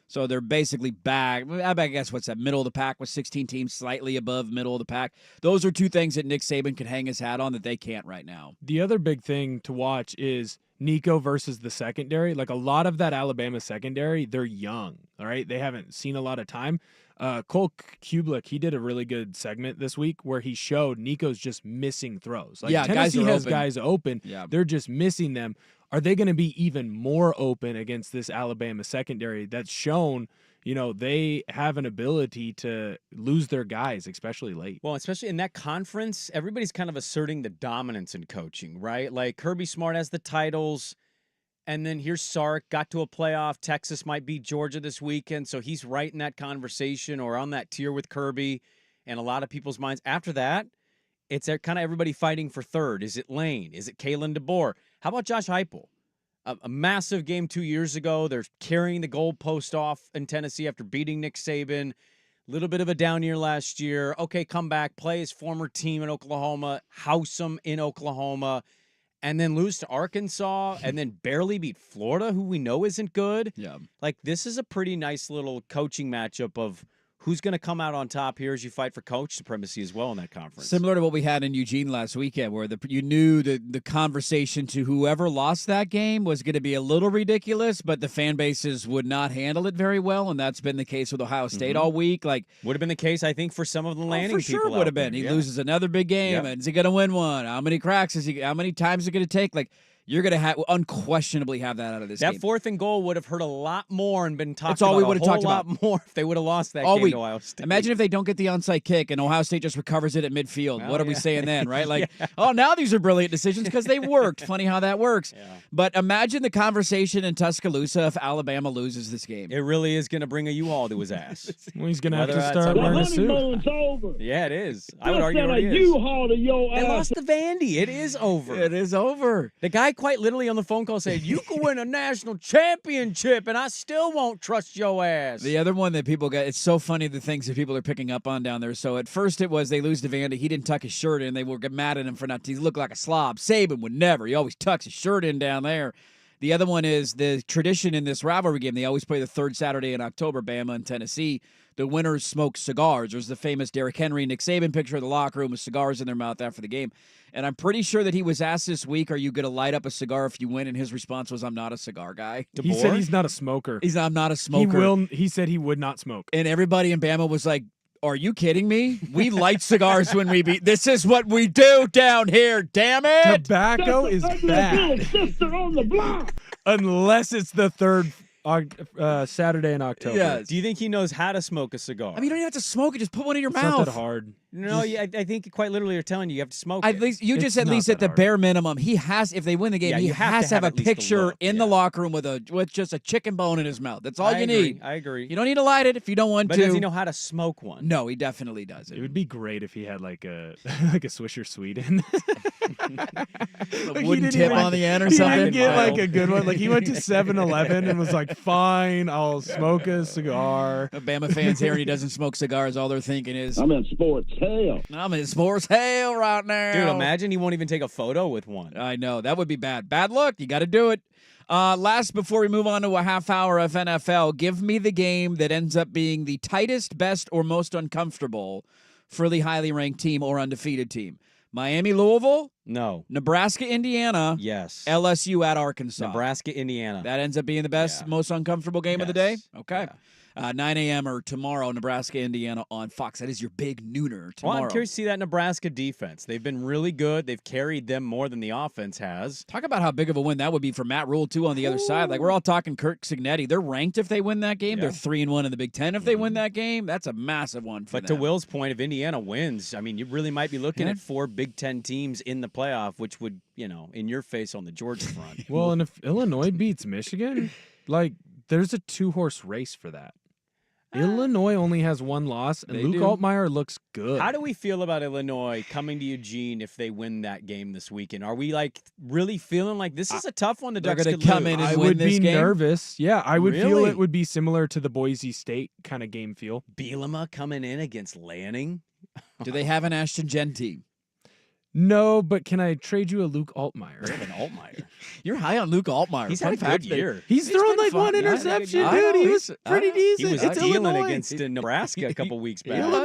So they're basically back. I guess what's that? Middle of the pack with 16 teams, slightly above middle of the pack. Those are two things that Nick Saban could hang his hat on that they can't right now. The other big thing to watch is Nico versus the secondary. Like a lot of that Alabama secondary, they're young, all right? They haven't seen a lot of time. Cole Kublik, he did a really good segment this week where he showed Nico's just missing throws. Like Tennessee has guys open. Yeah. They're just missing them. Are they going to be even more open against this Alabama secondary that's shown, they have an ability to lose their guys, especially late? Well, especially in that conference, everybody's kind of asserting the dominance in coaching, right? Like Kirby Smart has the titles, and then here's Sark, got to a playoff. Texas might beat Georgia this weekend, so he's right in that conversation or on that tier with Kirby and a lot of people's minds. After that, it's kind of everybody fighting for third. Is it Lane? Is it Kalen DeBoer? How about Josh Heupel? A massive game 2 years ago. They're carrying the goalpost off in Tennessee after beating Nick Saban. Little bit of a down year last year. Okay, come back, play his former team in Oklahoma, house him in Oklahoma, and then lose to Arkansas, and then barely beat Florida, who we know isn't good. Yeah. Like, this is a pretty nice little coaching matchup of who's going to come out on top here as you fight for coach supremacy as well in that conference. Similar to what we had in Eugene last weekend, where you knew the conversation to whoever lost that game was going to be a little ridiculous, but the fan bases would not handle it very well, and that's been the case with Ohio State all week. Like, would have been the case, I think, for some of the Lanning for sure people. Would have been. He loses another big game, and is he going to win one? How many cracks is he? How many times is it going to take? Like, You're going to unquestionably have that out of this That game. 4th and goal would have hurt a lot more and been talked That's all about we a would've whole talked lot about. more if they would have lost that All game week. to Ohio State. Imagine if they don't get the onside kick and Ohio State just recovers it at midfield. Well, What are we yeah. saying then, right? Like, oh, now these are brilliant decisions because they worked. Funny how that works. Yeah. But imagine the conversation in Tuscaloosa if Alabama loses this game. It really is going to bring a U-Haul to his ass. Well, he's gonna have Whether to that's start a- wearing a suit. honeymoon's over. Yeah, it is. I would argue Send it a is. U-Haul to your They ass. lost to Vandy. It is over. It is over. The guy quite literally on the phone call said, "You can win a national championship, and I still won't trust your ass." The other one that people got, it's so funny the things that people are picking up on down there. So at first it was they lose to Vandy. He didn't tuck his shirt in. They were mad at him for not, he looked like a slob. Saban would never. He always tucks his shirt in down there. The other one is the tradition in this rivalry game. They always play the third Saturday in October, Bama and Tennessee. The winners smoke cigars. There's the famous Derrick Henry, Nick Saban picture of the locker room with cigars in their mouth after the game. And I'm pretty sure that he was asked this week, are you going to light up a cigar if you win? And his response was, I'm not a cigar guy. He said he's not a smoker. I'm not a smoker. He said he would not smoke. And everybody in Bama was like, are you kidding me? We light cigars when we beat. This is what we do down here, damn it. Tobacco is bad. Sister on the block. Unless it's the third Saturday in October. Yes. Do you think he knows how to smoke a cigar? I mean, you don't even have to smoke it. Just put one in your It's mouth. not that hard. no, I think quite literally are telling you have to smoke At it. least you It's just at not least that at the hard. bare minimum, he has. If they win the game, Yeah, he you have has to have a at least a picture look, in the yeah. locker room with just a chicken bone in his mouth. That's all I you agree, need. I agree. You don't need to light it if you don't want But to. does he know how to smoke one? No, he definitely does It it. would be great if he had like a like a Swisher Sweet in. A Like, he wooden didn't tip even- on the end or he something. didn't get like Mild. a good one. Like he went to 7-Eleven and was like, "Fine, I'll smoke a cigar." Bama fans here and he doesn't smoke cigars. All they're thinking is, I'm in sports hell. I'm in sports hell right now. Dude, imagine he won't even take a photo with one. I know. That would be bad. Bad luck. You got to do it. Last, before we move on to a half hour of NFL, give me the game that ends up being the tightest, best, or most uncomfortable for the highly ranked team or undefeated team. Miami, Louisville, No. Nebraska, Indiana, Yes. LSU at Arkansas. Nebraska, Indiana. That ends up being the best, Yeah. most uncomfortable game of the day? Yes. Okay. Yeah. 9 a.m. or tomorrow, Nebraska, Indiana on Fox. That is your big nooner tomorrow. Well, I'm curious to see that Nebraska defense. They've been really good. They've carried them more than the offense has. Talk about how big of a win that would be for Matt Rule, too, on the other side. Like, we're all talking Kirk Cignetti. They're ranked if they win that game. Yeah. They're 3-1 in the Big Ten if they win that game. That's a massive one for But to them. Will's point, if Indiana wins, I mean, you really might be looking Yeah. at 4 Big Ten teams in the playoff, which would, in your face on the Georgia front. Well, and if Illinois beats Michigan, like there's a 2-horse race for that. Illinois only has 1 loss, and They Luke do. Altmaier looks good. How do we feel about Illinois coming to Eugene if they win that game this weekend? Are we really feeling like this is a tough one? The They're Ducks gonna could come lose? in and I win would this be game? nervous. Yeah, I would feel Really? it would be similar to the Boise State kind of game feel. Bielema coming in against Lanning. Do they have an Ashton Jen team? No, but can I trade you a Luke Altmaier? They have an Altmaier. You're high on Luke Altmaier. He's Fun had a fact good that- year. He's thrown been like fun. 1 Yeah, he's had a good interception, year. dude. He I was know. pretty He decent. He was It's dealing Illinois. against Nebraska a couple weeks back. Illinois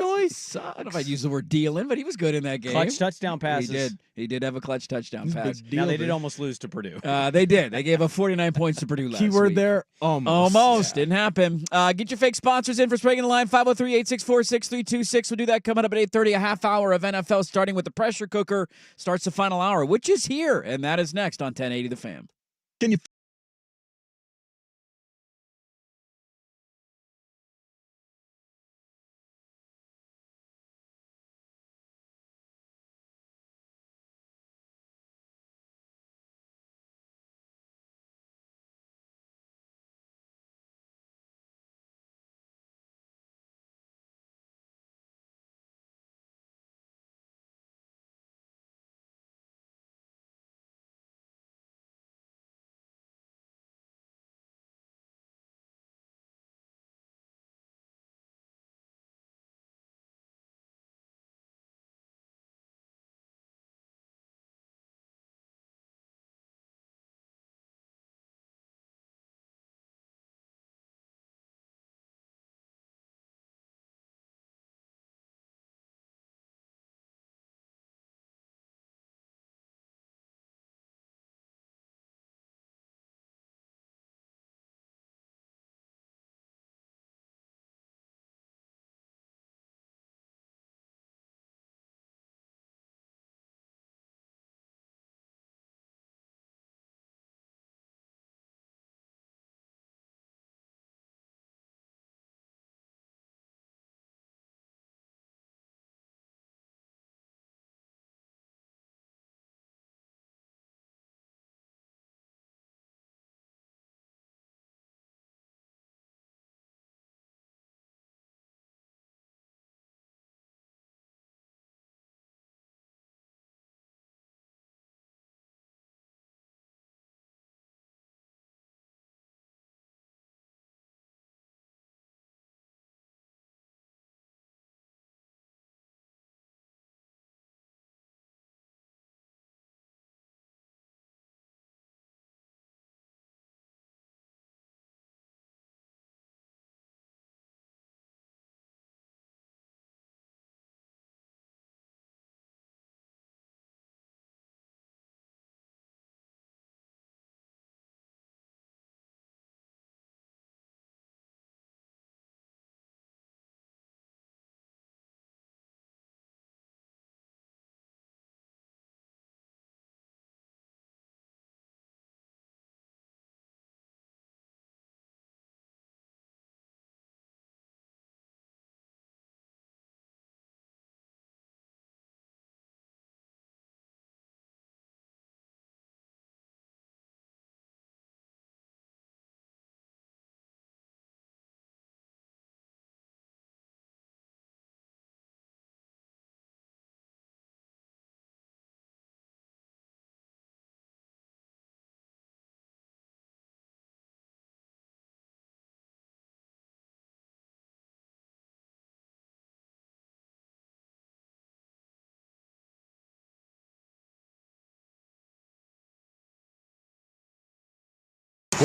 I don't know if I'd sucks. use the word dealing, but he was good in that game. Clutch touchdown passes. He did. He did have a clutch touchdown He's a pass. big deal, Now they did dude. almost lose to Purdue. They did. They gave up 49 points to Purdue last Keyword week. there, almost. Almost. Didn't happen. Get your fake sponsors in for Sprague in the line, 503-864-6326. We'll do that coming up at 8:30, a half hour of NFL starting with the pressure cooker. Starts the final hour, which is here, and that is next on 1080 The Fan. Can you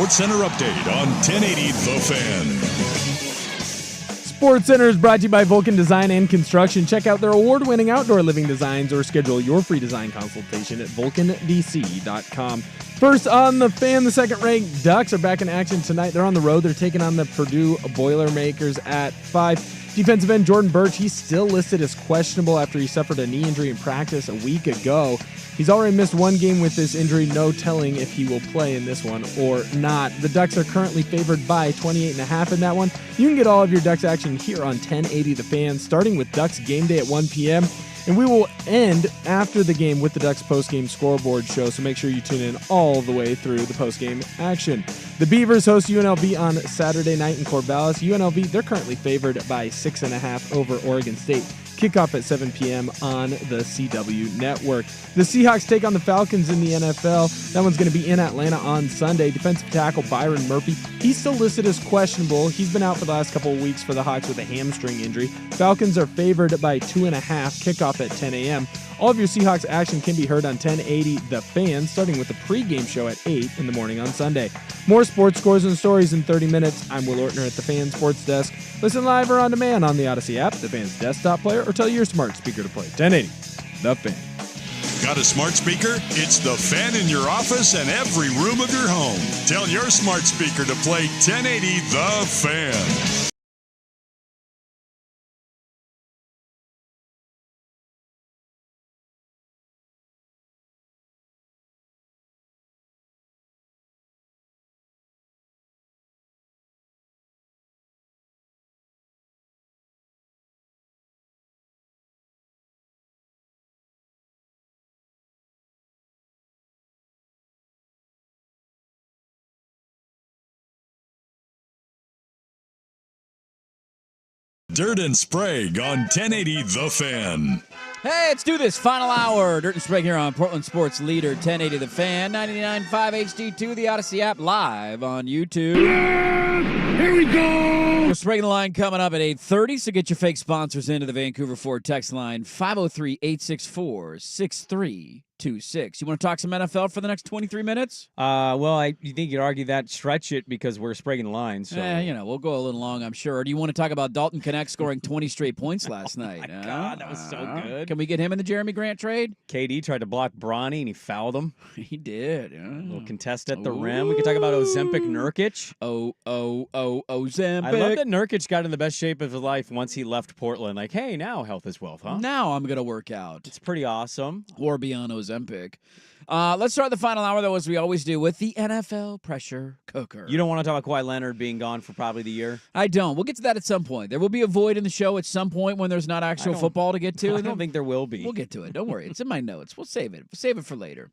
Sports Center update on 1080 The Fan. Sports Center is brought to you by Vulcan Design and Construction. Check out their award-winning outdoor living designs or schedule your free design consultation at vulcandc.com. First on the Fan, the second-ranked Ducks are back in action tonight. They're on the road. They're taking on the Purdue Boilermakers at 5. Defensive end Jordan Birch, he's still listed as questionable after he suffered a knee injury in practice a week ago. He's already missed one game with this injury, no telling if he will play in this one or not. The Ducks are currently favored by 28.5 in that one. You can get all of your Ducks action here on 1080 The Fan, starting with Ducks game day at 1 p.m., and we will end after the game with the Ducks postgame scoreboard show, so make sure you tune in all the way through the postgame action. The Beavers host UNLV on Saturday night in Corvallis. UNLV, they're currently favored by 6.5 over Oregon State. Kickoff at 7 p.m. on the CW network. The Seahawks take on the Falcons in the NFL. That one's going to be in Atlanta on Sunday. Defensive tackle Byron Murphy, he's still listed as questionable. He's been out for the last couple of weeks for the Hawks with a hamstring injury. Falcons are favored by 2.5. Kickoff at 10 a.m. All of your Seahawks action can be heard on 1080 The Fan, starting with the pregame show at 8 in the morning on Sunday. More sports scores and stories in 30 minutes. I'm Will Ortner at the Fan Sports Desk. Listen live or on demand on the Odyssey app, the Fan's desktop player, or tell your smart speaker to play 1080 The Fan. Got a smart speaker? It's The Fan in your office and every room of your home. Tell your smart speaker to play 1080 The Fan. Dirt and Sprague on 1080 The Fan. Hey, let's do this. Final hour. Dirt and Sprague here on Portland Sports Leader 1080 The Fan, 99.5 HD2, the Odyssey app, live on YouTube. Here we go. We're Sprague the line coming up at 8:30, so get your fake sponsors into the Vancouver Ford text line 503-864-6326. You want to talk some NFL for the next 23 minutes? Well, you think you'd argue that stretch it because we're Sprague the line. So we'll go a little long, I'm sure. Or do you want to talk about Dalton Connect scoring 20 straight points last night? Oh my God, that was so good. Can we get him in the Jeremy Grant trade? KD tried to block Bronny and he fouled him. He did. A little contest at the rim. We could talk about Ozempic Nurkic. Ozempic. I love that Nurkic got in the best shape of his life once he left Portland. Like, hey, now health is wealth, huh? Now I'm going to work out. It's pretty awesome. Or be on Ozempic. Let's start the final hour, though, as we always do, with the NFL pressure cooker. You don't want to talk about Kawhi Leonard being gone for probably the year? I don't. We'll get to that at some point. There will be a void in the show at some point when there's not actual football to get to. I don't think there will be. We'll get to it. Don't worry. It's in my notes. We'll save it. We'll save it for later.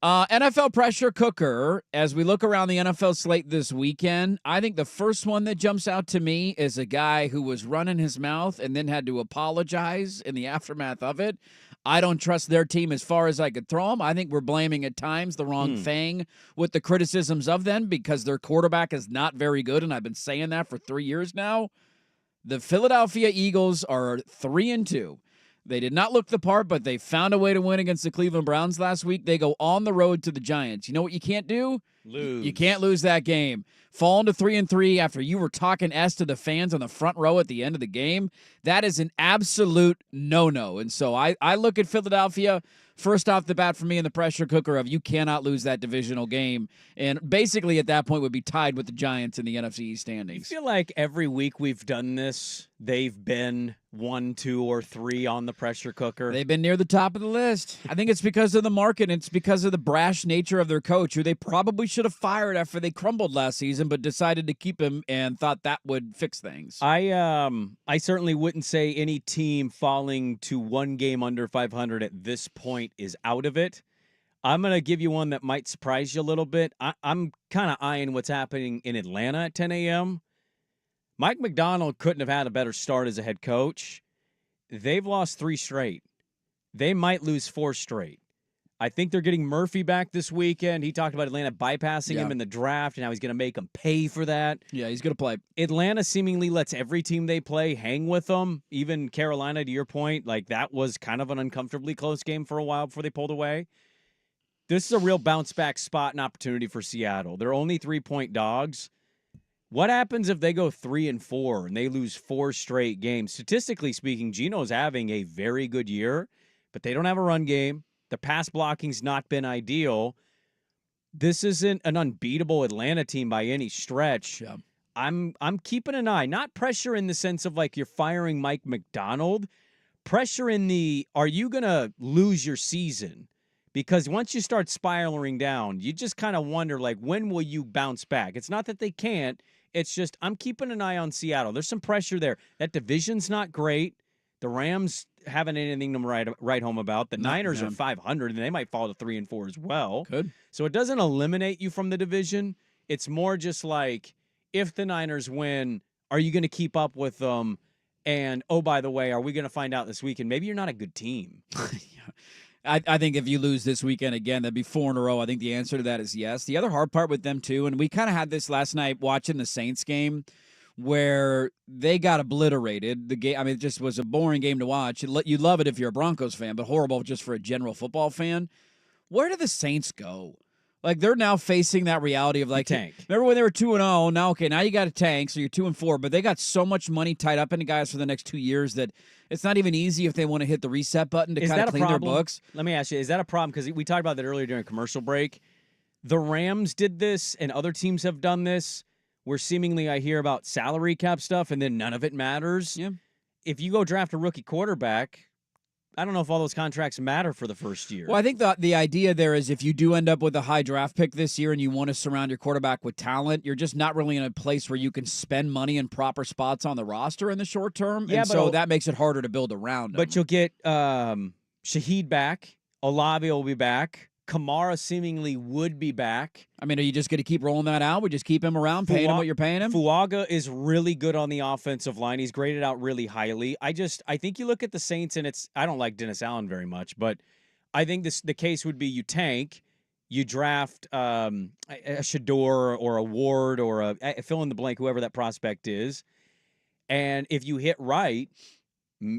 NFL pressure cooker, as we look around the NFL slate this weekend, I think the first one that jumps out to me is a guy who was running his mouth and then had to apologize in the aftermath of it. I don't trust their team as far as I could throw them. I think we're blaming at times the wrong thing with the criticisms of them because their quarterback is not very good, and I've been saying that for 3 years now. The Philadelphia Eagles are 3-2. They did not look the part, but they found a way to win against the Cleveland Browns last week. They go on the road to the Giants. You know what you can't do? Lose. You can't lose that game. Falling to 3-3 after you were talking S to the fans on the front row at the end of the game, that is an absolute no-no. And so I look at Philadelphia first off the bat for me in the pressure cooker of you cannot lose that divisional game. And basically at that point would be tied with the Giants in the NFC East standings. I feel like every week we've done this, they've been 1, 2, or 3 on the pressure cooker. They've been near the top of the list. I think it's because of the market. It's because of the brash nature of their coach, who they probably should have fired after they crumbled last season, but decided to keep him and thought that would fix things. I certainly wouldn't say any team falling to one game under 500 at this point is out of it. I'm going to give you one that might surprise you a little bit. I'm kind of eyeing what's happening in Atlanta at 10 a.m. Mike McDonald couldn't have had a better start as a head coach. They've lost 3 straight. They might lose 4 straight. I think they're getting Murphy back this weekend. He talked about Atlanta bypassing him in the draft and how he's going to make them pay for that. Yeah, he's going to play. Atlanta seemingly lets every team they play hang with them. Even Carolina, to your point, like that was kind of an uncomfortably close game for a while before they pulled away. This is a real bounce back spot and opportunity for Seattle. They're only 3-point dogs. What happens if they go 3-4 and they lose 4 straight games? Statistically speaking, Geno's having a very good year, but they don't have a run game. The pass blocking's not been ideal. This isn't an unbeatable Atlanta team by any stretch. Yeah. I'm keeping an eye, not pressure in the sense of like you're firing Mike McDonald, pressure in the are you going to lose your season? Because once you start spiraling down, you just kind of wonder, like, when will you bounce back? It's not that they can't. It's just I'm keeping an eye on Seattle. There's some pressure there. That division's not great. The Rams haven't anything to write home about. The Niners are 500, and they might fall to 3-4 as well. Good. So it doesn't eliminate you from the division. It's more just like, if the Niners win, are you going to keep up with them? And, oh, by the way, are we going to find out this weekend? Maybe you're not a good team. I think if you lose this weekend again, that'd be 4 in a row. I think the answer to that is yes. The other hard part with them, too, and we kind of had this last night watching the Saints game where they got obliterated. The game, I mean, it just was a boring game to watch. You love it if you're a Broncos fan, but horrible just for a general football fan. Where do the Saints go? Like, they're now facing that reality of, like, tank. Remember when they were 2-0? Now, okay, now you got a tank, so you're 2-4, but they got so much money tied up into guys for the next 2 years that it's not even easy if they want to hit the reset button to kind of clean their books. Let me ask you, is that a problem? Because we talked about that earlier during a commercial break. The Rams did this, and other teams have done this, where seemingly I hear about salary cap stuff, and then none of it matters. Yeah. If you go draft a rookie quarterback, I don't know if all those contracts matter for the first year. Well, I think the idea there is if you do end up with a high draft pick this year and you want to surround your quarterback with talent, you're just not really in a place where you can spend money in proper spots on the roster in the short term. Yeah, and so that makes it harder to build around him. But you'll get Shaheed back. Olave will be back. Kamara seemingly would be back. I mean, are you just going to keep rolling that out? We just keep him around, paying him what you're paying him? Fuaga is really good on the offensive line. He's graded out really highly. I think you look at the Saints, and I don't like Dennis Allen very much, but I think the case would be you tank, you draft a Shador or a Ward or a fill in the blank, whoever that prospect is, and if you hit right,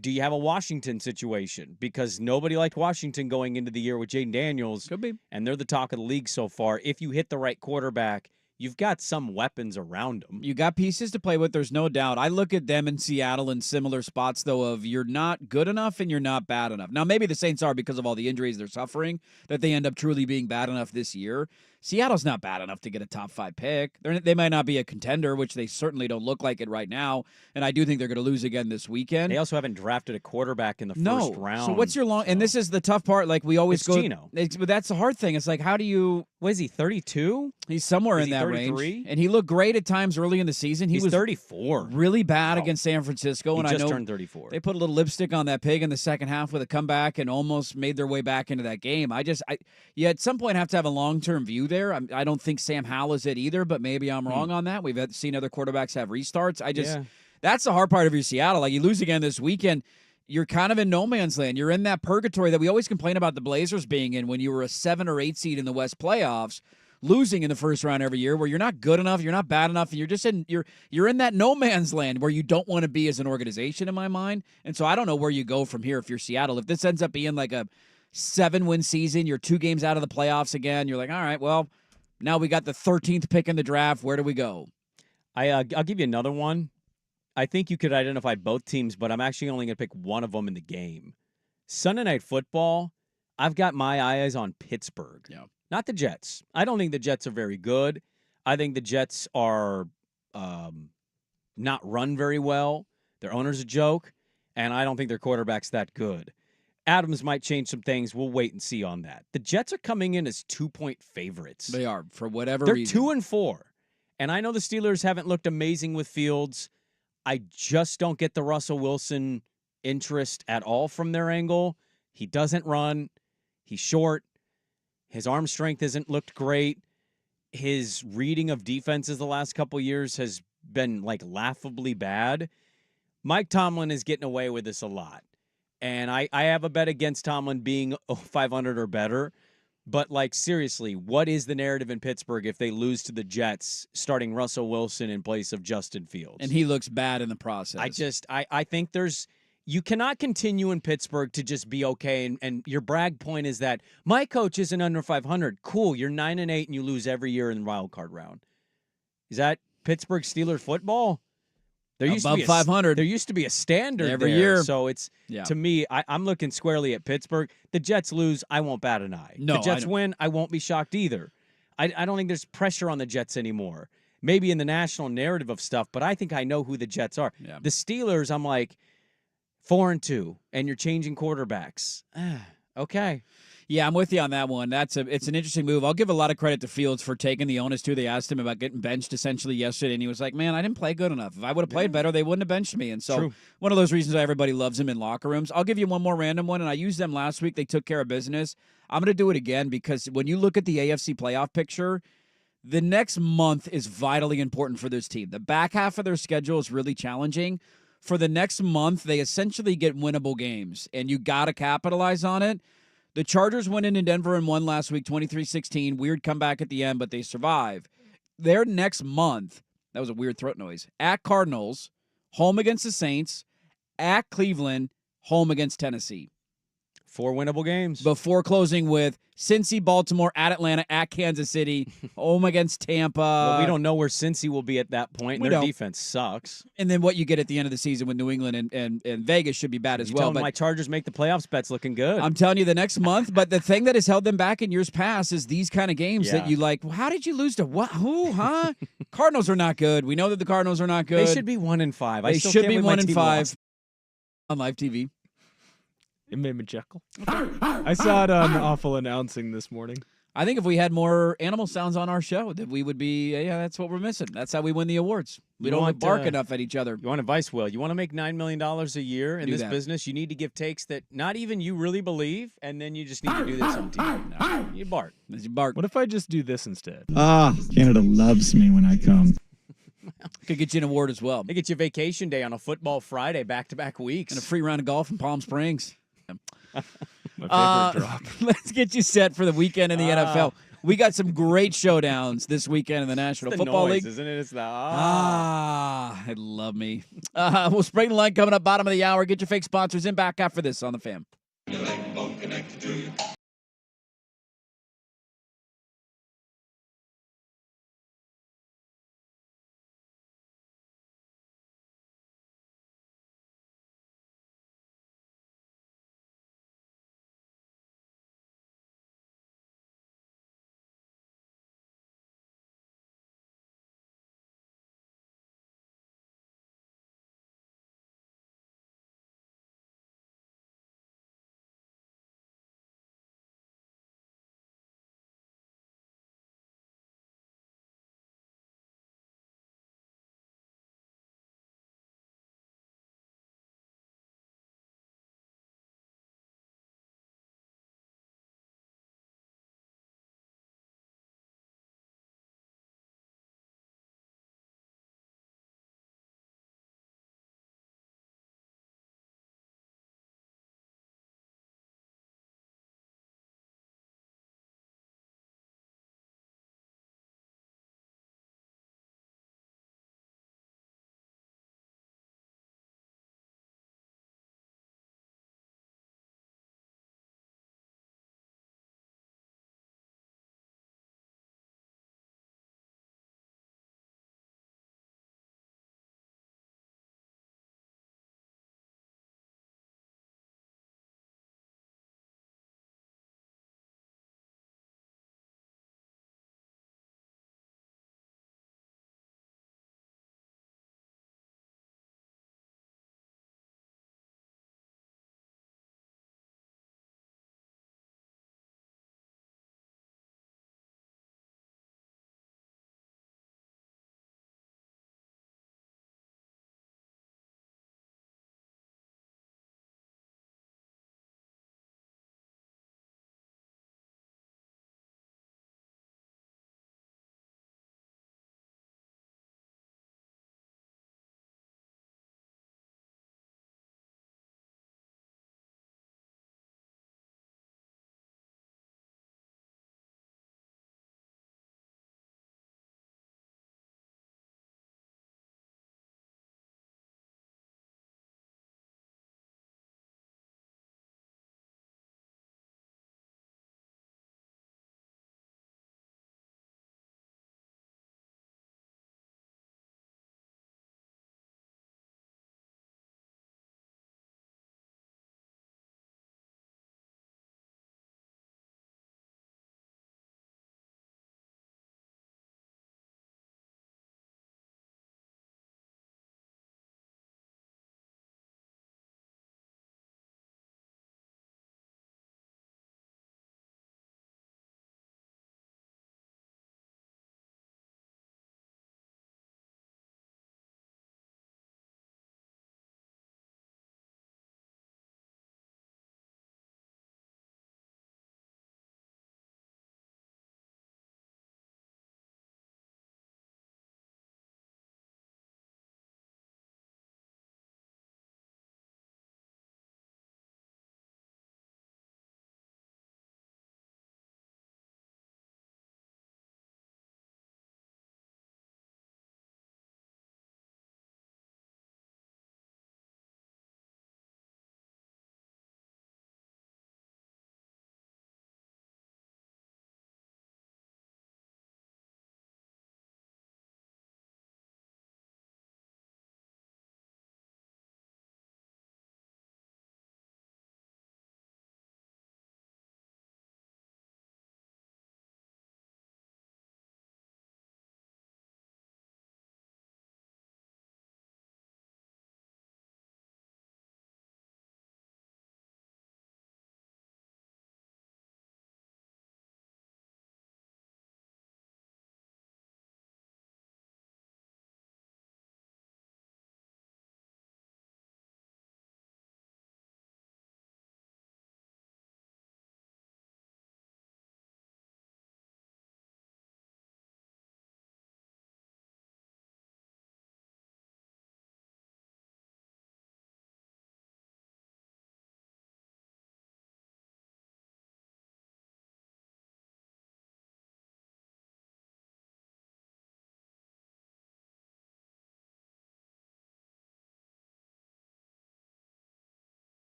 do you have a Washington situation? Because nobody liked Washington going into the year with Jaden Daniels. Could be. And they're the talk of the league so far. If you hit the right quarterback, you've got some weapons around them. You got pieces to play with, there's no doubt. I look at them in Seattle in similar spots, though, of you're not good enough and you're not bad enough. Now, maybe the Saints are because of all the injuries they're suffering, that they end up truly being bad enough this year. Seattle's not bad enough to get a top 5 pick. They might not be a contender, which they certainly don't look like it right now. And I do think they're going to lose again this weekend. They also haven't drafted a quarterback in the first round. So what's your and this is the tough part. Like we always go. Geno. But that's the hard thing. It's like, how do you? What is he? 32? He's somewhere in that 33? range. And he looked great at times early in the season. He was 34. Really bad against San Francisco. He and just I know turned 34. They put a little lipstick on that pig in the second half with a comeback and almost made their way back into that game. You at some point have to have a long-term view there. I don't think Sam Howell is it either, but maybe I'm wrong on that. We've seen other quarterbacks have restarts. That's the hard part of your Seattle. Like you lose again this weekend, you're kind of in no man's land. You're in that purgatory that we always complain about the Blazers being in when you were a 7 or 8 seed in the West playoffs, losing in the first round every year, where you're not good enough, you're not bad enough, and you're just you're in that no man's land where you don't want to be as an organization, in my mind. And so I don't know where you go from here if you're Seattle. If this ends up being like a 7-win season, you're 2 games out of the playoffs again, you're like, all right, well, now we got the 13th pick in the draft. Where do we go? I'll give you another one. I think you could identify both teams, but I'm actually only going to pick one of them in the game. Sunday Night Football, I've got my eyes on Pittsburgh. Yeah. Not the Jets. I don't think the Jets are very good. I think the Jets are not run very well. Their owner's a joke, and I don't think their quarterback's that good. Adams might change some things. We'll wait and see on that. The Jets are coming in as 2-point favorites. They are, for whatever reason. They're reason. 2-4. And I know the Steelers haven't looked amazing with Fields. I just don't get the Russell Wilson interest at all from their angle. He doesn't run. He's short. His arm strength hasn't looked great. His reading of defenses the last couple years has been like laughably bad. Mike Tomlin is getting away with this a lot. And I have a bet against Tomlin being 500 or better. But, like, seriously, what is the narrative in Pittsburgh if they lose to the Jets, starting Russell Wilson in place of Justin Fields? And he looks bad in the process. I think you cannot continue in Pittsburgh to just be okay. And your brag point is that my coach isn't under 500. Cool. You're 9-8 and you lose every year in the wild card round. Is that Pittsburgh Steelers football? There used Above to be 500. There used to be a standard Every there. year. So it's, to me, I'm looking squarely at Pittsburgh. The Jets lose, I won't bat an eye. No, the Jets win, I won't be shocked either. I don't think there's pressure on the Jets anymore. Maybe in the national narrative of stuff, but I think I know who the Jets are. Yeah. The Steelers, I'm like 4-2, and you're changing quarterbacks. Okay. Yeah, I'm with you on that one. It's an interesting move. I'll give a lot of credit to Fields for taking the onus too. They asked him about getting benched essentially yesterday, and he was like, "Man, I didn't play good enough. If I would have played better, they wouldn't have benched me." And so, True. One of those reasons why everybody loves him in locker rooms. I'll give you one more random one, and I used them last week. They took care of business. I'm going to do it again because when you look at the AFC playoff picture, the next month is vitally important for this team. The back half of their schedule is really challenging. For the next month, they essentially get winnable games, and you got to capitalize on it. The Chargers went into Denver and won last week, 23-16. Weird comeback at the end, but they survive. Their next month, that was a weird throat noise, at Cardinals, home against the Saints, at Cleveland, home against Tennessee. 4 winnable games. Before closing with Cincy, Baltimore, at Atlanta, at Kansas City, home against Tampa. Well, we don't know where Cincy will be at that point. Their defense sucks. And then what you get at the end of the season with New England and Vegas should be bad as well. But my Chargers make the playoffs bet's looking good. I'm telling you the next month. But the thing that has held them back in years past is these kind of games that you like, well, how did you lose to what? Who? Huh? Cardinals are not good. We know that the Cardinals are not good. They should be 1-5. They should be 1-5 on live TV. It made me chuckle. I saw it on Awful Announcing this morning. I think if we had more animal sounds on our show, that we would be, that's what we're missing. That's how we win the awards. We don't bark enough at each other. You want advice, Will? You want to make $9 million a year in this business? You need to give takes that not even you really believe, and then you just need to do this on TV. No, you bark. As you bark. What if I just do this instead? Canada loves me when I come. Could get you an award as well. They get you vacation day on a football Friday, back-to-back weeks. And a free round of golf in Palm Springs. My favorite drop. Let's get you set for the weekend in the NFL. We got some great showdowns this weekend in the National Football League. Isn't it? It's the I love me. We'll spring the line coming up bottom of the hour. Get your fake sponsors in back after this on the Fan.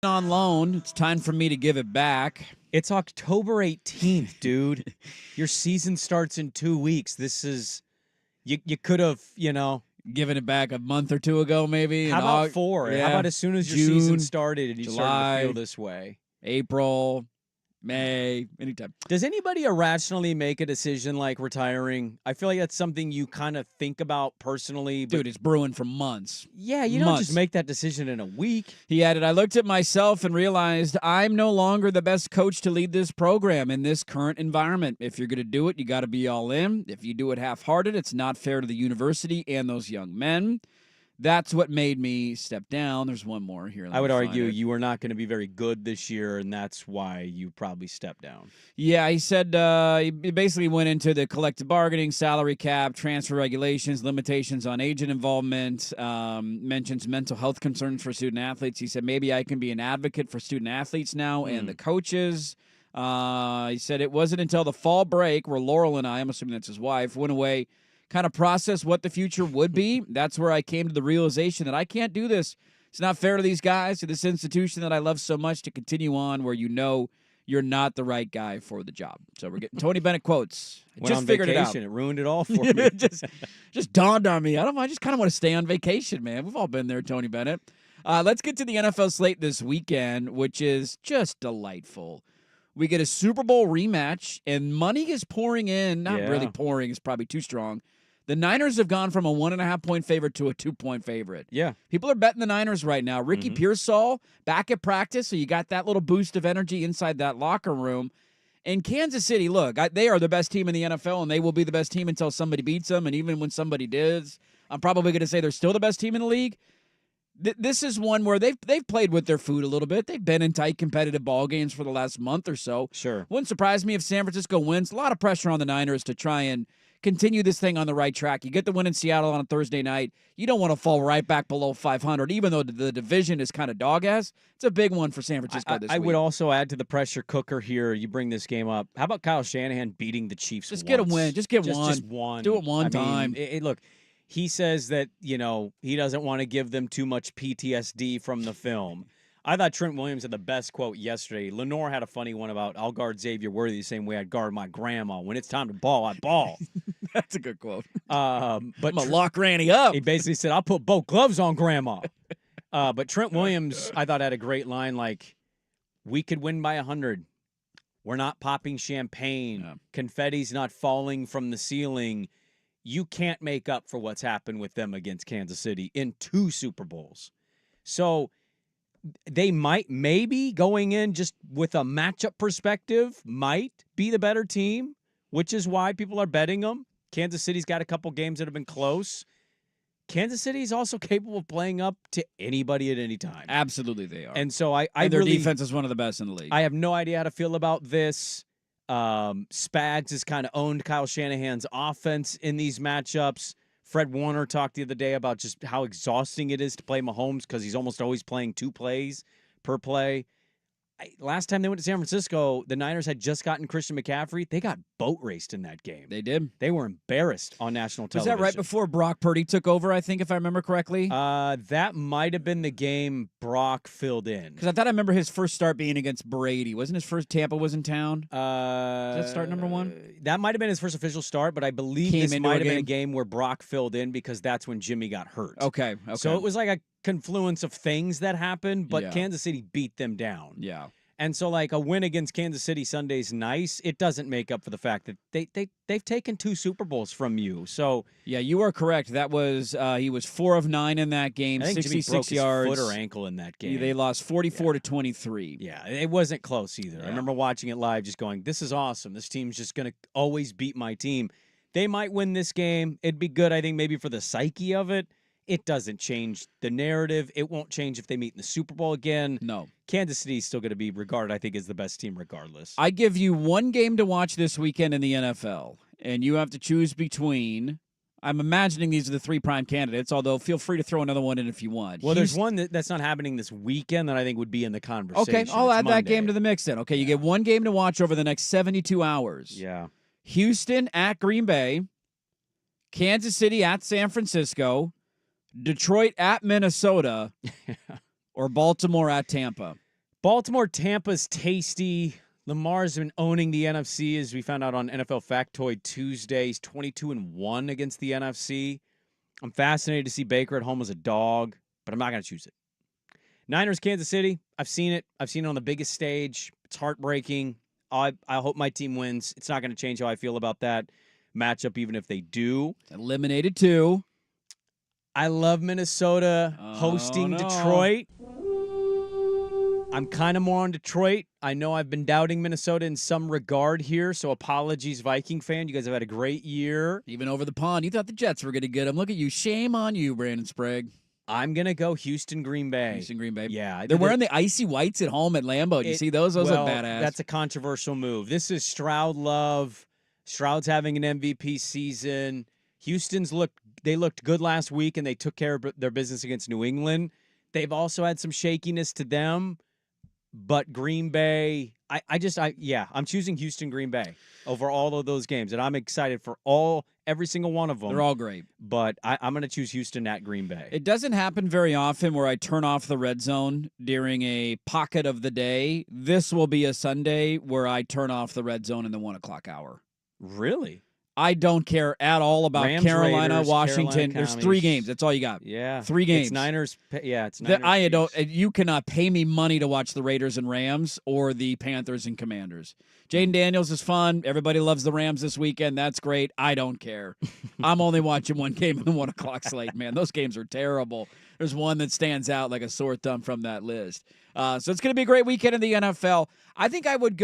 On loan. It's time for me to give it back. It's October 18th, dude. Your season starts in 2 weeks. This is you could have, Given it back a month or two ago, maybe. How about 4? Yeah. How about as soon as your June, season started and you started July, to feel this way? April, May, anytime. Does anybody irrationally make a decision like retiring? I feel like that's something you kind of think about personally. But Dude, it's brewing for months. yeah, you don't just make that decision in a week. He added, I looked at myself and realized I'm no longer the best coach to lead this program in this current environment. If you're going to do it, you got to be all in. If you do it half-hearted, it's not fair to the university and those young men. That's what made me step down. There's one more here. I would argue you were not going to be very good this year, and that's why you probably stepped down. Yeah, he said he basically went into the collective bargaining, salary cap, transfer regulations, limitations on agent involvement, mentions mental health concerns for student athletes. He said maybe I can be an advocate for student athletes now and the coaches. He said it wasn't until the fall break where Laurel and I'm assuming that's his wife, went away, kind of process what the future would be. That's where I came to the realization that I can't do this. It's not fair to these guys, to this institution that I love so much, to continue on where you're not the right guy for the job. So we're getting Tony Bennett quotes. Went on figured vacation. it out. It ruined it all for me. just dawned on me. I just kind of want to stay on vacation, man. We've all been there, Tony Bennett. Let's get to the NFL slate this weekend, which is just delightful. We get a Super Bowl rematch, and money is pouring in. Not really pouring, is probably too strong. The Niners have gone from a 1.5-point favorite to a 2-point favorite. Yeah. People are betting the Niners right now. Ricky Pearsall back at practice, so you got that little boost of energy inside that locker room. And Kansas City, look, they are the best team in the NFL, and they will be the best team until somebody beats them. And even when somebody does, I'm probably going to say they're still the best team in the league. This is one where they've played with their food a little bit. They've been in tight competitive ball games for the last month or so. Sure. Wouldn't surprise me if San Francisco wins. A lot of pressure on the Niners to try and continue this thing on the right track. You get the win in Seattle on a Thursday night. You don't want to fall right back below 500, even though the division is kind of dog-ass. It's a big one for San Francisco this week. I would also add to the pressure cooker here. You bring this game up. How about Kyle Shanahan beating the Chiefs Just once? get a win. Just get one. Just one. Do it one time. Look, he says that, he doesn't want to give them too much PTSD from the film. I thought Trent Williams had the best quote yesterday. Lenore had a funny one about, I'll guard Xavier Worthy the same way I'd guard my grandma. When it's time to ball, I ball. That's a good quote. But I'm going to lock Granny up. He basically said, I'll put both gloves on grandma. But Trent Williams, I thought, had a great line like, we could win by 100. We're not popping champagne. Yeah. Confetti's not falling from the ceiling. You can't make up for what's happened with them against Kansas City in 2 Super Bowls. So they might, maybe going in just with a matchup perspective, might be the better team, which is why people are betting them. Kansas City's got a couple games that have been close. Kansas City is also capable of playing up to anybody at any time. Absolutely they are. And so their defense is one of the best in the league. I have no idea how to feel about this. Spags has kind of owned Kyle Shanahan's offense in these matchups. Fred Warner talked the other day about just how exhausting it is to play Mahomes because he's almost always playing 2 plays per play. Last time they went to San Francisco, the Niners had just gotten Christian McCaffrey. They got boat raced in that game. They did. They were embarrassed on national television. Was that right before Brock Purdy took over, I think, if I remember correctly? That might have been the game Brock filled in. Because I thought I remember his first start being against Brady. Wasn't his first Tampa was in town? Is that start number 1? That might have been his first official start, but I believe this might have been a game where Brock filled in because that's when Jimmy got hurt. Okay. So it was like a confluence of things that happened, but Yeah. Kansas City beat them down. Yeah. And so, like, a win against Kansas City Sunday's nice. It doesn't make up for the fact that they've taken 2 Super Bowls from you. So yeah, you are correct. That was he was 4 of 9 in that game, I think 66 Jimmy broke yards. his foot or ankle in that game. They lost 44 to 23. Yeah, it wasn't close either. Yeah. I remember watching it live, just going, "This is awesome. This team's just going to always beat my team." They might win this game. It'd be good, I think, maybe for the psyche of it. It doesn't change the narrative. It won't change if they meet in the Super Bowl again. No. Kansas City is still going to be regarded, I think, as the best team regardless. I give you one game to watch this weekend in the NFL, and you have to choose between. I'm imagining these are the 3 prime candidates, although feel free to throw another one in if you want. Well, there's one that's not happening this weekend that I think would be in the conversation. Okay, I'll It's add that Monday. game to the mix then. Okay, you get one game to watch over the next 72 hours. Yeah. Houston at Green Bay, Kansas City at San Francisco, Detroit at Minnesota, or Baltimore at Tampa. Baltimore, Tampa's tasty. Lamar's been owning the NFC, as we found out on NFL Factoid Tuesdays, 22-1 against the NFC. I'm fascinated to see Baker at home as a dog, but I'm not going to choose it. Niners, Kansas City. I've seen it. I've seen it on the biggest stage. It's heartbreaking. I hope my team wins. It's not going to change how I feel about that matchup, even if they do. Eliminated 2. I love Minnesota hosting Detroit. I'm kind of more on Detroit. I know I've been doubting Minnesota in some regard here, so apologies, Viking fan. You guys have had a great year. Even over the pond, you thought the Jets were going to get them. Look at you. Shame on you, Brandon Sprague. I'm going to go Houston, Green Bay. Houston, Green Bay. Yeah. They're wearing the icy whites at home at Lambeau. Do you see those? Those look badass. That's a controversial move. This is Stroud love. Stroud's having an MVP season. Houston's looked good last week, and they took care of their business against New England. They've also had some shakiness to them. But Green Bay, I'm choosing Houston, Green Bay over all of those games, and I'm excited for every single one of them. They're all great. But I'm going to choose Houston at Green Bay. It doesn't happen very often where I turn off the red zone during a pocket of the day. This will be a Sunday where I turn off the red zone in the 1 o'clock hour. Really? I don't care at all about Rams, Carolina, Raiders, Washington. Carolina There's Commies. 3 games. That's all you got. Yeah. 3 games. It's Niners. Yeah, it's Niners. I don't. You cannot pay me money to watch the Raiders and Rams or the Panthers and Commanders. Jaden Daniels is fun. Everybody loves the Rams this weekend. That's great. I don't care. I'm only watching one game in the 1 o'clock slate, man. Those games are terrible. There's one that stands out like a sore thumb from that list. So it's going to be a great weekend in the NFL. I think I'm going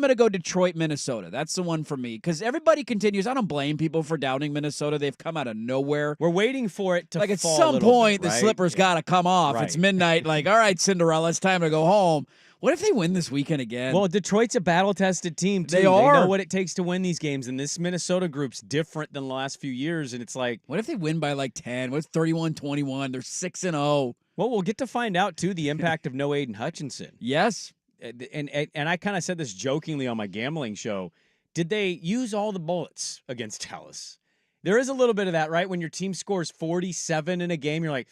to go Detroit, Minnesota. That's the one for me because everybody continues. I don't blame people for doubting Minnesota. They've come out of nowhere. We're waiting for it to like at fall some a little point bit, right? the slipper's got to come off. Right. It's midnight. Like, all right, Cinderella, it's time to go home. What if they win this weekend again? Well, Detroit's a battle-tested team, too. They are. They know what it takes to win these games, and this Minnesota group's different than the last few years, and it's like... What if they win by like 10? What's 31-21? They're 6-0. Well, we'll get to find out, too, the impact of no Aiden Hutchinson. Yes. And I kind of said this jokingly on my gambling show. Did they use all the bullets against Dallas? There is a little bit of that, right? When your team scores 47 in a game, you're like...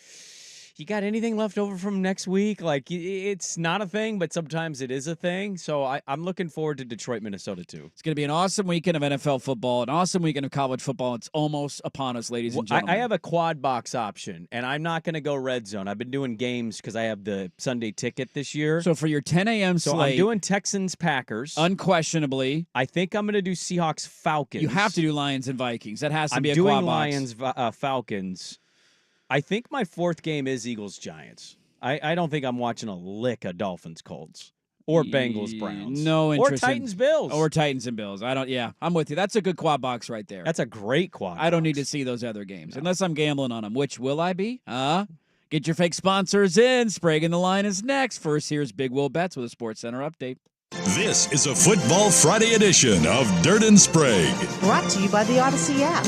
You got anything left over from next week? Like, it's not a thing, but sometimes it is a thing. So I'm looking forward to Detroit, Minnesota, too. It's going to be an awesome weekend of NFL football, an awesome weekend of college football. It's almost upon us, ladies and gentlemen. I have a quad box option, and I'm not going to go red zone. I've been doing games because I have the Sunday ticket this year. So for your 10 a.m. slate. So I'm doing Texans-Packers. Unquestionably. I think I'm going to do Seahawks-Falcons. You have to do Lions and Vikings. That has to be a quad box. I'm doing Lions-Falcons. I think my 4th game is Eagles-Giants. I don't think I'm watching a lick of Dolphins-Colts or Bengals-Browns. No interest. Or Titans-Bills. Or Titans and Bills. I'm with you. That's a good quad box right there. That's a great quad box. I don't need to see those other games unless I'm gambling on them. Which will I be? Get your fake sponsors in. Sprague in the line is next. First, here's Big Will Betts with a Sports Center update. This is a Football Friday edition of Dirt and Sprague. Brought to you by the Odyssey app.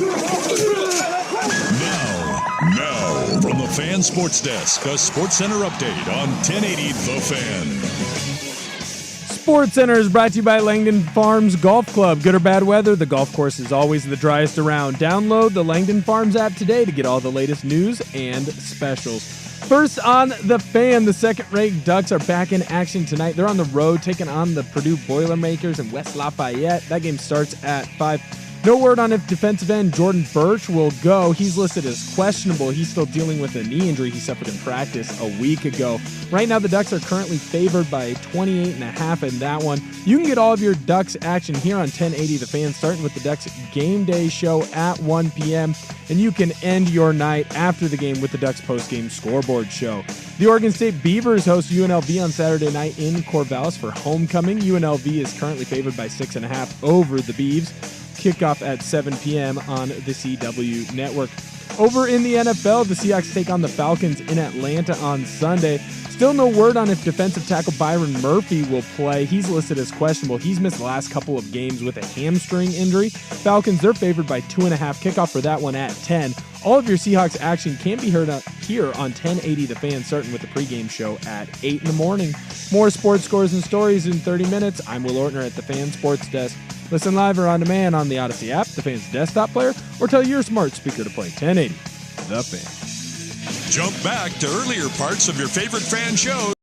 Now, from the Fan Sports Desk, a Sports Center update on 1080 The Fan. Sports Center is brought to you by Langdon Farms Golf Club. Good or bad weather, the golf course is always the driest around. Download the Langdon Farms app today to get all the latest news and specials. First on The Fan, the second-rate Ducks are back in action tonight. They're on the road taking on the Purdue Boilermakers in West Lafayette. That game starts at 5. No word on if defensive end Jordan Birch will go. He's listed as questionable. He's still dealing with a knee injury he suffered in practice a week ago. Right now, the Ducks are currently favored by 28.5 in that one. You can get all of your Ducks action here on 1080 The Fan, starting with the Ducks Game Day show at 1 p.m., and you can end your night after the game with the Ducks postgame scoreboard show. The Oregon State Beavers host UNLV on Saturday night in Corvallis for homecoming. UNLV is currently favored by 6.5 over the Beavs. Kickoff at 7 p.m. on the CW network. Over in the NFL, the Seahawks take on the Falcons in Atlanta on Sunday. Still no word on if defensive tackle Byron Murphy will play. He's listed as questionable. He's missed the last couple of games with a hamstring injury. Falcons, they're favored by 2.5. Kickoff for that one at 10. All of your Seahawks action can be heard here on 1080 The Fan, starting with the pregame show at 8 in the morning. More sports scores and stories in 30 minutes. I'm Will Ortner at the Fan Sports Desk. Listen live or on demand on the Odyssey app, the Fan's desktop player, or tell your smart speaker to play 1080 The Fan. Jump back to earlier parts of your favorite fan show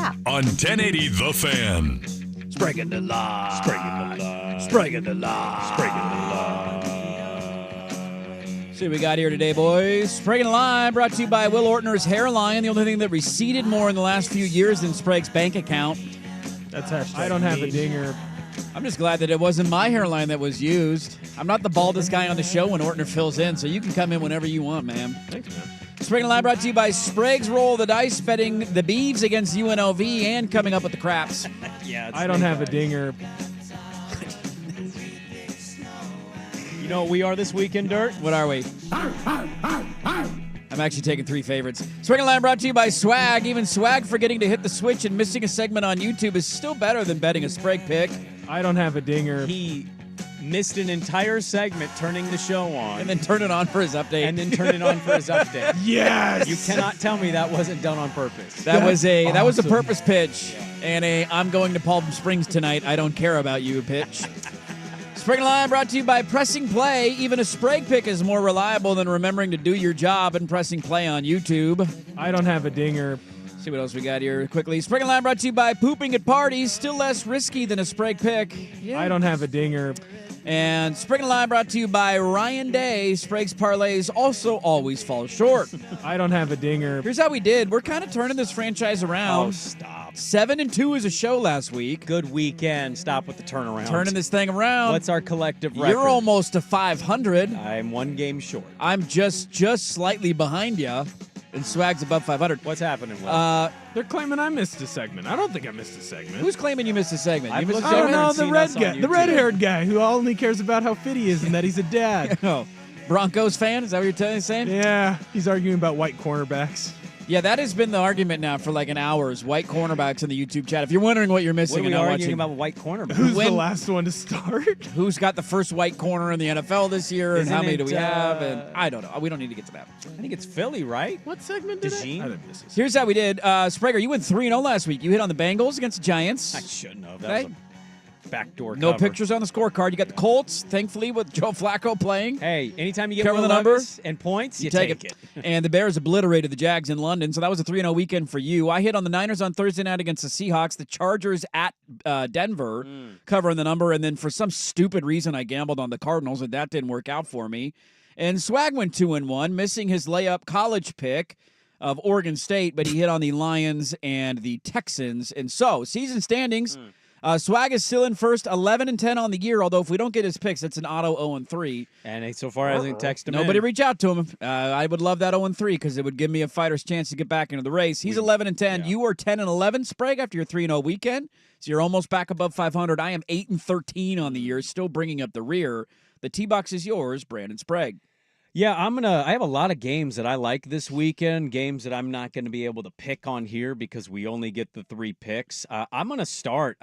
app. On 1080 The Fan. Sprague the lie. Sprague the lie. Sprague the lie. Sprague the lie. See what we got here today, boys. Sprague the lie brought to you by Will Ortner's Hairline, the only thing that receded more in the last few years than Sprague's bank account. That's hashtag I don't have a dinger. I'm just glad that it wasn't my hairline that was used. I'm not the baldest guy on the show when Ortner fills in, so you can come in whenever you want, man. Thanks, man. Sprague the lie brought to you by Sprague's Roll of the Dice, betting the Beavs against UNLV and coming up with the craps. Yeah, I don't have a dinger. You know what we are this weekend, Dirt? What are we? I'm actually taking 3 favorites. Sprague the lie brought to you by Swag. Even Swag forgetting to hit the switch and missing a segment on YouTube is still better than betting a Sprague pick. I don't have a dinger. He missed an entire segment turning the show on. And then turn it on for his update. And then turn it on for his update. Yes! You cannot tell me that wasn't done on purpose. That was a awesome. purpose pitch and a I'm going to Palm Springs tonight. I don't care about you pitch. Sprague the lie brought to you by Pressing Play. Even a Sprague pick is more reliable than remembering to do your job and pressing play on YouTube. I don't have a dinger. See what else we got here quickly. Sprague the lie brought to you by Pooping at Parties. Still less risky than a Sprague pick. Yeah. I don't have a dinger. And Sprague the lie brought to you by Ryan Day. Sprague's parlays also always fall short. I don't have a dinger. Here's how we did. We're kind of turning this franchise around. Oh, stop. 7-2 is a show last week. Good weekend. Stop with the turnaround. Turning this thing around. What's our collective record? You're almost to 500. I'm 1 game short. I'm just slightly behind you. And Swag's above 500. What's happening, Will? They're claiming I missed a segment. I don't think I missed a segment. Who's claiming you missed a segment? I've You missed a looked I don't segment? know, haven't the seen red us on guy, the YouTube. red-haired guy who only cares about how fit he is and that he's a dad. Oh, Broncos fan? Is that what you're saying? Yeah, he's arguing about white cornerbacks. Yeah, that has been the argument now for like an hour is white cornerbacks in the YouTube chat. If you're wondering what you're What missing are we and not arguing watching, about white cornerback? Who's When- the last one to start? who's got the first white corner in the NFL this year and Isn't how many do it, we have? And I don't know. We don't need to get to that. I think it's Philly, right? What segment did DeJean? I didn't miss this. Here's how we did. Sprague, you went 3-0 last week. You hit on the Bengals against the Giants. I shouldn't have. That Right? was a backdoor No cover. pictures on the scorecard. You got the Colts, thankfully, with Joe Flacco playing. Hey, anytime you get Cover Will the number. Levis and points, you take it. And the Bears obliterated the Jags in London, so that was a 3-0 weekend for you. I hit on the Niners on Thursday night against the Seahawks, the Chargers at Denver, covering the number, and then for some stupid reason I gambled on the Cardinals, and that didn't work out for me. And Swag went 2-1, missing his layup college pick of Oregon State, but he hit on the Lions and the Texans. And so, season standings, Swag is still in first, 11-10 on the year, although if we don't get his picks, it's an auto 0-3. And he so far hasn't texted him. Nobody reach out to him. I would love that 0-3 because it would give me a fighter's chance to get back into the race. He's 11-10. yeah. You are 10-11, Sprague, after your 3-0 weekend. So you're almost back above 500. I am 8-13 on the year, still bringing up the rear. The T-Box is yours, Brandon Sprague. Yeah, I have a lot of games that I like this weekend, games that I'm not going to be able to pick on here because we only get the 3 picks. I'm going to start.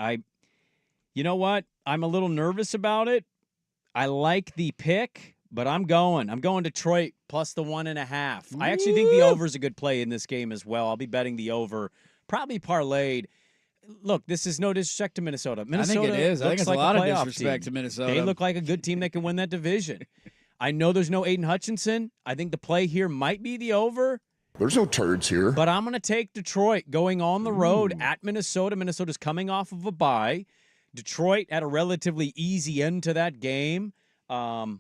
You know what? I'm a little nervous about it. I like the pick, but I'm going Detroit plus the 1.5. I actually think the over is a good play in this game as well. I'll be betting the over, probably parlayed. Look, this is no disrespect to Minnesota. Minnesota I think it is. I think looks it's like a lot of playoff disrespect team. to Minnesota. They look like a good team that can win that division. I know there's no Aiden Hutchinson. I think the play here might be the over. There's no turds here. But I'm going to take Detroit going on the road at Minnesota. Minnesota's coming off of a bye. Detroit had a relatively easy end to that game. I'm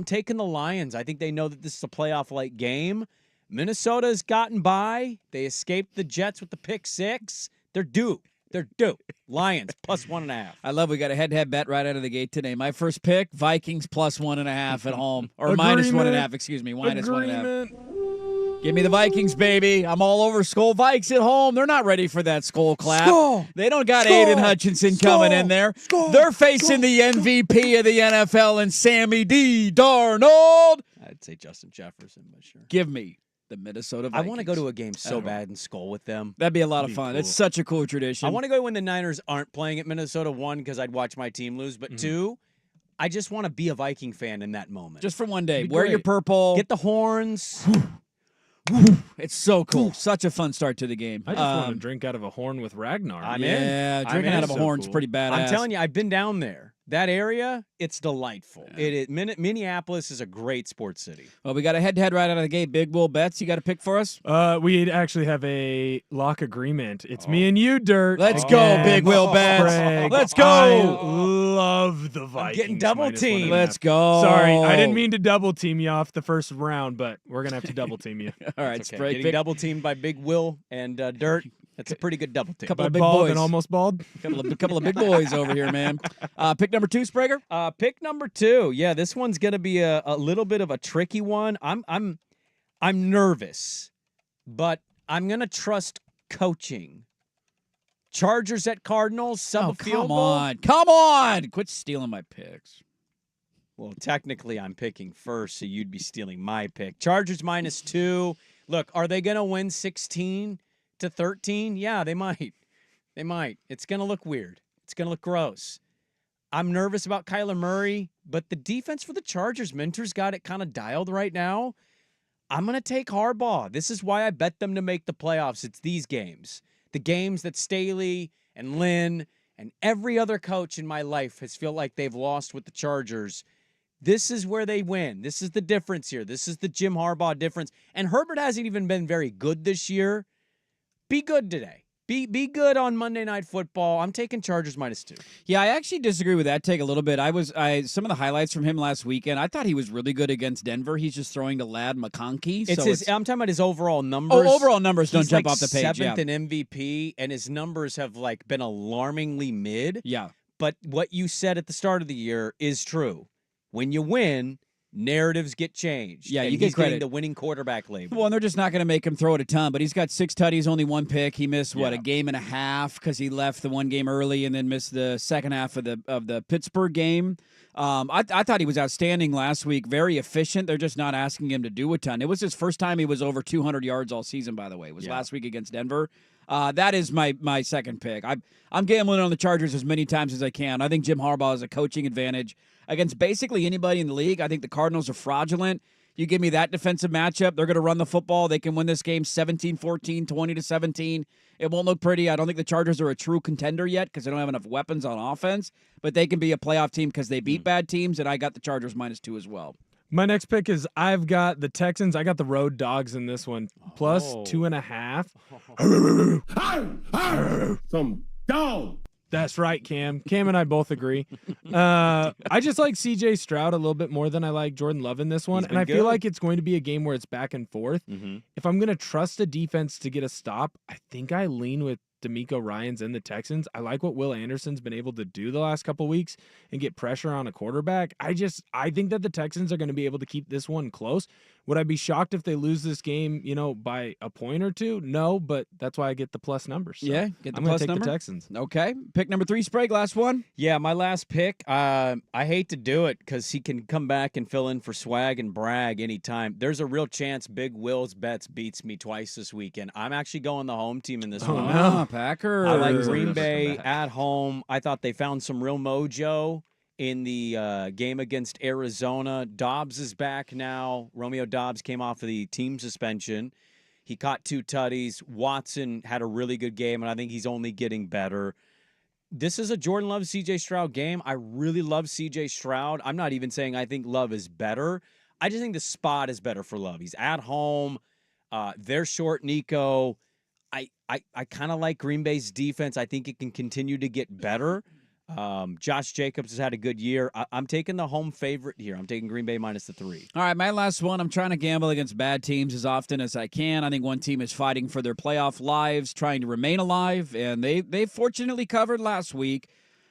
taking the Lions. I think they know that this is a playoff-like game. Minnesota's gotten by. They escaped the Jets with the pick 6. They're due. Lions plus 1.5. I love we got a head-to-head bet right out of the gate today. My first pick, Vikings plus 1.5 at home. Or minus 1.5, excuse me. Minus 1.5. Give me the Vikings, baby. I'm all over Skull Vikes at home. They're not ready for that skull clap. They don't got Aiden Hutchinson coming in there. They're facing the MVP of the NFL and Sammy D. Darnold. I'd say Justin Jefferson, but sure. Give me the Minnesota Vikings. I want to go to a game so bad and Skull with them. That'd be a lot of fun. Cool. It's such a cool tradition. I want to go when the Niners aren't playing at Minnesota, 1, because I'd watch my team lose, but 2, I just want to be a Viking fan in that moment. Just for one day. Be Wear great. your purple. Get the horns. It's so cool. Such a fun start to the game. I just want to drink out of a horn with Ragnar. I'm yeah, in. drinking out of a so horn's cool. pretty badass. I'm telling you, I've been down there. That area, it's delightful. Minneapolis is a great sports city. Well, we got a head-to-head right out of the gate. Big Will bets. You got a pick for us? We actually have a lock agreement. It's me and you, Dirt. Let's go, Big Will bets. Sprague. Let's go. I love the Vikings. getting double teamed. Let's go. Sorry, I didn't mean to double team you off the first round, but we're gonna have to double team you. All right, Okay. Sprague. Getting double teamed by Big Will and Dirt. That's a pretty good double team. Couple of By big bald boys. and almost bald. Couple of big boys over here, man. Pick number 2, Sprager. Pick number 2. Yeah, this one's gonna be a little bit of a tricky one. I'm nervous, but I'm gonna trust coaching. Chargers at Cardinals, sub a field goal. Come on. Quit stealing my picks. Well, technically, I'm picking first, so you'd be stealing my pick. Chargers -2. Look, are they gonna win 16-13? Yeah, they might. They might. It's gonna look weird. It's gonna look gross. I'm nervous about Kyler Murray, but the defense for the Chargers, Minter's got it kind of dialed right now. I'm going to take Harbaugh. This is why I bet them to make the playoffs. It's these games. The games that Staley and Lynn and every other coach in my life has felt like they've lost with the Chargers. This is where they win. This is the difference here. This is the Jim Harbaugh difference. And Herbert hasn't even been very good this year. Be good today. Be good on Monday Night Football. I'm taking Chargers -2. Yeah, I actually disagree with that take a little bit. Some of the highlights from him last weekend, I thought he was really good against Denver. He's just throwing to Lad McConkey. I'm talking about his overall numbers. Oh, overall numbers don't jump off the page. 7th in MVP, and his numbers have been alarmingly mid. Yeah. But what you said at the start of the year is true. When you win, narratives get changed. Yeah, and you get he's getting credit. the winning quarterback label. Well, and they're just not going to make him throw it a ton, but he's got 6 tutties, only 1 pick. He missed, a game and a half because he left the one game early and then missed the second half of the Pittsburgh game. I thought he was outstanding last week, very efficient. They're just not asking him to do a ton. It was his first time he was over 200 yards all season, by the way. It was last week against Denver. That is my second pick. I'm gambling on the Chargers as many times as I can. I think Jim Harbaugh has a coaching advantage against basically anybody in the league. I think the Cardinals are fraudulent. You give me that defensive matchup, they're going to run the football. They can win this game 17-14, 20-17. It won't look pretty. I don't think the Chargers are a true contender yet because they don't have enough weapons on offense, but they can be a playoff team because they beat bad teams, and I got the Chargers -2 as well. My next pick is I've got the Texans. I got the road dogs in this one, plus 2.5. Some dog. That's right, Cam. Cam and I both agree. I just like C.J. Stroud a little bit more than I like Jordan Love in this one, and I feel like it's going to be a game where it's back and forth. If I'm going to trust a defense to get a stop, I think I lean with D'Amico Ryans and the Texans. I like what Will Anderson's been able to do the last couple weeks and get pressure on a quarterback. I think that the Texans are going to be able to keep this one close. Would I be shocked if they lose this game, by a point or two? No, but that's why I get the plus numbers. So Yeah, get the I'm going plus to take number. the Texans. Okay. Pick number 3, Sprague, last one. Yeah, my last pick. I hate to do it because he can come back and fill in for Swag and Bragg anytime. There's a real chance Big Will's bets beats me twice this weekend. I'm actually going the home team in this one. no. Packers. I like Green Bay at home. I thought they found some real mojo in the game against Arizona. Dobbs is back now. Romeo Dobbs came off of the team suspension. He caught 2 tutties. Watson had a really good game, and I think he's only getting better. This is a Jordan Love, C.J. Stroud game. I really love C.J. Stroud. I'm not even saying I think Love is better. I just think the spot is better for Love. He's at home. They're short Nico. I kind of like Green Bay's defense. I think it can continue to get better. Josh Jacobs has had a good year. I'm taking the home favorite here. I'm taking Green Bay -3. All right, my last one. I'm trying to gamble against bad teams as often as I can. I think one team is fighting for their playoff lives, trying to remain alive, and they fortunately covered last week.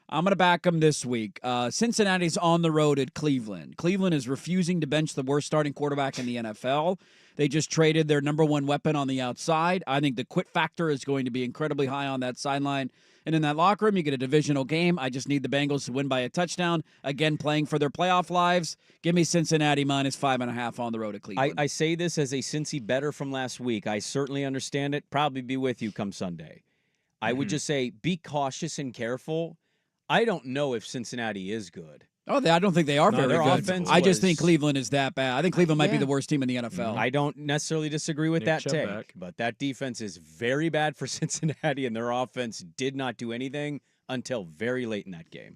I'm going to back them this week. Cincinnati's on the road at Cleveland. Cleveland is refusing to bench the worst starting quarterback in the NFL. They just traded their number 1 weapon on the outside. I think the quit factor is going to be incredibly high on that sideline. And in that locker room, you get a divisional game. I just need the Bengals to win by a touchdown. Again, playing for their playoff lives. Give me Cincinnati -5.5 on the road at Cleveland. I say this as a Cincy bettor from last week. I certainly understand it. Probably be with you come Sunday. I would just say be cautious and careful. I don't know if Cincinnati is good. Oh, I don't think they are very their good. offense I just was- think Cleveland is that bad. I think Cleveland might be Yeah. the worst team in the NFL. I don't necessarily disagree with Nick that Chubb take, back. but that defense is very bad for Cincinnati, and their offense did not do anything until very late in that game.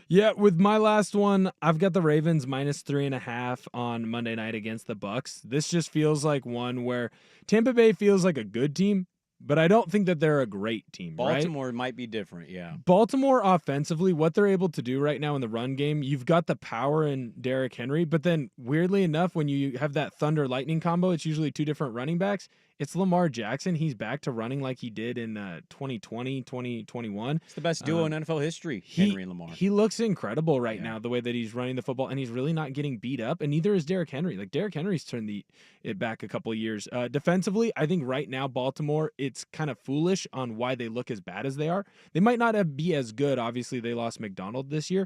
Yeah, with my last one, I've got the Ravens -3.5 on Monday night against the Bucks. This just feels like one where Tampa Bay feels like a good team, but I don't think that they're a great team, right? Baltimore might be different, yeah. Baltimore offensively, what they're able to do right now in the run game, you've got the power in Derrick Henry, but then weirdly enough, when you have that Thunder Lightning combo, it's usually two different running backs. It's Lamar Jackson. He's back to running like he did in 2020, 2021. It's the best duo in NFL history, Henry and Lamar. He looks incredible right now, the way that he's running the football, and he's really not getting beat up, and neither is Derrick Henry. Like, Derrick Henry's turned it back a couple of years. Defensively, I think right now, Baltimore, it's kind of foolish on why they look as bad as they are. They might not be as good. Obviously, they lost McDonald this year.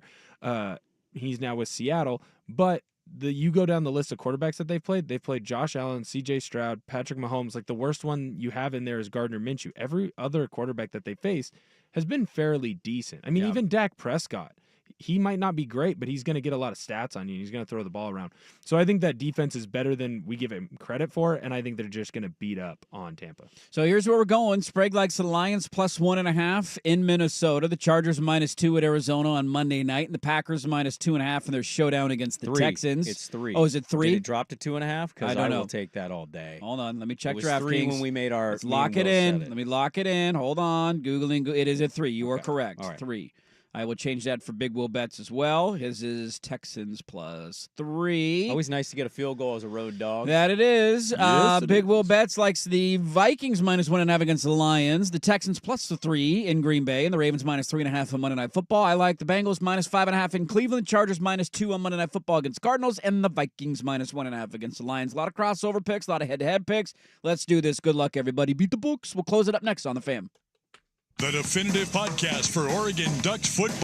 He's now with Seattle, but you go down the list of quarterbacks that they've played Josh Allen, CJ Stroud, Patrick Mahomes. Like, the worst one you have in there is Gardner Minshew. Every other quarterback that they faced has been fairly decent. I mean, even Dak Prescott, he might not be great, but he's going to get a lot of stats on you. He's going to throw the ball around. So I think that defense is better than we give him credit for, and I think they're just going to beat up on Tampa. So here's where we're going. Sprague likes the Lions +1.5 in Minnesota. The Chargers -2 at Arizona on Monday night, and the Packers -2.5 in their showdown against the Texans. It's 3. Oh, is it 3? Did it drop to 2.5? Because I don't know. will take that all day. Hold on. Let me check It was DraftKings. 3 when we made our. Let's lock it in. Let me lock it in. Hold on. Googling. It is at 3. You are correct. All right. 3. I will change that for Big Will Bets as well. His is Texans +3. Always nice to get a field goal as a road dog. That it is. Yes, it Big is. Will Bets likes the Vikings -1.5 against the Lions, the Texans +3 in Green Bay, and the Ravens -3.5 on Monday Night Football. I like the Bengals -5.5 in Cleveland, Chargers -2 on Monday Night Football against Cardinals, and the Vikings -1.5 against the Lions. A lot of crossover picks, a lot of head-to-head picks. Let's do this. Good luck, everybody. Beat the books. We'll close it up next on The Fam. The definitive podcast for Oregon Ducks football.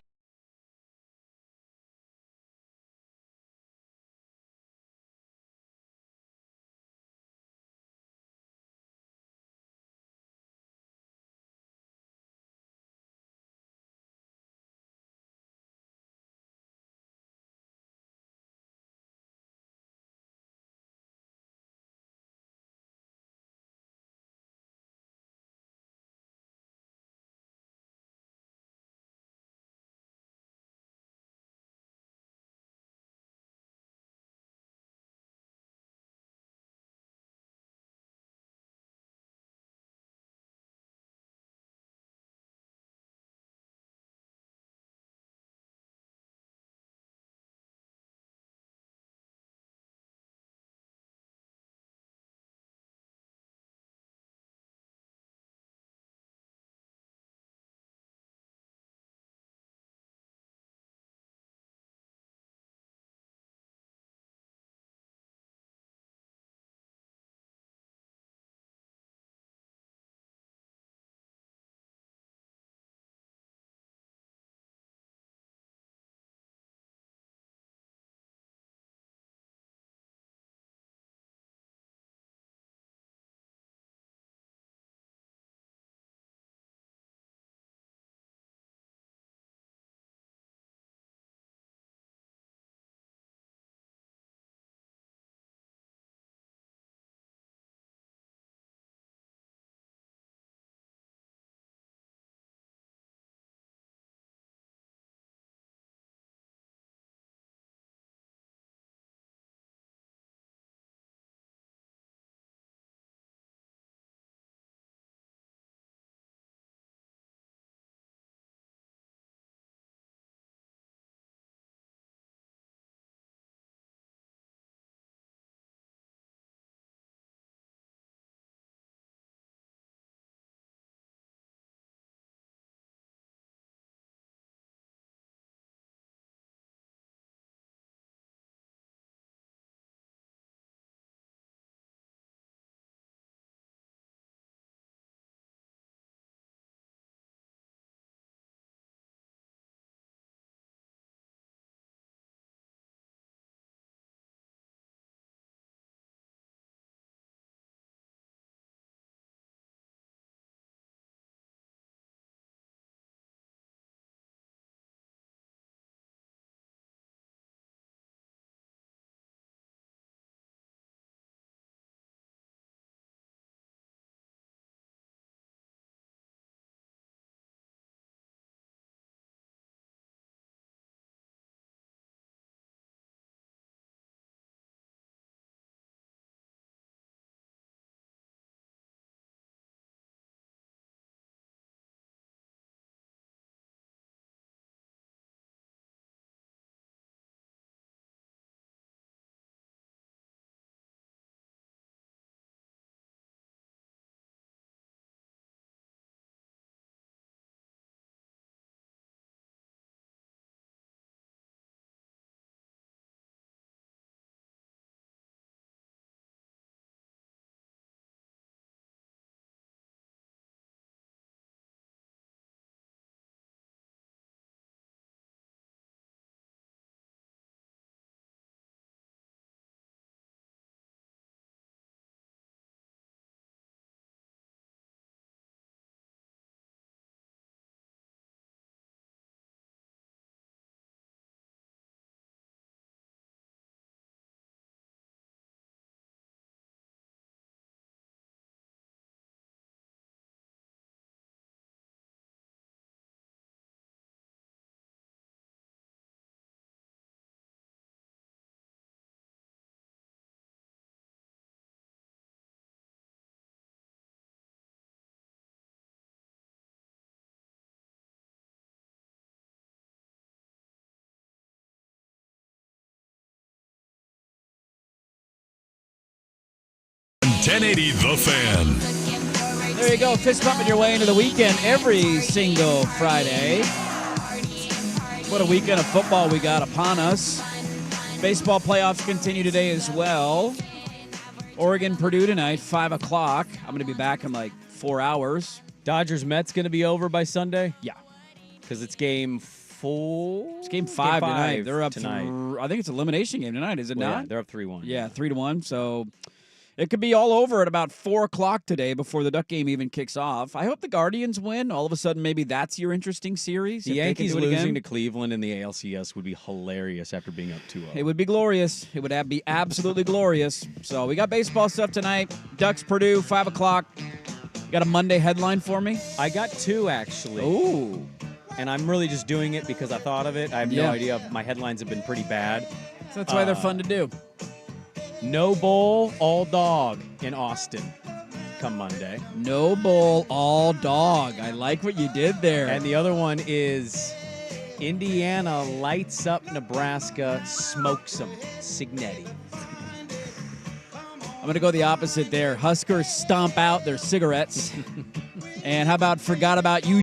1080 The Fan. There you go. Fist pumping your way into the weekend every single Friday. What a weekend of football we got upon us. Baseball playoffs continue today as well. Oregon, Purdue tonight, 5 o'clock. I'm going to be back in like 4 hours. Dodgers Mets going to be over by Sunday? Yeah. Because it's game 4. It's game 5 tonight. They're up tonight. I think it's a elimination game tonight, is it Well, not? yeah, they're up 3-1. Yeah, 3-1. So it could be all over at about 4 o'clock today before the Duck game even kicks off. I hope the Guardians win. All of a sudden, maybe that's your interesting series. The if they can Yankees do it losing again. to Cleveland in the ALCS would be hilarious after being up 2-0. It would be glorious. It would be absolutely glorious. So we got baseball stuff tonight. Ducks, Purdue, 5 o'clock. Got a Monday headline for me? I got 2, actually. Ooh. And I'm really just doing it because I thought of it. I have no Yeah. idea. My headlines have been pretty bad. So that's why they're fun to do. No bowl, all dog in Austin come Monday. No bowl, all dog. I like what you did there. And the other one is Indiana lights up Nebraska, smokes them. Signetti. I'm going to go the opposite there. Huskers stomp out their cigarettes. And how about forgot about you?